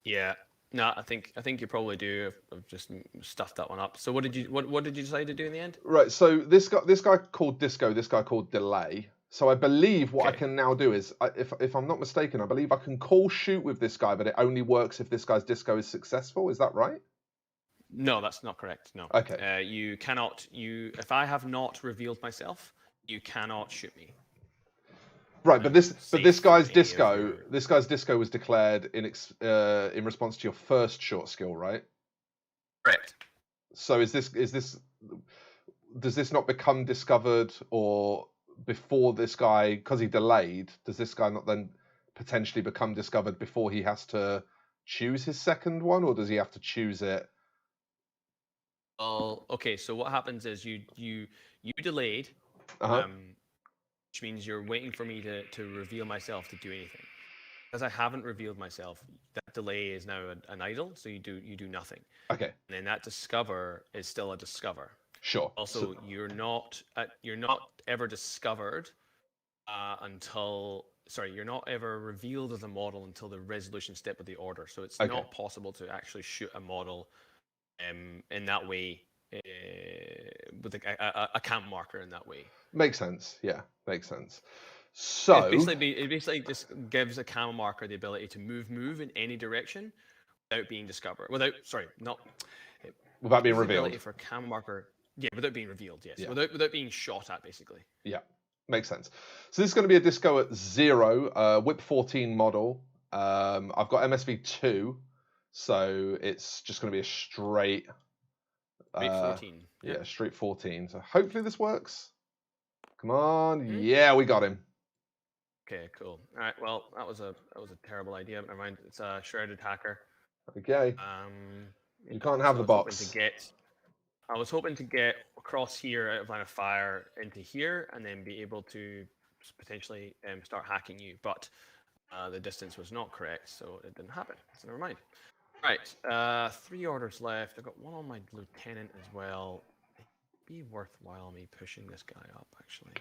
Yeah. No, I think you probably do. I've just stuffed that one up. So what did you decide to do in the end? Right. So this guy called Disco, this guy called Delay. So I believe what I can now do is, if I'm not mistaken, I believe I can call shoot with this guy, but it only works if this guy's disco is successful. Is that right? No, that's not correct. No. Okay. You cannot. If I have not revealed myself, you cannot shoot me. Right, but this guy's disco was declared in response to your first short skill, right? Correct. So does this not become discovered, or before this guy, because he delayed, does this guy not then potentially become discovered before he has to choose his second one, or does he have to choose it? Well, okay. So what happens is you delayed. Which means you're waiting for me to reveal myself to do anything. Because I haven't revealed myself, that delay is now an idle, so you do nothing. Okay. And then that discover is still a discover. Sure. Also, you're not ever discovered you're not ever revealed as a model until the resolution step of the order. So it's not possible to actually shoot a model in that way. With a camp marker in that way. Makes sense. Yeah, makes sense. So it basically just gives a camera marker the ability to move in any direction without being discovered. Without being revealed. For a camera marker, without being revealed. Yes, yeah. Without being shot at, basically. Yeah, makes sense. So this is going to be a disco at 0, whip 14 model. I've got MSV2, so it's just going to be a straight. Straight 14. Yeah, straight 14. So hopefully this works. Come on. Yeah, we got him. Okay, cool. All right. Well, that was a terrible idea. But never mind. It's a shredded hacker. Okay. You can't have the box. I was hoping to get across here out of line of fire into here, and then be able to potentially start hacking you. But the distance was not correct, so it didn't happen. So never mind. Right. 3 orders left. I've got one on my lieutenant as well. It'd be worthwhile me pushing this guy up, actually.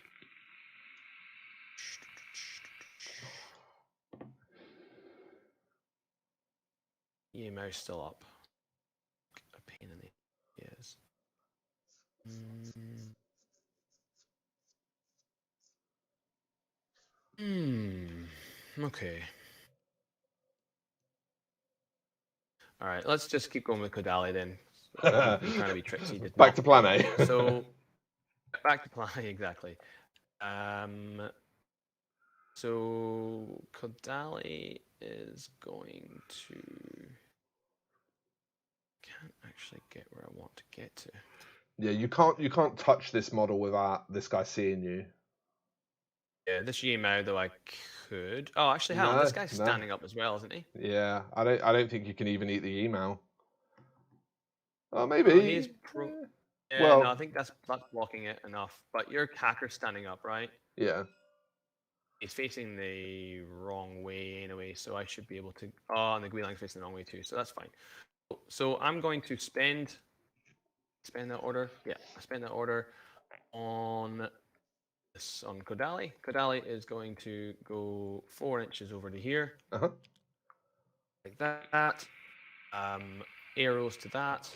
Yeah, mouse still up. A pain in the ears. Okay. All right, let's just keep going with Kodali then. I'm trying to be tricksy. Back to plan A. So, back to plan A, exactly. So Kodali is going to... Can't actually get where I want to get to. Yeah, you can't touch this model without this guy seeing you. Yeah, this Yimou though I could. Oh, actually, hang on. This guy's standing up as well, isn't he? Yeah, I don't think you can even eat the email. Oh, maybe. Oh, he's yeah, well, no, I think that's blocking it enough. But your hacker's standing up, right? Yeah. He's facing the wrong way anyway, so I should be able to. Oh, and the Guilang's facing the wrong way too, so that's fine. So I'm going to spend that order. Yeah, I spend that order on this on Kodali. Kodali is going to go 4 inches over to here. Like that. Arrows to that.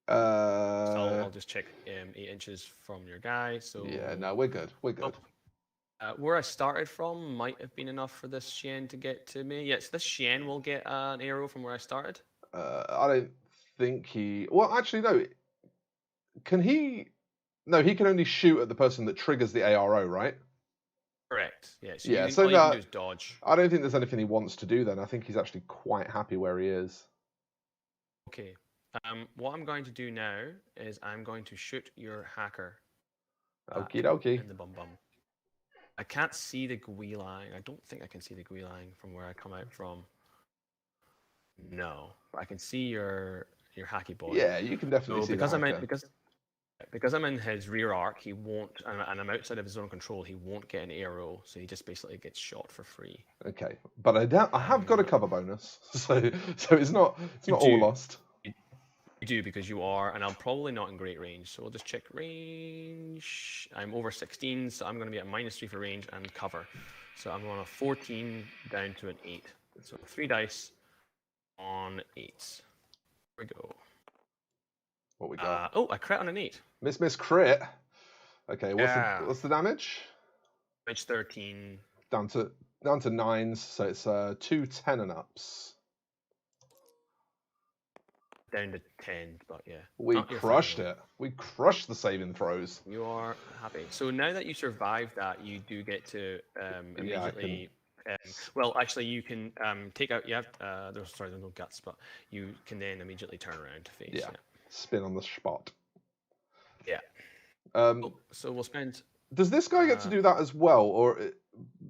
So I'll just check 8 inches from your guy. So yeah, no, we're good. We're good. Where I started from might have been enough for this Shen to get to me. Yes, this Shen will get an arrow from where I started. I don't think he... Well, actually, no. Can he... No, he can only shoot at the person that triggers the ARO, right? Correct. Yes. Yeah, all you can do is dodge. I don't think there's anything he wants to do then. I think he's actually quite happy where he is. Okay. What I'm going to do now is I'm going to shoot your hacker. Okie dokie. In the bum bum. I can't see the Guilang. I don't think I can see the Guilang from where I come out from. No, but I can see your hacky boy. Yeah, you can definitely see because I'm in his rear arc, he won't, and I'm outside of his zone of control. He won't get an arrow, so he just basically gets shot for free. Okay, but I have got a cover bonus, so it's not all lost. You do, because you are, and I'm probably not in great range, so we'll just check range. I'm over 16, so I'm going to be at -3 for range and cover. So I'm on a 14 down to an 8. So 3 dice on 8s. Here we go. What we got? Oh, I crit on an 8. Miss crit. Okay, what's the damage? Damage 13. Down to 9s, so it's 2 10 and ups. Down to 10, but yeah. We crushed it. We crushed the saving throws. You are happy. So now that you survived that, you do get to immediately... well, actually, you can take out... You have... there's no guts, but you can then immediately turn around to face. Yeah. Spin on the spot. Yeah. So we'll spend... Does this guy get to do that as well, or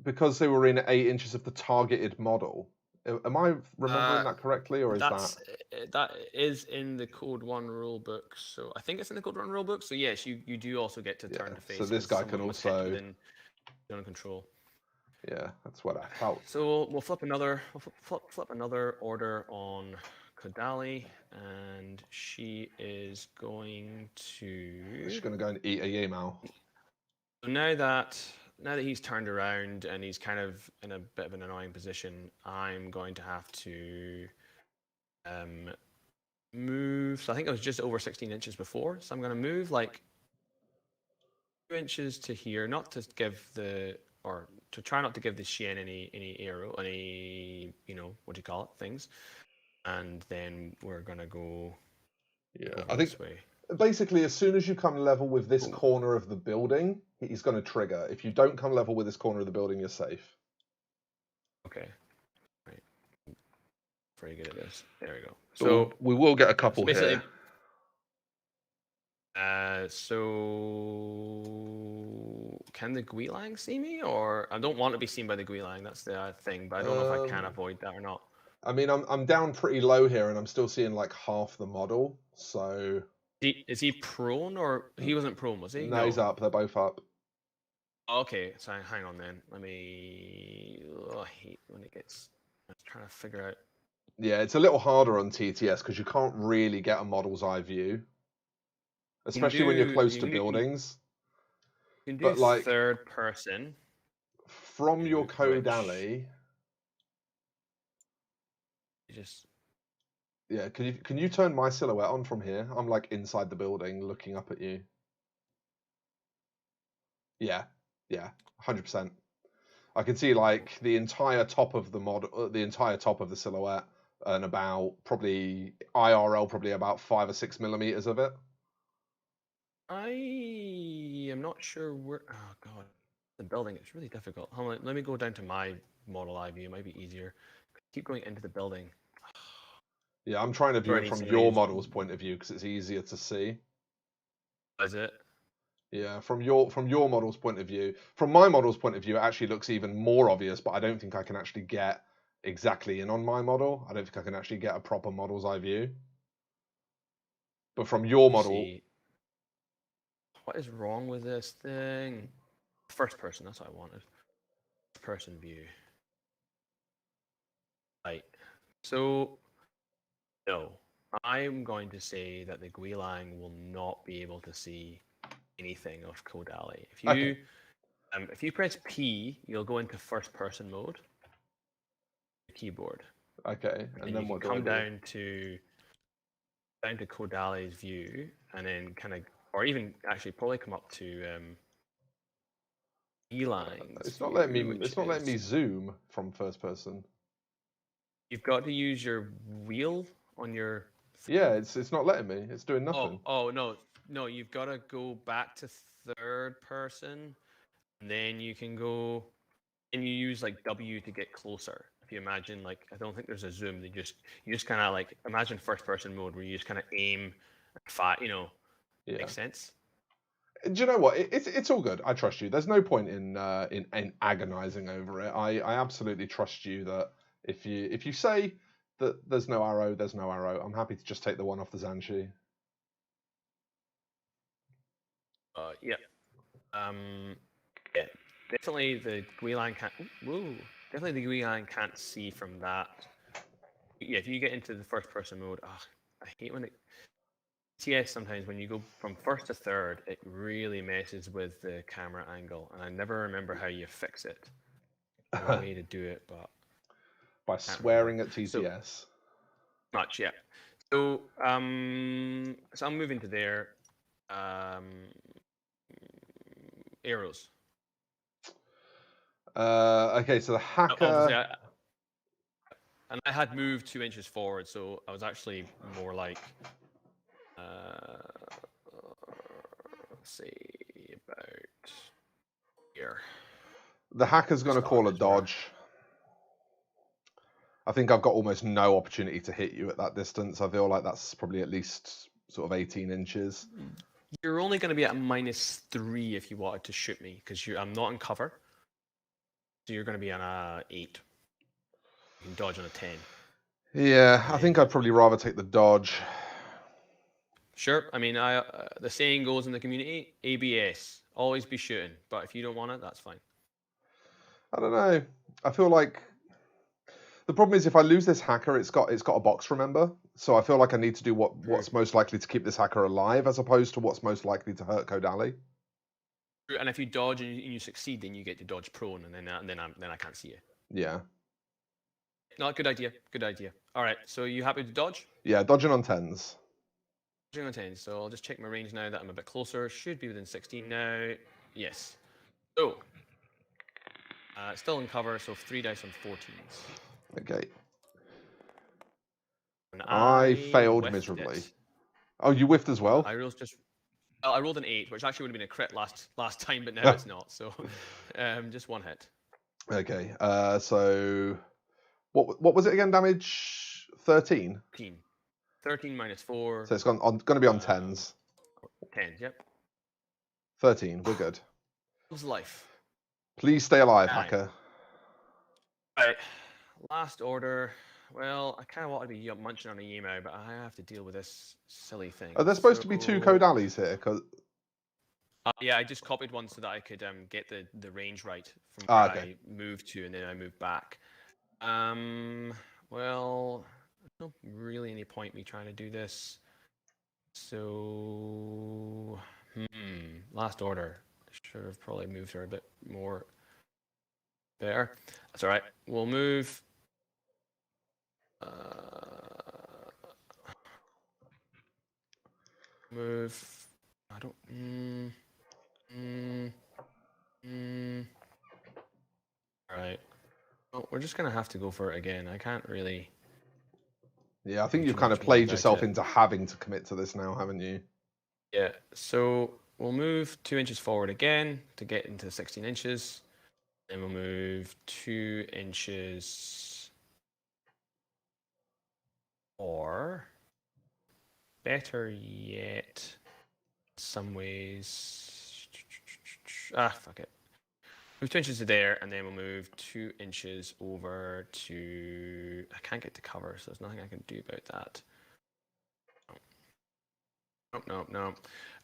because they were in 8 inches of the targeted model? Am I remembering that correctly, or is that is in the Code 1 rulebook? So I think it's in the Code 1 rulebook. So yes, you do also get to turn to face. So this guy can also zone control. Yeah, that's what I felt. So we'll flip another order on Kodali, and she is going to... She's going to go and eat a Yamao. So now that he's turned around and he's kind of in a bit of an annoying position, I'm going to have to move. So I think it was just over 16 inches before. So I'm going to move like 2 inches to here, not to give the... or to try not to give the Shen any arrow, any, what do you call it, things. And then we're going to go I think this way. Basically, as soon as you come level with this corner of the building, he's going to trigger. If you don't come level with this corner of the building, you're safe. Okay. Right. Very good at this. There we go. So we will get a couple here. So can the Guilang see me? Or I don't want to be seen by the Guilang. That's the thing. But I don't know if I can avoid that or not. I mean, I'm down pretty low here, and I'm still seeing like half the model. So Is he prone, or he wasn't prone, was he? no, he's up. They're both up. Okay, so hang on then. Let me. Oh, I hate when it gets. I'm trying to figure out. Yeah, it's a little harder on TTS because you can't really get a model's eye view, especially when you're close to buildings. You can do but like third person from your code alley. Just yeah, can you turn my silhouette on from here? I'm like inside the building looking up at you. Yeah, 100%. I can see like the entire top of the model, the entire top of the silhouette, and about probably IRL, probably about 5 or 6 millimeters of it. I am not sure where. Oh god, the building. It's really difficult. Hold on, let me go down to my model eye view. It might be easier. Keep going into the building. Yeah, I'm trying to view it from your model's point of view because it's easier to see. Is it? Yeah, from your model's point of view. From my model's point of view, it actually looks even more obvious, but I don't think I can actually get exactly in on my model. I don't think I can actually get a proper model's eye view. But from your model... What is wrong with this thing? First person, that's what I wanted. First person view. Right. So, no. I'm going to say that the Guilang will not be able to see anything of Code Alley. If you press P, you'll go into first person mode. Keyboard. Okay, and then what do I do? Come down to Code Alley's view, and then kind of, or even actually probably come up to E-lines. It's not letting me. It's not letting me zoom from first person. You've got to use your wheel on your. Yeah, it's not letting me. It's doing nothing. Oh no! You've got to go back to third person, and then you can go, and you use like W to get closer. If you imagine, like, I don't think there's a zoom. You just kind of like imagine first person mode where you just kind of aim and fire. Yeah. Makes sense. Do you know what? It's all good. I trust you. There's no point in agonizing over it. I absolutely trust you that if you say that there's no arrow, there's no arrow. I'm happy to just take the one off the Zanshi. Yeah. Yeah. Definitely the Guilang can't. Whoa. Definitely the Guilang can't see from that. Yeah. If you get into the first person mode, I hate when it. TS sometimes when you go from first to third, it really messes with the camera angle, and I never remember how you fix it. There's a way to do it, but by swearing at TTS. So, much, yeah. So I'm moving to there. Arrows. Okay, so the hacker. And I had moved 2 inches forward, so I was actually more like. Let's see about here. The hacker's going to call a dodge. I think I've got almost no opportunity to hit you at that distance. I feel like that's probably at least sort of 18 inches. You're only going to be at -3 if you wanted to shoot me, because I'm not in cover. So you're going to be on a 8. You can dodge on a 10. Yeah, I think I'd probably rather take the dodge. Sure. I mean, the saying goes in the community, ABS, always be shooting. But if you don't want it, that's fine. I don't know. I feel like the problem is if I lose this hacker, it's got a box, remember? So I feel like I need to do what's most likely to keep this hacker alive as opposed to what's most likely to hurt Code Alley. And if you dodge and you succeed, then you get to dodge prone, and then I can't see you. Yeah. No, good idea. Good idea. All right. So you happy to dodge? Yeah, dodging on 10s. Dodging on 10s. So I'll just check my range now that I'm a bit closer. Should be within 16 now. Yes. So still in cover. So 3 dice on 14s. Okay. And I failed miserably. It. Oh, you whiffed as well? I rolled an 8, which actually would have been a crit last time, but now it's not. So just 1 hit. Okay. So what was it again? Damage 13. 13 minus 4. So it's going to be on 10s. 10s. Yep. 13. We're good. life. Please stay alive, Aye. hacker. Right. Last order. Well, I kind of want to be munching on a emo, but I have to deal with this silly thing. Are there supposed to be 2 code alleys here? Yeah, I just copied one so that I could get the range right from where I moved to, and then I moved back. Well, there's not really any point me trying to do this. So, last order. I should have probably moved her a bit more there. That's all right. We'll move. Move. I don't. All right. Well, we're just gonna have to go for it again. I can't really. Yeah, I think you've kind of played yourself into having to commit to this now, haven't you? Yeah. So we'll move 2 inches forward again to get into 16 inches. Then we'll move 2 inches. Or better yet, some ways. Fuck it. Move 2 inches to there, and then we'll move 2 inches over to. I can't get to cover, so there's nothing I can do about that. No.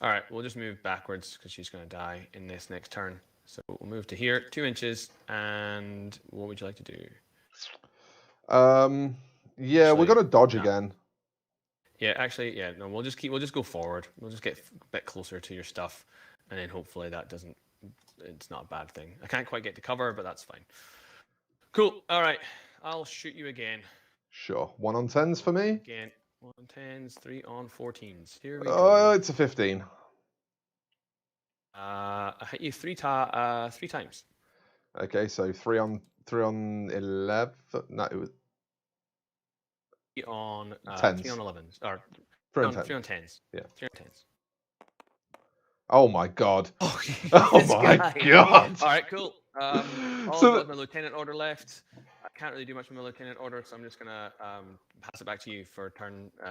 All right, we'll just move backwards because she's going to die in this next turn. So we'll move to here, 2 inches, and what would you like to do? Yeah, we're going to dodge again. Yeah, actually, yeah. No, we'll just go forward. We'll just get a bit closer to your stuff, and then hopefully that doesn't. It's not a bad thing. I can't quite get to cover, but that's fine. Cool. All right, I'll shoot you again. Sure. 1 on 10s for me. Again, 1 on 10s, 3 on 14s. Here we go. Oh, it's a 15. I hit you three times. Okay, so 3 on 11. No, it was 3 on 10s. 3 on 11s or 3 on 10s. 10s. Yeah. 3 on 10s. Oh my god. Oh, oh my god. All right, cool. All of my lieutenant order left. I can't really do much with my lieutenant order, so I'm just gonna pass it back to you for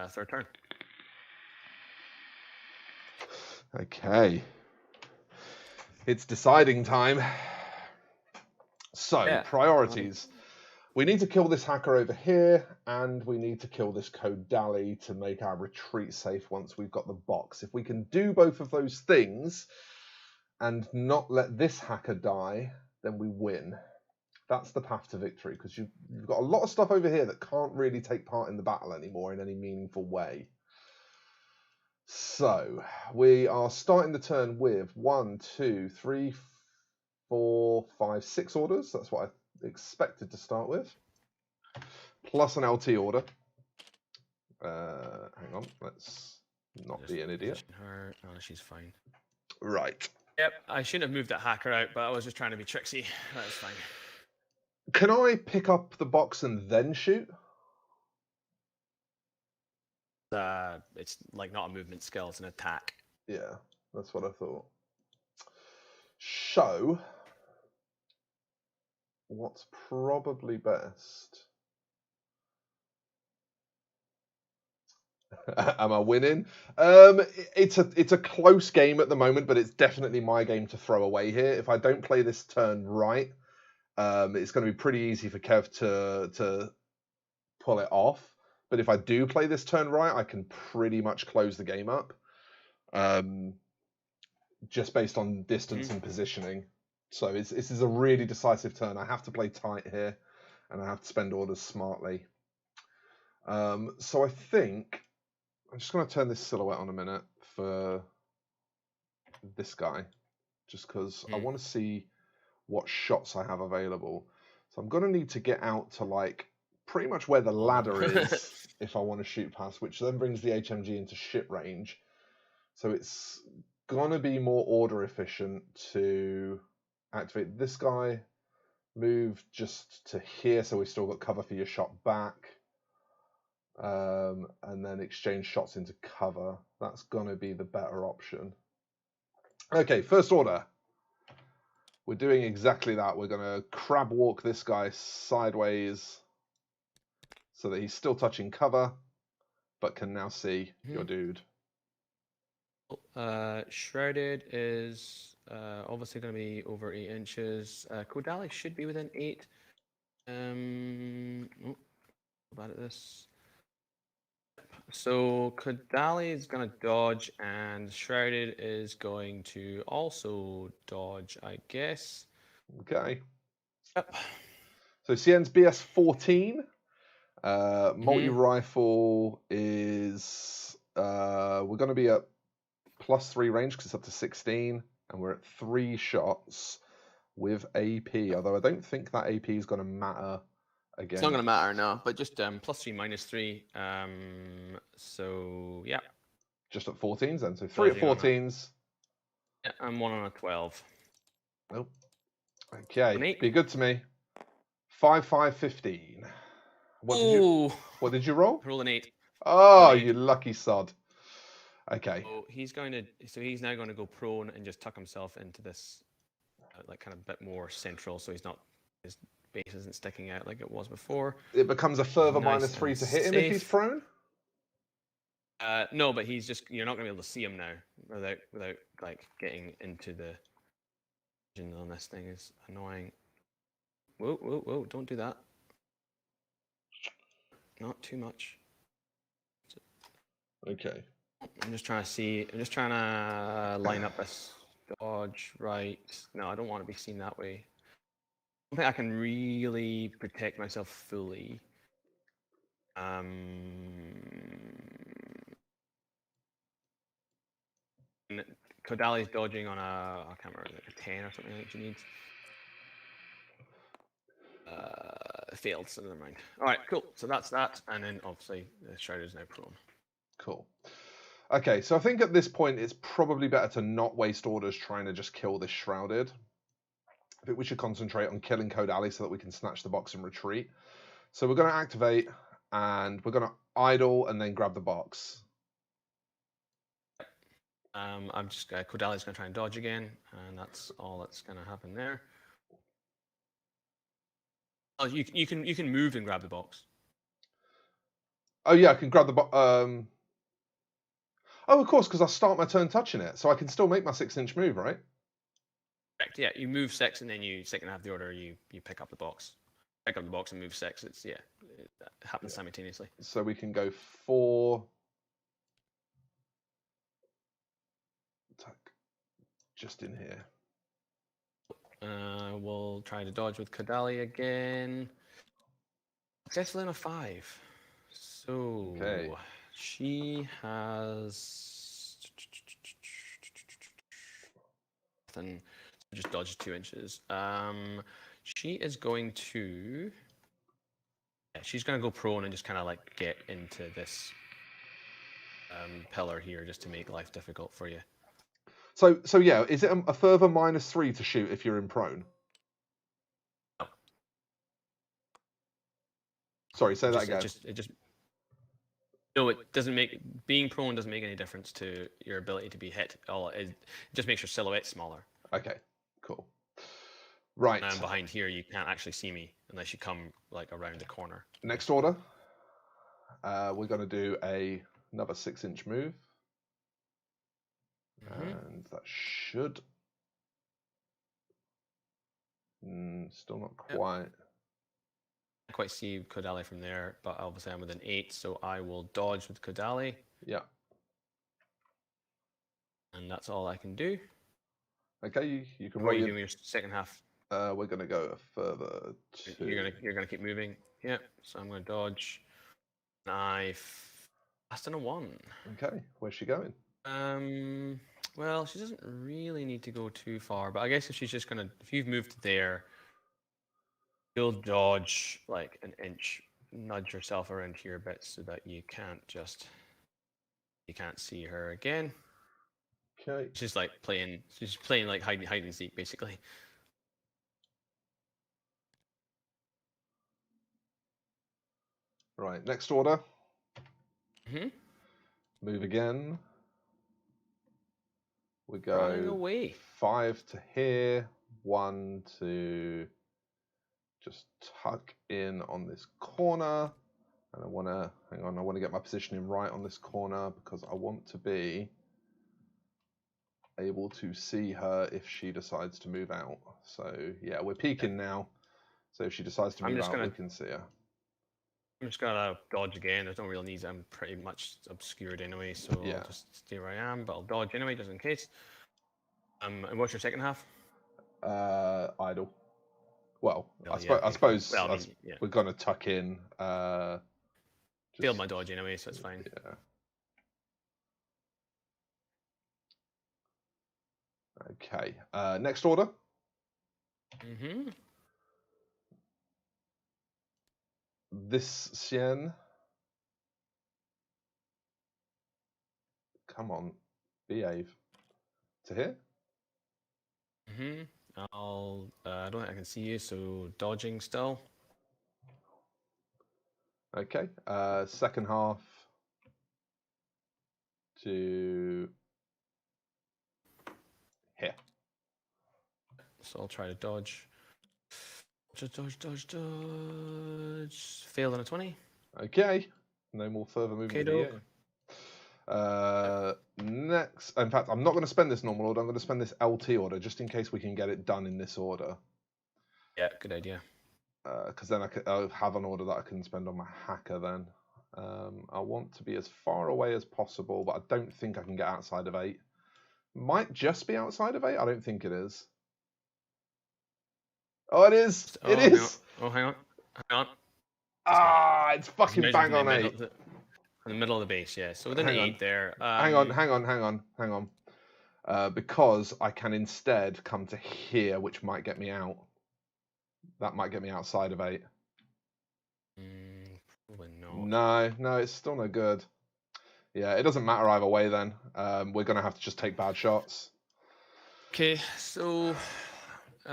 third turn. Okay. It's deciding time. So, priorities. We need to kill this hacker over here, and we need to kill this Kodali to make our retreat safe once we've got the box. If we can do both of those things and not let this hacker die, then we win. That's the path to victory, because you've got a lot of stuff over here that can't really take part in the battle anymore in any meaningful way. So, we are starting the turn with 1, 2, 3, 4, 5, 6 orders. That's what I expected to start with. Plus an LT order. Hang on, let's not be an idiot. Her, oh, she's fine. Right. Yep, I shouldn't have moved that hacker out, but I was just trying to be tricksy. That's fine. Can I pick up the box and then shoot? It's like not a movement skill, it's an attack. Yeah, that's what I thought. So, what's probably best? Am I winning? It's a close game at the moment, but it's definitely my game to throw away here. If I don't play this turn right, it's going to be pretty easy for Kev to pull it off. But if I do play this turn right, I can pretty much close the game up. Just based on distance and positioning. So this is a really decisive turn. I have to play tight here, and I have to spend orders smartly. So I think I'm just going to turn this silhouette on a minute for this guy, just because I want to see what shots I have available. So I'm going to need to get out to like pretty much where the ladder is if I want to shoot past, which then brings the HMG into ship range. So it's going to be more order efficient to activate this guy, move just to here so we've still got cover for your shot back, and then exchange shots into cover. That's going to be the better option. Okay, first order. We're doing exactly that. We're going to crab walk this guy sideways so that he's still touching cover, but can now see your dude. Shrouded is obviously going to be over 8 inches. Kodali should be within 8. Oh, bad at this. So Kodali is going to dodge, and Shrouded is going to also dodge, I guess. Okay. Yep. So Cien's BS 14. Multi-rifle is... we're going to be at +3 range because it's up to 16. And we're at 3 shots with AP. Although I don't think that AP is going to matter again. It's not going to matter, no. But just +3, -3. So, yeah. Just at 14s then. So 3 at 14s. Yeah, and 1 on a 12. Nope. Okay. Be good to me. 5, 5, 15. What did you roll? Roll an 8. Oh, you lucky sod. Okay. So he's now going to go prone and just tuck himself into this, like kind of bit more central, so his base isn't sticking out like it was before. It becomes a further -3 to hit him if he's prone. No, but you're not going to be able to see him now without like getting into the vision on this thing. Is annoying. Whoa! Don't do that. Not too much. Okay. I'm just trying to line up this dodge right. No, I don't want to be seen that way. I don't think I can really protect myself fully. Kodali's dodging on I can't remember, like a 10 or something like she needs. Failed, so never mind. All right, cool. So that's that, and then obviously the Shroud is now prone. Cool. Okay, so I think at this point it's probably better to not waste orders trying to just kill this Shrouded. I think we should concentrate on killing Kodali so that we can snatch the box and retreat. So we're going to activate, and we're going to idle and then grab the box. I'm just Kodali's going to try and dodge again, and that's all that's going to happen there. Oh, you can move and grab the box. Oh yeah, I can grab the box. Oh, of course, because I start my turn touching it, so I can still make my 6-inch move, right? Correct. Yeah, you move 6, and then second half the order you pick up the box. Pick up the box and move 6. It happens simultaneously. So we can go 4. Attack just in here. We'll try to dodge with Kodali again. Successfully on a 5. So she has nothing. Just dodged 2 inches. She is going to. Yeah, she's going to go prone and just kind of like get into this pillar here just to make life difficult for you. So yeah, is it a further -3 to shoot if you're in prone? No. Sorry, say that again. No, it doesn't make being prone doesn't make any difference to your ability to be hit. It just makes your silhouette smaller. Okay, cool. Right. And behind here, you can't actually see me unless you come like around the corner. Next order, we're going to do another 6-inch move. And that should... still not quite... Yep. I can't quite see Kodali from there, but obviously I'm within 8, so I will dodge with Kodali. Yeah. And that's all I can do. Okay, you can roll. What are you doing your second half? We're going to go a further 2. You're gonna keep moving. Yeah. So I'm going to dodge. Knife. Last on a 1. Okay. Where's she going? Well, she doesn't really need to go too far, but I guess if you've moved there, you'll dodge like an inch, nudge yourself around here a bit so that you can't see her again. Okay. She's playing like hide and seek basically. Right, next order. Move again. We go running away. 5 to here, 1 to just tuck in on this corner. And I want to get my positioning right on this corner because I want to be able to see her if she decides to move out. So yeah, we're peeking now. So if she decides to move out, we can see her. I'm just gonna dodge again. There's no real need. I'm pretty much obscured anyway, so I'll just stay where I am. But I'll dodge anyway, just in case. And what's your second half? Idle. Well, I suppose we're gonna tuck in. Failed my dodge anyway, so it's fine. Yeah. Okay. Next order. Mm-hmm. This Xian. Come on, behave. To here. Mm-hmm. I don't think I can see you, so dodging still. Okay. Second half to here. So I'll try to dodge. Dodge. Failed on a 20. Okay. No more further movement. Okay, next, in fact, I'm not going to spend this normal order. I'm going to spend this LT order just in case we can get it done in this order. Yeah, good idea. Because then I'll have an order that I can spend on my hacker then. I want to be as far away as possible, but I don't think I can get outside of 8. Might just be outside of 8. I don't think it is. Oh, it is. It is. Hang on. It's fucking bang on 8. In the middle of the base, yeah. So within 8 there. Hang on. Because I can instead come to here, which might get me out. That might get me outside of 8. Probably not. No, it's still no good. Yeah, it doesn't matter either way then. We're going to have to just take bad shots. Okay, so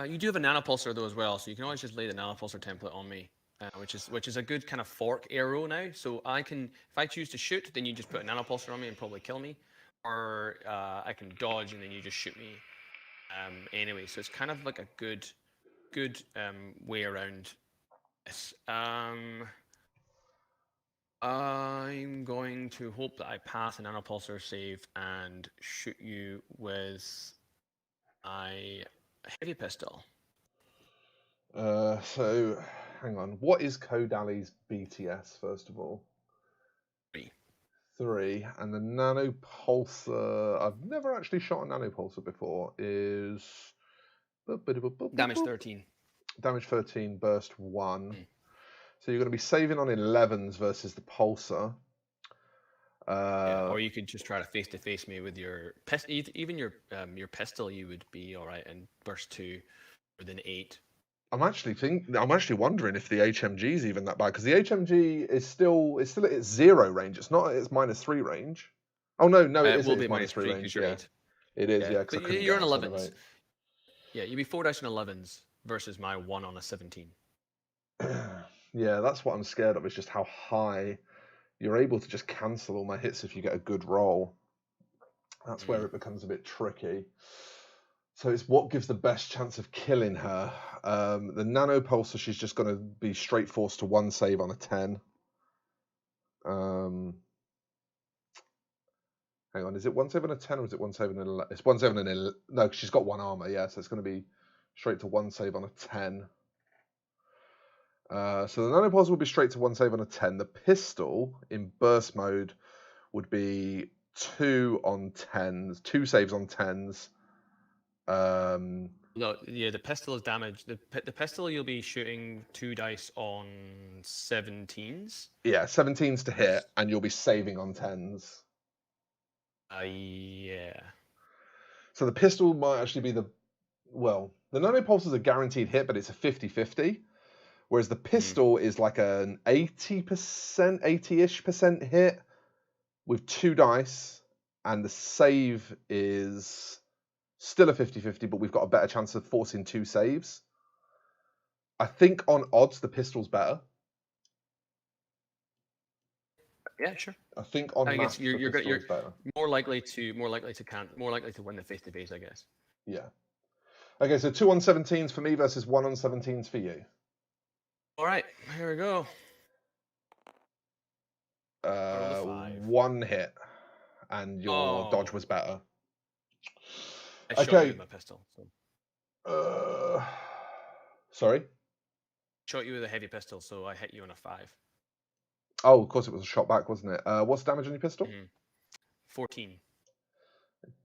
you do have a nanopulsar though as well, so you can always just lay the nanopulsar template on me, which is a good kind of fork arrow now. So I can, if I choose to shoot, then you just put a nanopulsar on me and probably kill me, or I can dodge and then you just shoot me. Anyway, so it's kind of like a good way around this. I'm going to hope that I pass a nanopulsar save and shoot you with my heavy pistol. So, hang on. What is Kodali's BTS, first of all? 3. And the nanopulsar, I've never actually shot a nanopulsar before, is... Damage 13. Damage 13, burst 1. So you're going to be saving on 11s versus the pulsar. Or you could just try to face-to-face me with your even your pistol. You would be all right, and burst 2 within 8. I'm actually wondering if the HMG is even that bad, because the HMG is still at its 0 range. It's not at its -3 range. Oh no, it is. It will be -3 range. Yeah, it is. Yeah, because you're on 11s. Yeah, you'd be 4 dice on 11s versus my 1 on a 17. Yeah, that's what I'm scared of. Is just how high you're able to just cancel all my hits if you get a good roll. That's where it becomes a bit tricky. So it's what gives the best chance of killing her. The nanopulsar, she's just going to be straight forced to 1 save on a 10. Hang on, is it 1 save on a 10 or is it 1 save on an 11? It's 1 save on an 11. No, she's got 1 armor, yeah, so it's going to be straight to 1 save on a 10. So the nanopulsar will be straight to 1 save on a 10. The pistol in burst mode would be 2 on 10s, 2 saves on 10s. No, yeah, the pistol is damaged. The pistol you'll be shooting 2 dice on 17s. Yeah, 17s to hit, and you'll be saving on 10s. Yeah. So the pistol might actually be the nanopulsar is a guaranteed hit, but it's a 50-50. Whereas the pistol is like an 80-ish% hit with 2 dice, and the save is still a 50-50, but we've got a better chance of forcing 2 saves. I think on odds the pistol's better. Yeah, sure. I think on math you're better. more likely to win the face-to-face, I guess. Yeah. Okay, so 2 on 17s for me versus 1 on 17s for you. All right, here we go. 1 hit, and your dodge was better. I shot you with my pistol. So. Sorry? Shot you with a heavy pistol, so I hit you on a 5. Oh, of course it was a shot back, wasn't it? What's the damage on your pistol? 14.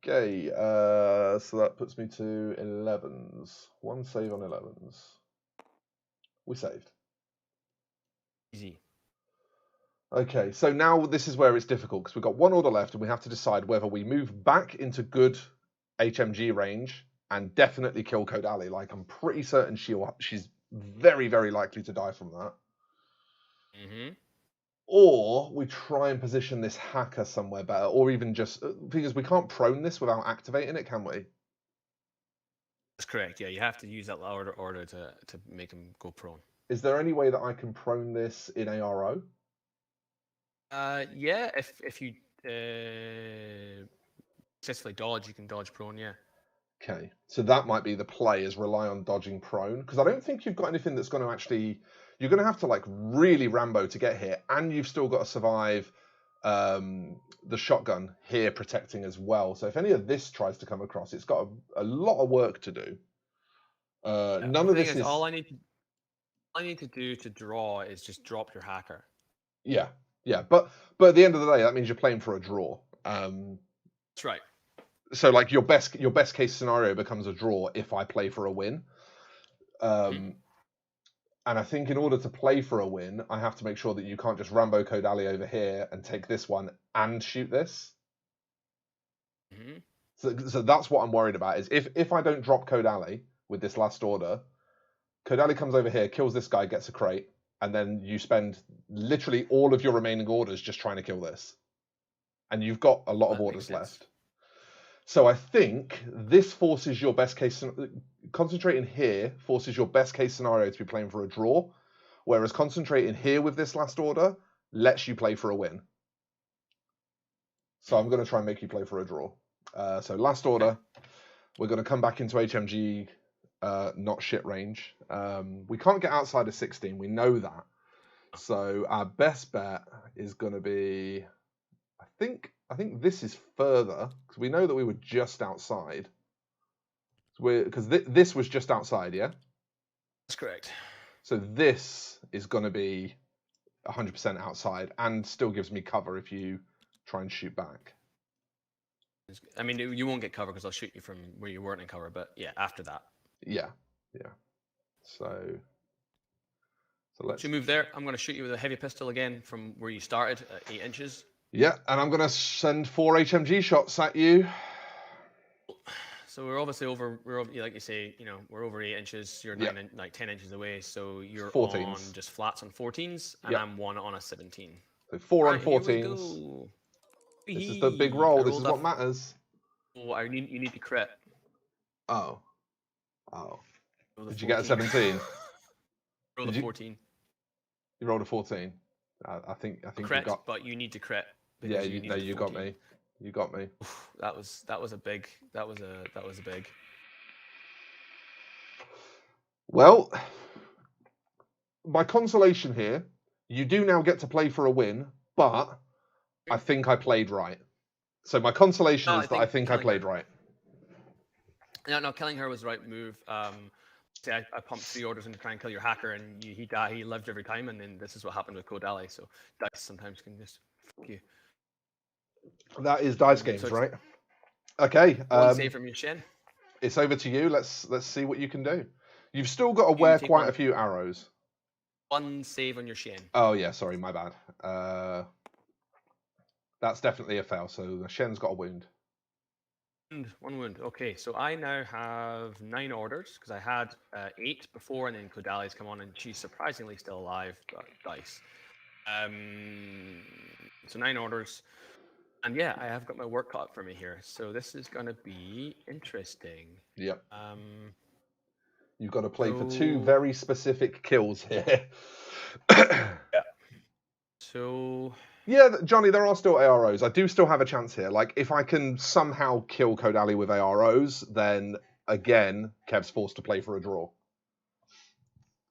Okay, so that puts me to 11s. One save on 11s. We saved. Easy. Okay, so now this is where it's difficult because we've got one order left and we have to decide whether we move back into good HMG range and definitely kill Kodali. Like, I'm pretty certain she's very, very likely to die from that. Mm-hmm. Or we try and position this hacker somewhere better, or even just because we can't prone this without activating it, can we? That's correct. Yeah, you have to use that order to make him go prone. Is there any way that I can prone this in ARO? Yeah, if you successfully dodge, you can dodge prone. Yeah. Okay, so that might be the play, is rely on dodging prone, because I don't think you've got anything that's going to actually... You're going to have to, like, really Rambo to get here, and you've still got to survive the shotgun here protecting as well. So if any of this tries to come across, it's got a lot of work to do. None of this is... All I need to do to draw is just drop your hacker. Yeah, but at the end of the day, that means you're playing for a draw. That's right. So, like, your best case scenario becomes a draw if I play for a win. And I think in order to play for a win, I have to make sure that you can't just Rambo Kodali over here and take this one and shoot this. So that's what I'm worried about, is if I don't drop Kodali with this last order, Kodali comes over here, kills this guy, gets a crate, and then you spend literally all of your remaining orders just trying to kill this. And you've got a lot of orders left. So I think this forces your best case... Concentrating here forces your best case scenario to be playing for a draw, whereas concentrating here with this last order lets you play for a win. So I'm going to try and make you play for a draw. So last order, we're going to come back into HMG not shit range. We can't get outside of 16, we know that. So our best bet is going to be... I think this is further, because we know that we were just outside. Because this was just outside, yeah? That's correct. So this is going to be 100% outside and still gives me cover if you try and shoot back. I mean, you won't get cover because I'll shoot you from where you weren't in cover, but yeah, after that. Yeah. So let's... You move there. I'm going to shoot you with a heavy pistol again from where you started at 8 inches. Yeah, and I'm going to send 4 HMG shots at you. So we're obviously over, like you say, we're over 8 inches. You're 10 inches away, so you're 14s. On just flats on 14s, and I'm 1 on a 17. So 4 on 14s. This is the big roll. This is what matters. Oh, you need to crit. Oh. Did you get a 17? Roll a 14. You rolled a 14. I think crit, you got... but you need to crit. Yeah, you got me. You got me. That was a big. Well, my consolation here, you do now get to play for a win, but I think I played right. So my consolation is that I think I played right. No, killing her was the right move. I pumped 3 orders in to try and kill your hacker, and he died. He lived every time, and then this is what happened with Kodali. So dice sometimes can just fuck you. That is dice games, right? Okay. One save from your Shen. It's over to you. Let's see what you can do. You've still got to wear quite a few arrows. 1 save on your Shen. Oh yeah, sorry, my bad. That's definitely a fail. So the Shen's got a wound. 1 wound. Okay, so I now have 9 orders because I had 8 before, and then Kodali's come on, and she's surprisingly still alive. Dice. So 9 orders. And yeah, I have got my work cut for me here. So this is going to be interesting. Yep. You've got to play for 2 very specific kills here. Yeah. So... Yeah, Johnny, there are still AROs. I do still have a chance here. Like, if I can somehow kill Kodali with AROs, then, again, Kev's forced to play for a draw.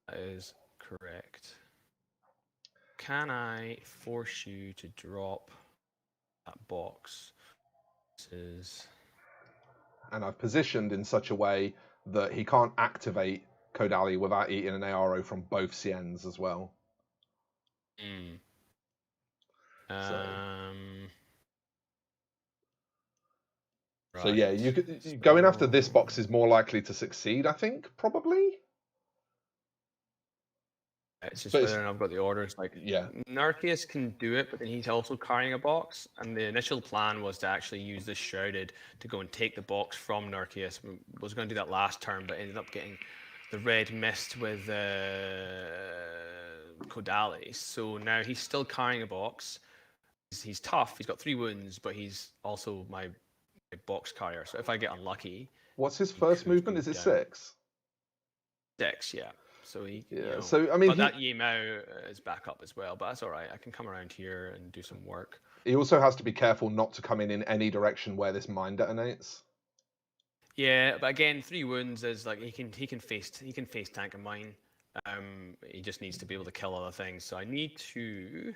That is correct. Can I force you to drop... that box? This is... and I've positioned in such a way that he can't activate Kodali without eating an ARO from both Ciens as well. Mm. So yeah, Right. going after this box is more likely to succeed, I think, probably. It's just But whether or not I've got the orders. Like, yeah, Narcius can do it, but then he's also carrying a box. And the initial plan was to actually use this Shrouded to go and take the box from Narcius. Was going to do that last turn, but ended up getting the red mist with Kodali. So now he's still carrying a box. He's tough. He's got 3 wounds, but he's also my box carrier. So if I get unlucky, what's his first movement? Is it 6? 6, yeah. So he, yeah. So I mean, but that Yimou is back up as well. But that's all right. I can come around here and do some work. He also has to be careful not to come in any direction where this mine detonates. Yeah, but again, 3 wounds is like he can face tank a mine. He just needs to be able to kill other things. So I need to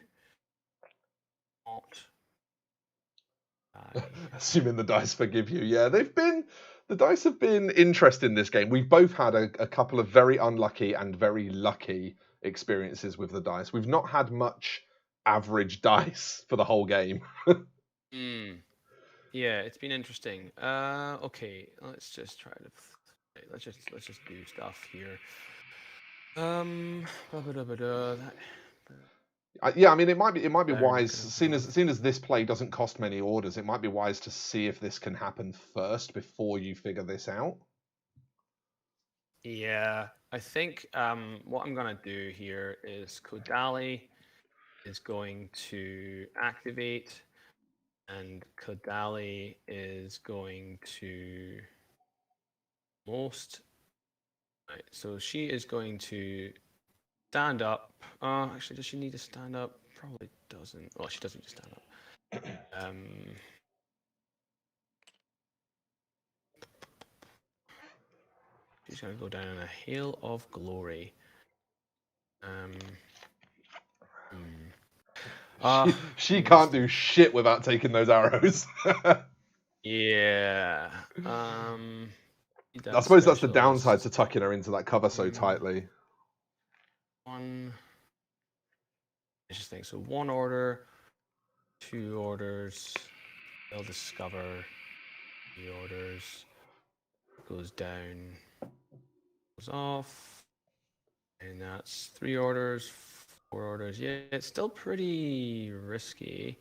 not. Assuming the dice forgive you, yeah, the dice have been interesting this game. We've both had a couple of very unlucky and very lucky experiences with the dice. We've not had much average dice for the whole game. Yeah, it's been interesting. Okay, let's just try to let's just do stuff here. Yeah, I mean, it might be wise, seeing as this play doesn't cost many orders, it might be wise to see if this can happen first before you figure this out. Yeah, I think what I'm gonna do here is Kodali is going to activate, and Kodali is going to Right, so she is going to stand up. Actually, does she need to stand up? Probably doesn't. Well, she doesn't need to stand up. She's going to go down in a hail of glory. She can't do shit without taking those arrows. Yeah. I suppose that's the downside to tucking her into that cover so tightly. Interesting. So 1 order, 2 orders. They'll discover 3 orders. Goes down. Goes off. And that's 3 orders, 4 orders. Yeah, it's still pretty risky.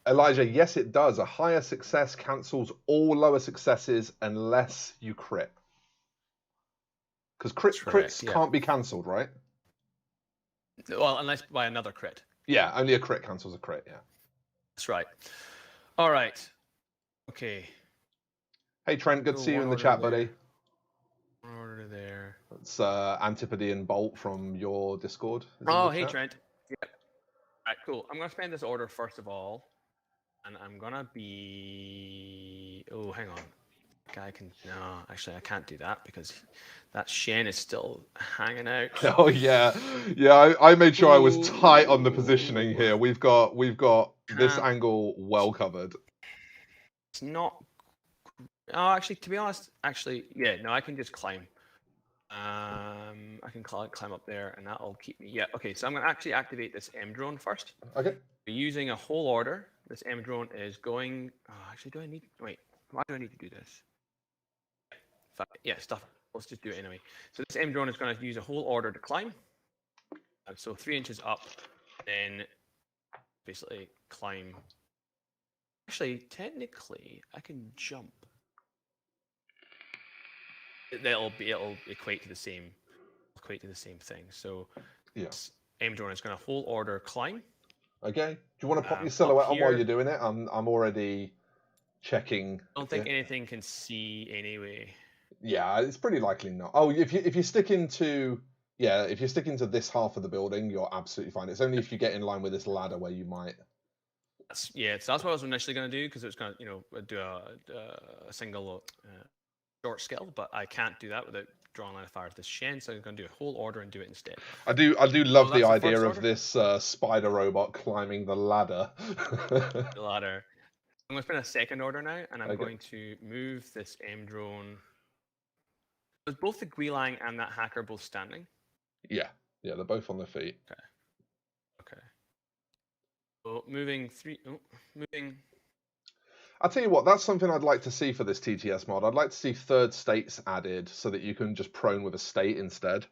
Elijah, yes, it does. A higher success cancels all lower successes unless you crit. Because crits can't be cancelled, right? Well, unless by another crit. Yeah, only a crit cancels a crit, yeah. That's right. All right. Okay. Hey, Trent, good to see you in the chat, buddy. 1 order there. That's Antipodean Bolt from your Discord. Oh, hey, Trent. Yeah. All right, cool. I'm going to spend this order first of all. And I'm going to be... Oh, hang on. Guy can... No, actually, I can't do that because that Shen is still hanging out. Oh, yeah. Yeah, I made sure I was tight on the positioning here. We've got this angle well covered. It's not... Oh, actually, to be honest, yeah, no, I can just climb. I can climb up there, and that'll keep me... Yeah, okay, so I'm going to actually activate this M-drone first. Okay. Using a whole order, this M-drone is going... Oh, actually, do I need... Wait, why do I need to do this? Yeah, stuff. Let's just do it anyway. So this M-drone is going to use a whole order to climb. So 3 inches up, then basically climb. Actually, technically, I can jump. It'll equate to the same thing. So yes, M-drone is going to whole order climb. Okay. Do you want to pop your silhouette on while you're doing it? I'm already checking. I don't think anything can see anyway. Yeah, it's pretty likely not. Oh, if you stick into this half of the building, you're absolutely fine. It's only if you get in line with this ladder where you might. So that's what I was initially going to do because it was going to do a single short skill, but I can't do that without drawing line of fire to this Shen, so I'm going to do a whole order and do it instead. I do love the idea of this spider robot climbing the ladder. The ladder. I'm going to spin a second order now, and I'm Okay. going to move this M drone. Is both the Guilang and that hacker both standing? Yeah, they're both on their feet. Okay. So moving moving. I'll tell you what, that's something I'd like to see for this TTS mod. I'd like to see third states added so that you can just prone with a state instead.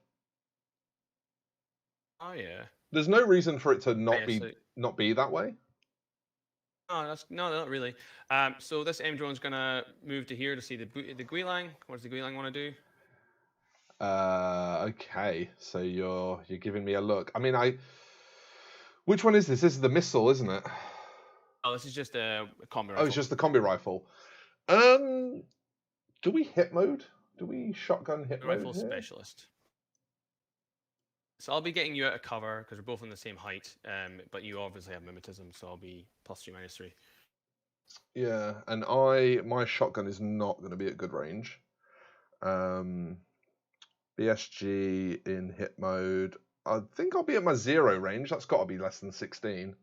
Oh yeah. There's no reason for it to not Yeah, be that way. No, not really. So this M drone's gonna move to here to see the Guilang. What does the Guilang want to do? Okay, so you're giving me a look. I mean, which one is this? This is the missile, isn't it? Oh, this is just a combi rifle. Oh, it's just the combi rifle. Do we hit mode? Do we shotgun hit mode? Rifle specialist. So I'll be getting you out of cover because we're both on the same height. But you obviously have mimetism, so I'll be +3, -3. Yeah, and my shotgun is not going to be at good range. BSG in hit mode. I think I'll be at my 0 range. That's got to be less than 16.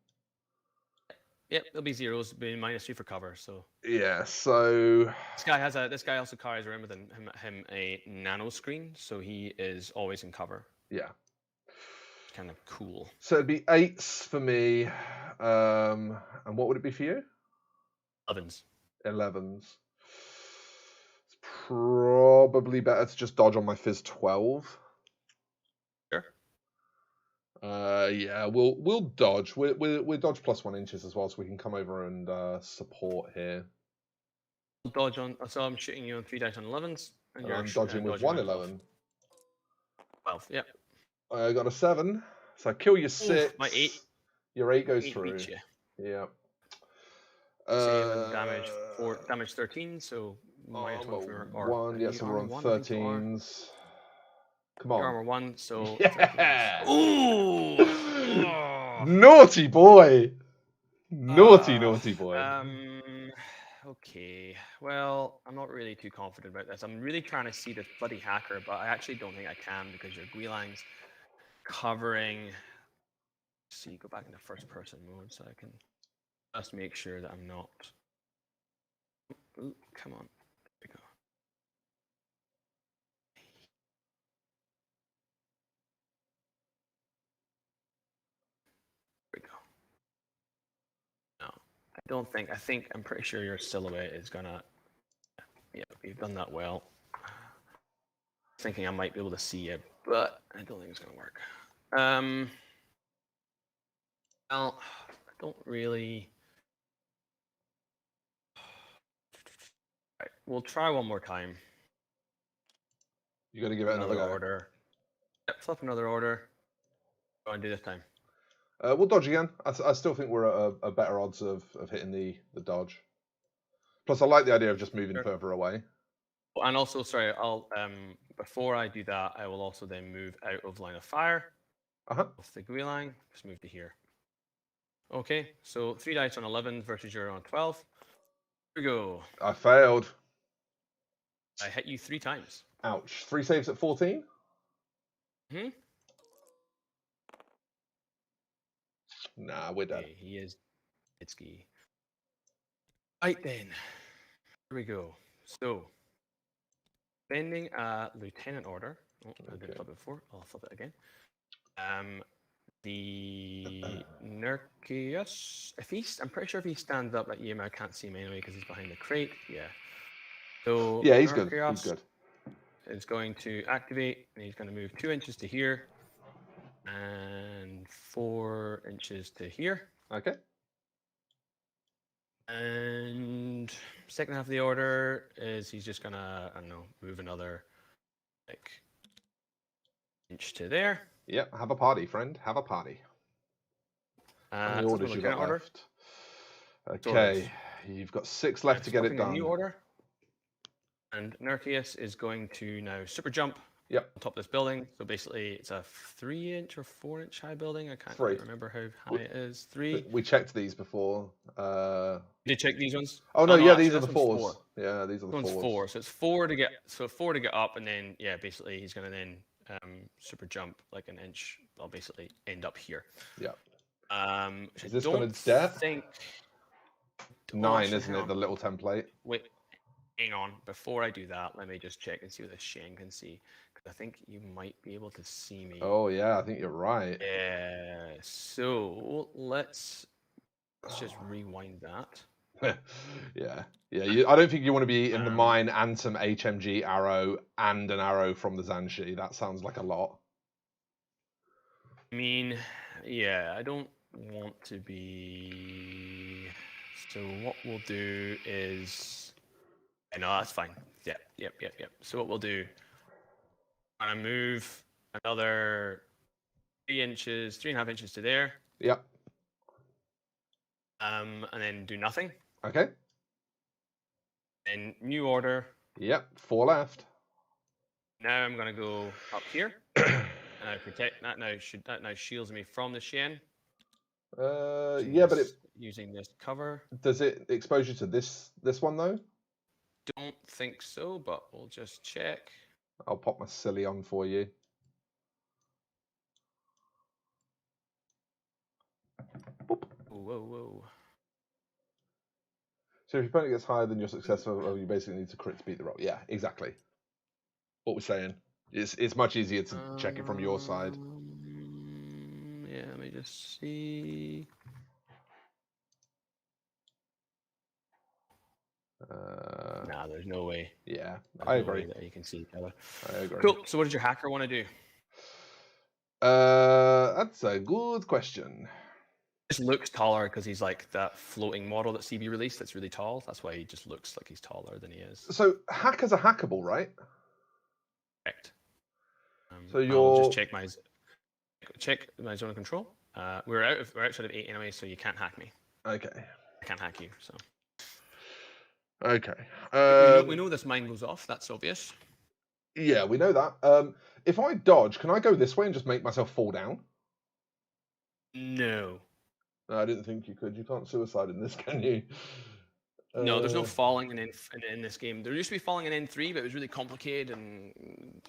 Yep, it'll be zeros, being -3 for cover. So yeah, so this guy also carries around with him a nano screen, so he is always in cover. Yeah, Kind of cool. so it'd be 8s for me. And what would it be for you? 11s. 11s. It's probably better to just dodge on my Fizz 12. Sure. Yeah, we'll dodge. We're dodge +1 inches as well, so we can come over and support here. Dodge on. So I'm shooting you on 3 dice on 11s, and I'm dodging with 1 11. 12. Yep. I got a 7, so I kill your 6. My 8. Your 8 goes 8 through. beats you. Yeah. Damage 13. So minus 1 for or 1. Yeah, so we're on 13s. Come on. Armor 1. So yeah. Ooh. Naughty boy. Naughty boy. Okay. Well, I'm not really too confident about this. I'm really trying to see this bloody hacker, but I actually don't think I can because your Guilang's covering. See, go back into first person mode so I can just make sure that I'm not. Ooh, come on. There we go. There we go. No, I don't think. I'm pretty sure your silhouette is gonna. Yeah, you've done that well. Thinking I might be able to see you, but I don't think it's gonna work. Well, I don't really. Right, we'll try one more time. You got to give it another go. Order. Yep, flip another order. Go and do this time. We'll dodge again. I still think we're at a better odds of hitting the dodge. Plus, I like the idea of just moving further away. And also, sorry, I'll before I do that, I will also then move out of line of fire. With the Guilang, just move to here. Okay, so 3 dice on 11 versus you're on 12. Here we go. I failed. I hit you 3 times. Ouch. 3 saves at 14? Nah, we're dead. Okay, he is Itsuki. Right then. Here we go. So, sending a lieutenant order. Oh, I didn't flip it before. I'll flip it again. The Nerkius, I'm pretty sure if he stands up at you, I can't see him anyway because he's behind the crate. Yeah. So yeah, he's good. He's good. Is going to activate, and he's going to move 2 inches to here, and 4 inches to here. Okay. And second half of the order is he's just gonna, I don't know, move another inch to there. Yep, have a party, friend. Have a party. How many orders you got left? Okay, you've got 6 left to get it done. A new order. And Nerkius is going to now super jump. Yep. On top of this building. So basically, it's a 3-inch or 4-inch high building. I can't remember how high it is. 3. We checked these before. Did you check these ones? Oh no, yeah, these are the 4s. Yeah, these are the 4s. One's 4, so it's 4 to get up, and then basically he's gonna then super jump like an inch. I'll basically end up here. Yeah. I is this gonna death? 9, actually, isn't hang it? The on. little template. Wait, hang on. Before I do that, let me just check and see what the Shane can see. Because I think you might be able to see me. Oh yeah, I think you're right. Yeah. So let's just rewind that. Yeah. I don't think you want to be in the mine and some HMG arrow and an arrow from the Zanshi. That sounds like a lot. I mean, yeah, I don't want to be. So what we'll do is. No, that's fine. Yep. So what we'll do, I'm gonna move another 3.5 inches to there. Yep. And then do nothing. Okay. And new order. Yep. 4 left. Now I'm gonna go up here. And I protect that now. That now shields me from the Shen. Yeah, but using this cover. Does it expose you to this one though? Don't think so, but we'll just check. I'll pop my silly on for you. Boop. Whoa. So if your opponent gets higher than your success level, you basically need to crit to beat the roll. Yeah, exactly. What we're saying. It's much easier to check it from your side. Yeah, let me just see. Nah, there's no way. Yeah, there's I no agree. Way that you can see each other. I agree. Cool. So what does your hacker want to do? That's a good question. Just looks taller because he's like that floating model that CB released that's really tall. That's why he just looks like he's taller than he is. So hackers are hackable, right? Correct. So I'll just check my zone of control. We're outside of 8 anyway, so you can't hack me. Okay. I can't hack you, so. Okay. We know this mine goes off. That's obvious. Yeah, we know that. If I dodge, can I go this way and just make myself fall down? No. No, I didn't think you could. You can't suicide in this, can you? No, there's no falling in this game. There used to be falling in N3, but it was really complicated and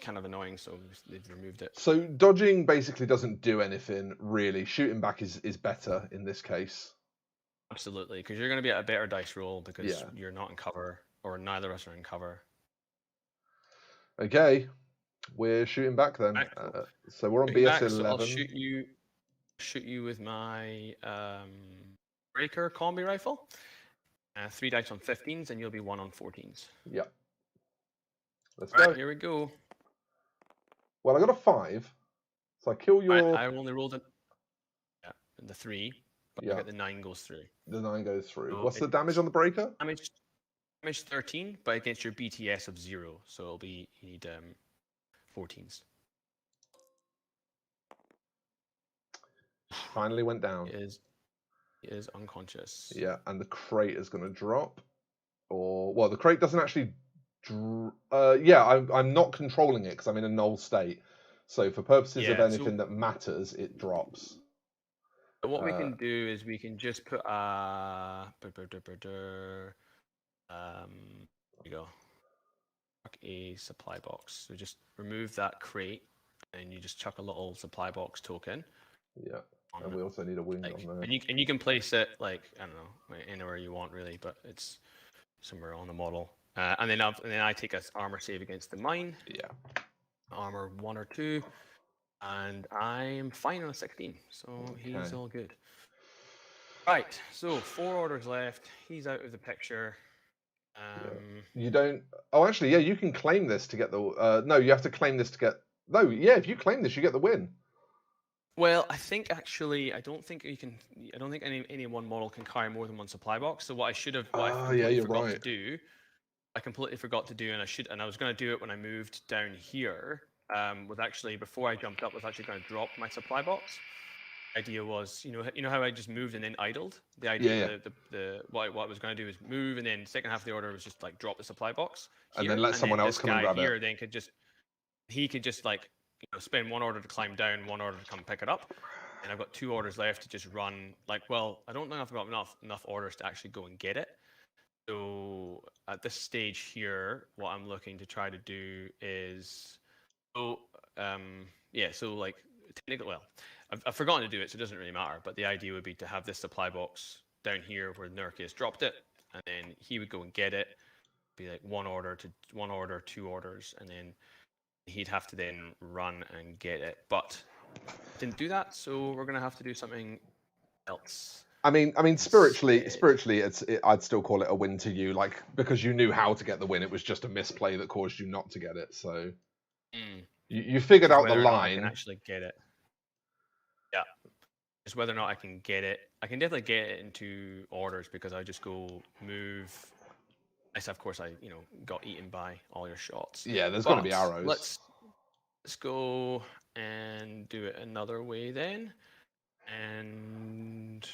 kind of annoying, so they've removed it. So dodging basically doesn't do anything, really. Shooting back is better in this case. Absolutely, because you're going to be at a better dice roll because you're not in cover, or neither of us are in cover. Okay, we're shooting back then. So we're on BS 11. So I'll shoot you with my breaker combi rifle. 3 dice on 15s, and you'll be 1 on 14s. Yep. Let's go. Right, here we go. Well, I got a 5, so I kill your. I only rolled the 3, but I get the 9 goes through. The 9 goes through. So what's the damage on the breaker? Damage 13, but against your BTS of 0, so it'll be you need 14s. Finally went down. He is unconscious. Yeah, and the crate is going to drop. Well, the crate doesn't actually. I'm not controlling it because I'm in a null state. So for purposes of anything that matters, it drops. But what we can do is we can just put here we go. A supply box. So just remove that crate, and you just chuck a little supply box token. Yeah. And we also need a wing on there. And you can place it like I don't know anywhere you want really, but it's somewhere on the model. And then I take an armor save against the mine. Yeah. Armor 1 or 2, and I'm fine on a 16, so he's all good. Right. So 4 orders left. He's out of the picture. You don't. Oh, actually, yeah. You can claim this to get the. No, you have to claim this to get. No, yeah. If you claim this, you get the win. Well, I think actually, I don't think any one model can carry more than 1 supply box. So what I should have, to do, I completely forgot to do, and I was going to do it when I moved down here. Was actually before I jumped up, was actually going to drop my supply box. The idea was, you know how I just moved and then idled. The idea, what I was going to do is move, and then second half of the order was just like drop the supply box, and then let someone else come and grab it. Then he could just like. Spend 1 order to climb down, 1 order to come pick it up, and I've got 2 orders left to just run. I don't think I've got enough orders to actually go and get it. So at this stage here, what I'm looking to try to do is, technically, I've forgotten to do it, so it doesn't really matter. But the idea would be to have this supply box down here where Nurk has dropped it, and then he would go and get it. Be like 1 order to 1 order, 2 orders, and then he'd have to then run and get it. But didn't do that, so we're gonna have to do something else. I mean, spiritually, I'd still call it a win to you, like because you knew how to get the win. It was just a misplay that caused you not to get it. So you figured out the line. I can actually get it. Yeah, just whether or not I can get it. I can definitely get it into orders because I just go move. Yes, of course, I got eaten by all your shots. Yeah, there's going to be arrows. Let's go and do it another way then, and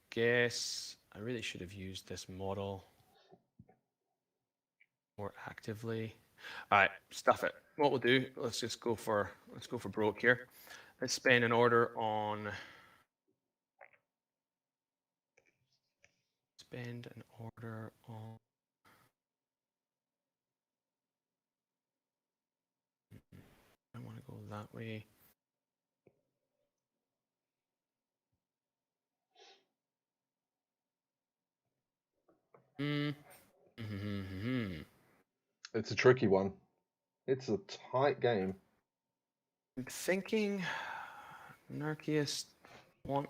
guess I really should have used this model more actively. All right, stuff it. What we'll do, let's go for broke here. Let's spend an order on. Spend an order on. I want to go that way. It's a tricky one. It's a tight game. I'm thinking Narcius want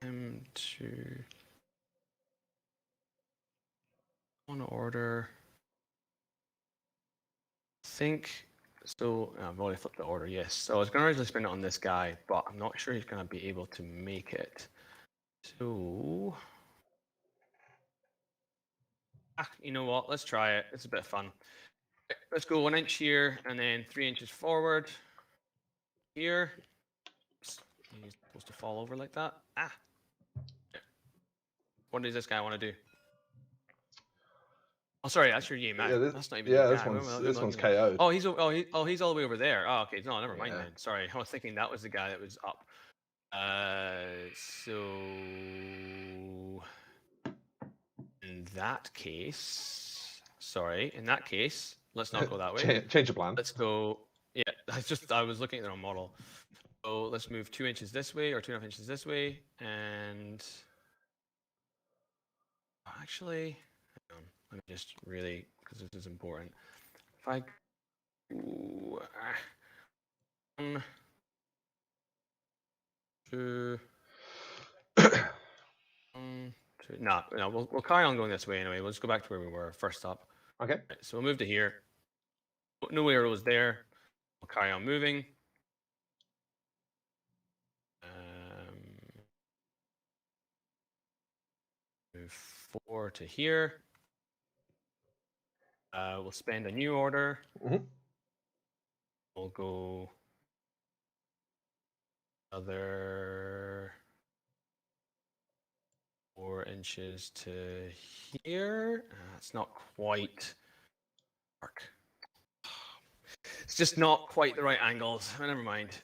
him to want to order. Think so. I've already flipped the order. Yes. So I was going to originally spend it on this guy, but I'm not sure he's going to be able to make it. So, you know what? Let's try it. It's a bit of fun. Let's go 1 inch here and then 3 inches forward. Here. He's supposed to fall over like that. What does this guy want to do? Oh, sorry, that's your man. Yeah, that's not even. This one's KO'd. Oh, he's all the way over there. Oh, okay. No, never mind then. Sorry, I was thinking that was the guy that was up. So in that case, let's not go that way. Change your plan. Let's go. Yeah, I was looking at the wrong model. So let's move 2 inches this way or 2.5 inches this way, and actually, hang on. Let me just really, because this is important. If I go 1, 2, 1, 2. No, we'll carry on going this way anyway. We'll just go back to where we were first up. Okay. Right, so we'll move to here. No arrows there. We'll carry on moving. Move 4 to here. We'll spend a new order. We'll go another 4 inches to here. It's not quite dark. It's just not quite the right angles. Never mind.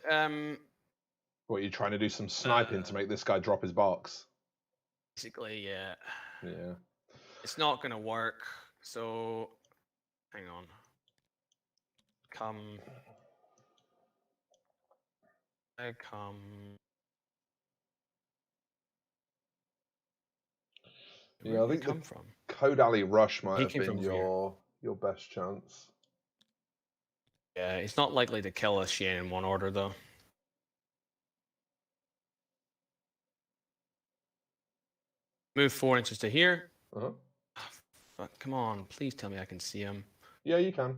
What, are you trying to do some sniping to make this guy drop his box? Basically, yeah. Yeah. It's not going to work. So, hang on. I come. Yeah, I think come from? Code Alley Rush might have been from your best chance. Yeah, he's not likely to kill us Shane in 1 order though. Move 4 inches to here. Fuck, come on, please tell me I can see him. Yeah, you can.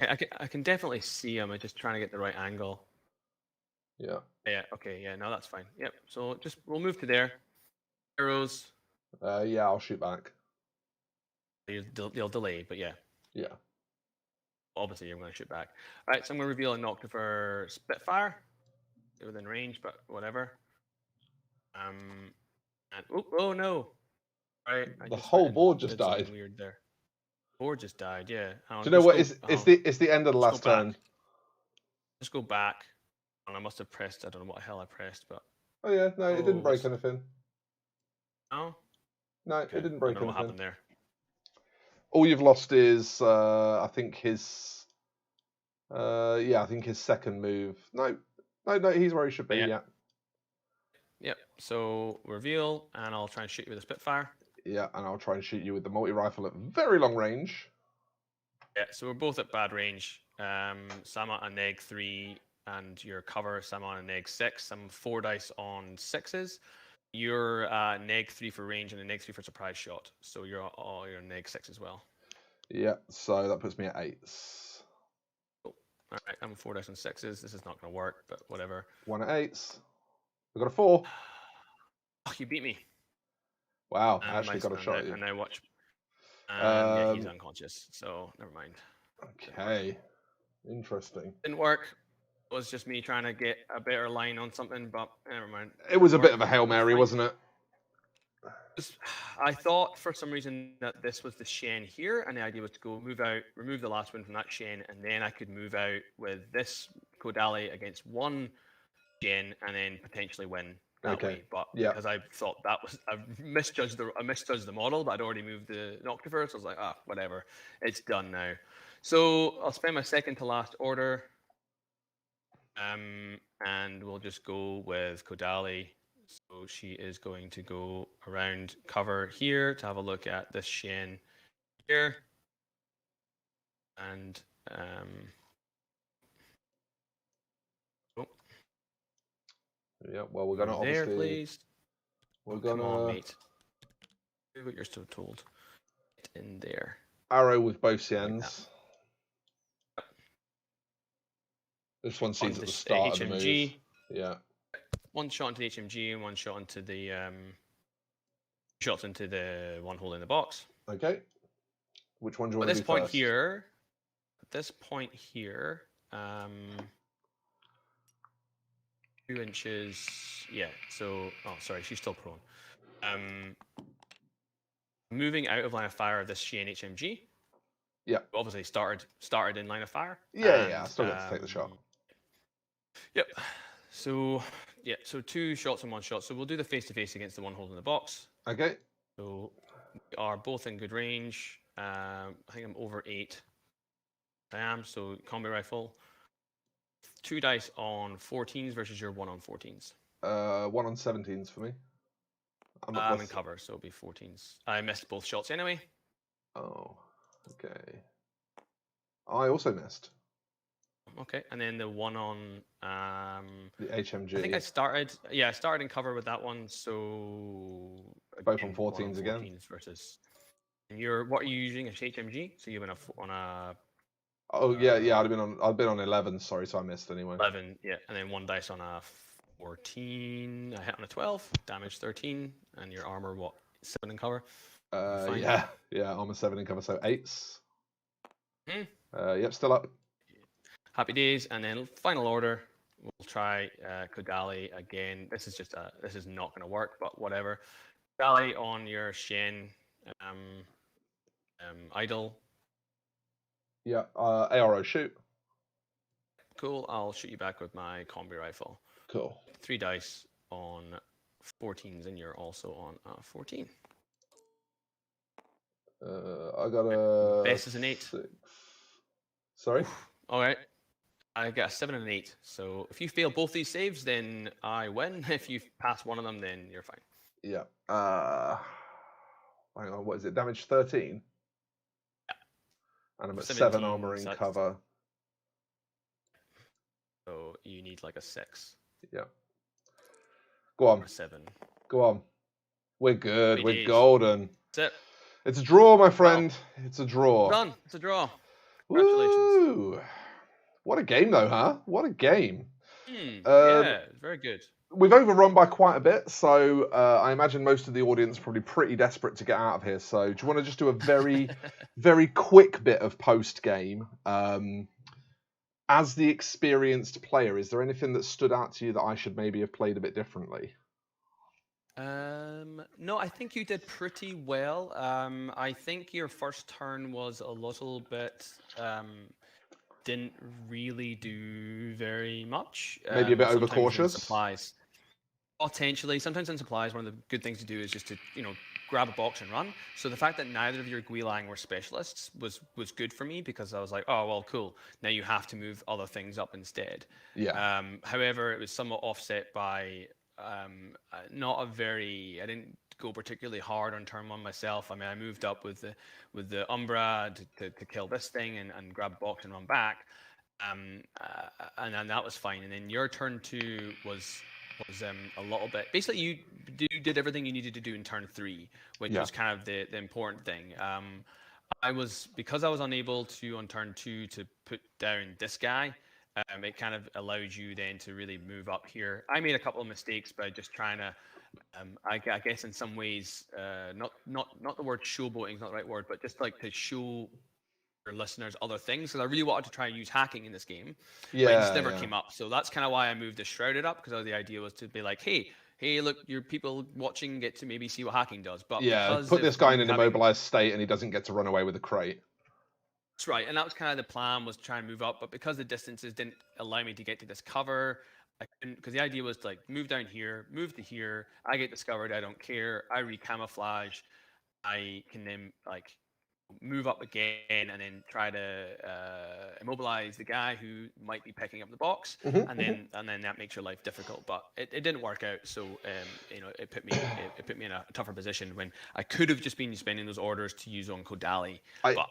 I can definitely see him. I'm just trying to get the right angle. Yeah. Yeah. Okay. Yeah. No, that's fine. Yep. So we'll move to there. Arrows. Yeah, I'll shoot back. You'll delay, but yeah. Yeah. Obviously, you're going to shoot back. All right. So I'm going to reveal a Noctifer Spitfire. They're within range, but whatever. And oh no! All right. The whole board just died. Weird there. Board just died. Yeah. Do you know what? It's the end of the last turn. Just go back. And I must have pressed. I don't know what the hell I pressed, but. Oh yeah, no, it didn't break anything. No. No, Okay. it didn't break I don't know anything. what happened there. All you've lost is, I think his. I think his second move. No, he's where he should be. Yeah. Yep. So reveal, and I'll try and shoot you with a Spitfire. Yeah, and I'll try and shoot you with the multi-rifle at very long range. Yeah, so we're both at bad range. Sama a neg 3, and your cover, Sama on a neg 6. I'm 4 dice on 6s. You're neg 3 for range and a neg 3 for surprise shot. So you're neg 6 as well. Yeah, so that puts me at 8s. Cool. All right, I'm 4 dice on 6s. This is not going to work, but whatever. 1 at 8s. I got a 4. Oh, you beat me. Wow, I actually got a shot at you. And now watch. Yeah, he's unconscious, so never mind. Okay, interesting. Didn't work. It was just me trying to get a better line on something, but never mind. It was a bit of a Hail Mary, wasn't it? I thought for some reason that this was the Shen here, and the idea was to go move out, remove the last one from that Shen, and then I could move out with this Kodali against one Shen, and then potentially win that way. But because I thought that was I misjudged the model, but I'd already moved the Noctiver, so I was like, whatever, it's done now. So I'll spend my second to last order, and we'll just go with Kodali. So she is going to go around cover here to have a look at this Shen here. And yeah, well, we're gonna there, obviously. Please. We're gonna. Come on, mate. Do what you're so told. Get in there. Arrow with both Xians. This one sees at the start of the move. Yeah. One shot into the HMG and one shot into the shots into the one hole in the box. Okay. Which one do you want to do first? At this point here, 2 inches. Yeah. So, sorry, she's still prone. Moving out of line of fire of this Shen HMG. Yeah. Obviously started in line of fire. Yeah. I still got to take the shot. Yep. So. Yeah, so 2 shots and 1 shot. So we'll do the face-to-face against the one holding the box. Okay. So we are both in good range. I think I'm over 8. I am, so combi rifle. 2 dice on 14s versus your 1 on 14s. 1 on 17s for me. I'm in cover, so it'll be 14s. I missed both shots anyway. Oh, okay. I also missed. Okay, and then the 1 on the HMG. I think I started in cover with that one, so both on 14s again. 14s versus. And what are you using? A HMG? So you've been on a. Oh yeah, I've been on 11. Sorry, so I missed anyway. 11, yeah, and then 1 dice on a 14. I hit on a 12, damage 13, and your armor 7 in cover. Yeah, armor 7 in cover, so 8s. Yep, still up. Happy days, and then final order. We'll try Kodali again. This is not going to work, but whatever. Kodali on your Shen idle. Yeah, ARO shoot. Cool. I'll shoot you back with my combi rifle. Cool. 3 dice on 14s, and you're also on 14. I got a best is an 8. 6. Sorry. All right. I got a 7 and an 8. So if you fail both these saves, then I win. If you pass one of them, then you're fine. Yeah. Hang on. What is it? Damage 13. Yeah. And I'm at 7 armor in cover. So you need like a 6. Yeah. Go on. Or 7. Go on. We're good. We're golden. That's it. It's a draw, my friend. Well, it's a draw. Done. It's a draw. Congratulations. Woo! What a game, though, huh? What a game. Yeah, very good. We've overrun by quite a bit, so I imagine most of the audience are probably pretty desperate to get out of here. So do you want to just do a very, very quick bit of post-game? As the experienced player, is there anything that stood out to you that I should maybe have played a bit differently? No, I think you did pretty well. I think your first turn was a little bit... didn't really do very much. Maybe a bit overcautious. Supplies, potentially. Sometimes in supplies, one of the good things to do is just to grab a box and run. So the fact that neither of your Guilang were specialists was good for me, because I was like, oh well, cool. Now you have to move other things up instead. Yeah. However, it was somewhat offset by not a very. I didn't go particularly hard on turn 1 myself. I mean, I moved up with the Umbra to kill this thing and grab box and run back, and that was fine. And then your turn 2 was a little bit. Basically, you did everything you needed to do in turn 3, which was kind of the important thing. Because I was unable to on turn 2 to put down this guy. It kind of allowed you then to really move up here. I made a couple of mistakes by just trying to, I guess in some ways, not the word showboating is not the right word, but just like to show your listeners other things. Because I really wanted to try and use hacking in this game, but it just never came up. So that's kind of why I moved the Shrouded up, because the idea was to be like, hey, look, your people watching get to maybe see what hacking does. But put this guy in an immobilized state and he doesn't get to run away with a crate. That's right, and that was kind of the plan, was try and move up, but because the distances didn't allow me to get to this cover, I couldn't, because the idea was to like move down here, move to here, I get discovered, I don't care, I recamouflage, I can then like move up again and then try to immobilize the guy who might be picking up the box, and then that makes your life difficult. But it didn't work out, so it put me in a tougher position when I could have just been spending those orders to use on Kodali. But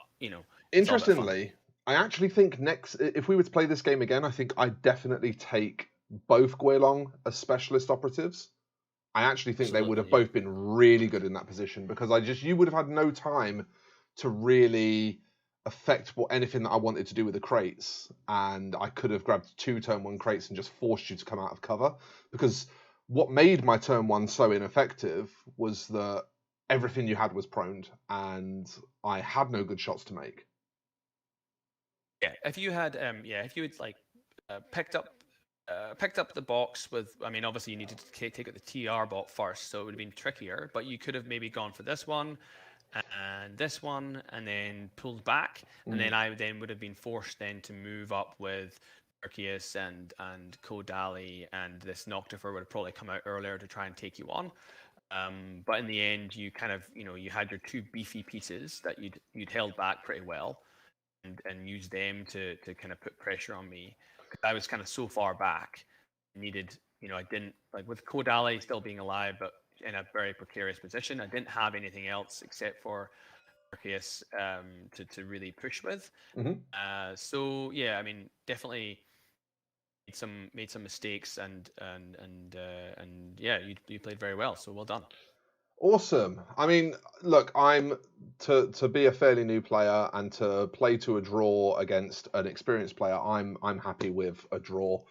interestingly, I actually think if we were to play this game again, I think I'd definitely take both Guilong as specialist operatives. I actually think they would have both been really good in that position, because you would have had no time to really affect anything that I wanted to do with the crates, and I could have grabbed 2 turn 1 crates and just forced you to come out of cover. Because what made my turn 1 so ineffective was that everything you had was proned, and I had no good shots to make. Yeah, if you had picked up the box with, I mean, obviously you needed to take out the TR box first, so it would have been trickier. But you could have maybe gone for this one and this one, and then pulled back, and then I would have been forced then to move up with Arceus and Kodali, and this Noctifer would have probably come out earlier to try and take you on. But in the end, you kind of, you had your 2 beefy pieces that you'd held back pretty well, and used them to kind of put pressure on me, because I was kind of so far back. Needed, I didn't, like with Kodali still being alive, but in a very precarious position. I didn't have anything else except for Arceus to really push with. So yeah, I mean, definitely made some mistakes, and yeah, you played very well. So well done. Awesome. I mean, look, I'm to be a fairly new player and to play to a draw against an experienced player. I'm happy with a draw.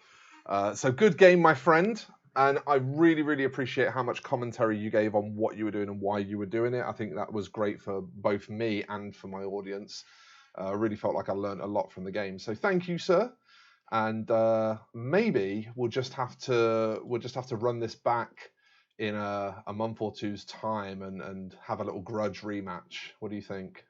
So good game, my friend. And I really, really appreciate how much commentary you gave on what you were doing and why you were doing it. I think that was great for both me and for my audience. I really felt like I learned a lot from the game. So thank you, sir. And maybe we'll just have to run this back in a month or two's time and have a little grudge rematch. What do you think?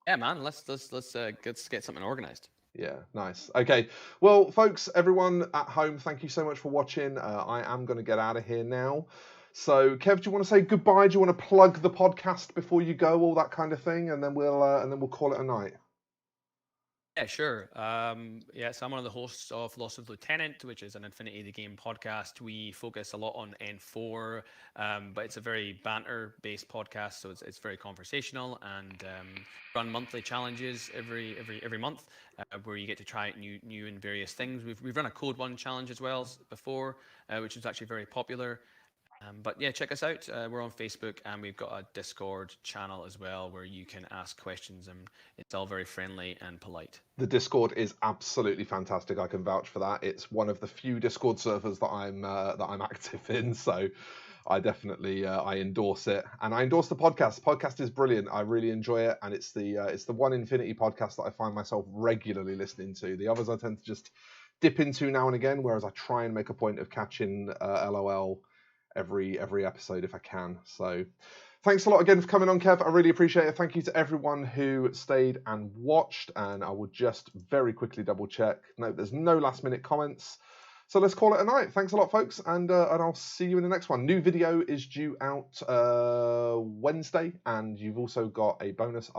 Yeah, man. Let's get something organized. Yeah, nice. Okay, well, folks, everyone at home, thank you so much for watching. I am going to get out of here now. So, Kev, do you want to say goodbye? Do you want to plug the podcast before you go, all that kind of thing, and then we'll call it a night? Yeah, sure. So I'm one of the hosts of Loss of Lieutenant, which is an Infinity the Game podcast. We focus a lot on N4, but it's a very banter-based podcast, so it's very conversational, and run monthly challenges every month, where you get to try new and various things. We've run a Code 1 challenge as well before, which was actually very popular. But yeah, check us out. We're on Facebook, and we've got a Discord channel as well where you can ask questions, and it's all very friendly and polite. The Discord is absolutely fantastic. I can vouch for that. It's one of the few Discord servers that I'm active in, so I definitely I endorse it, and I endorse the podcast. The podcast is brilliant. I really enjoy it, and it's the one Infinity podcast that I find myself regularly listening to. The others I tend to just dip into now and again, whereas I try and make a point of catching LOL every episode if I can. So thanks a lot again for coming on, Kev. I really appreciate it. Thank you to everyone who stayed and watched, and I will just very quickly double check. No, there's no last minute comments, so let's call it a night. Thanks a lot, folks, and I'll see you in the next one. New video is due out Wednesday, and you've also got a bonus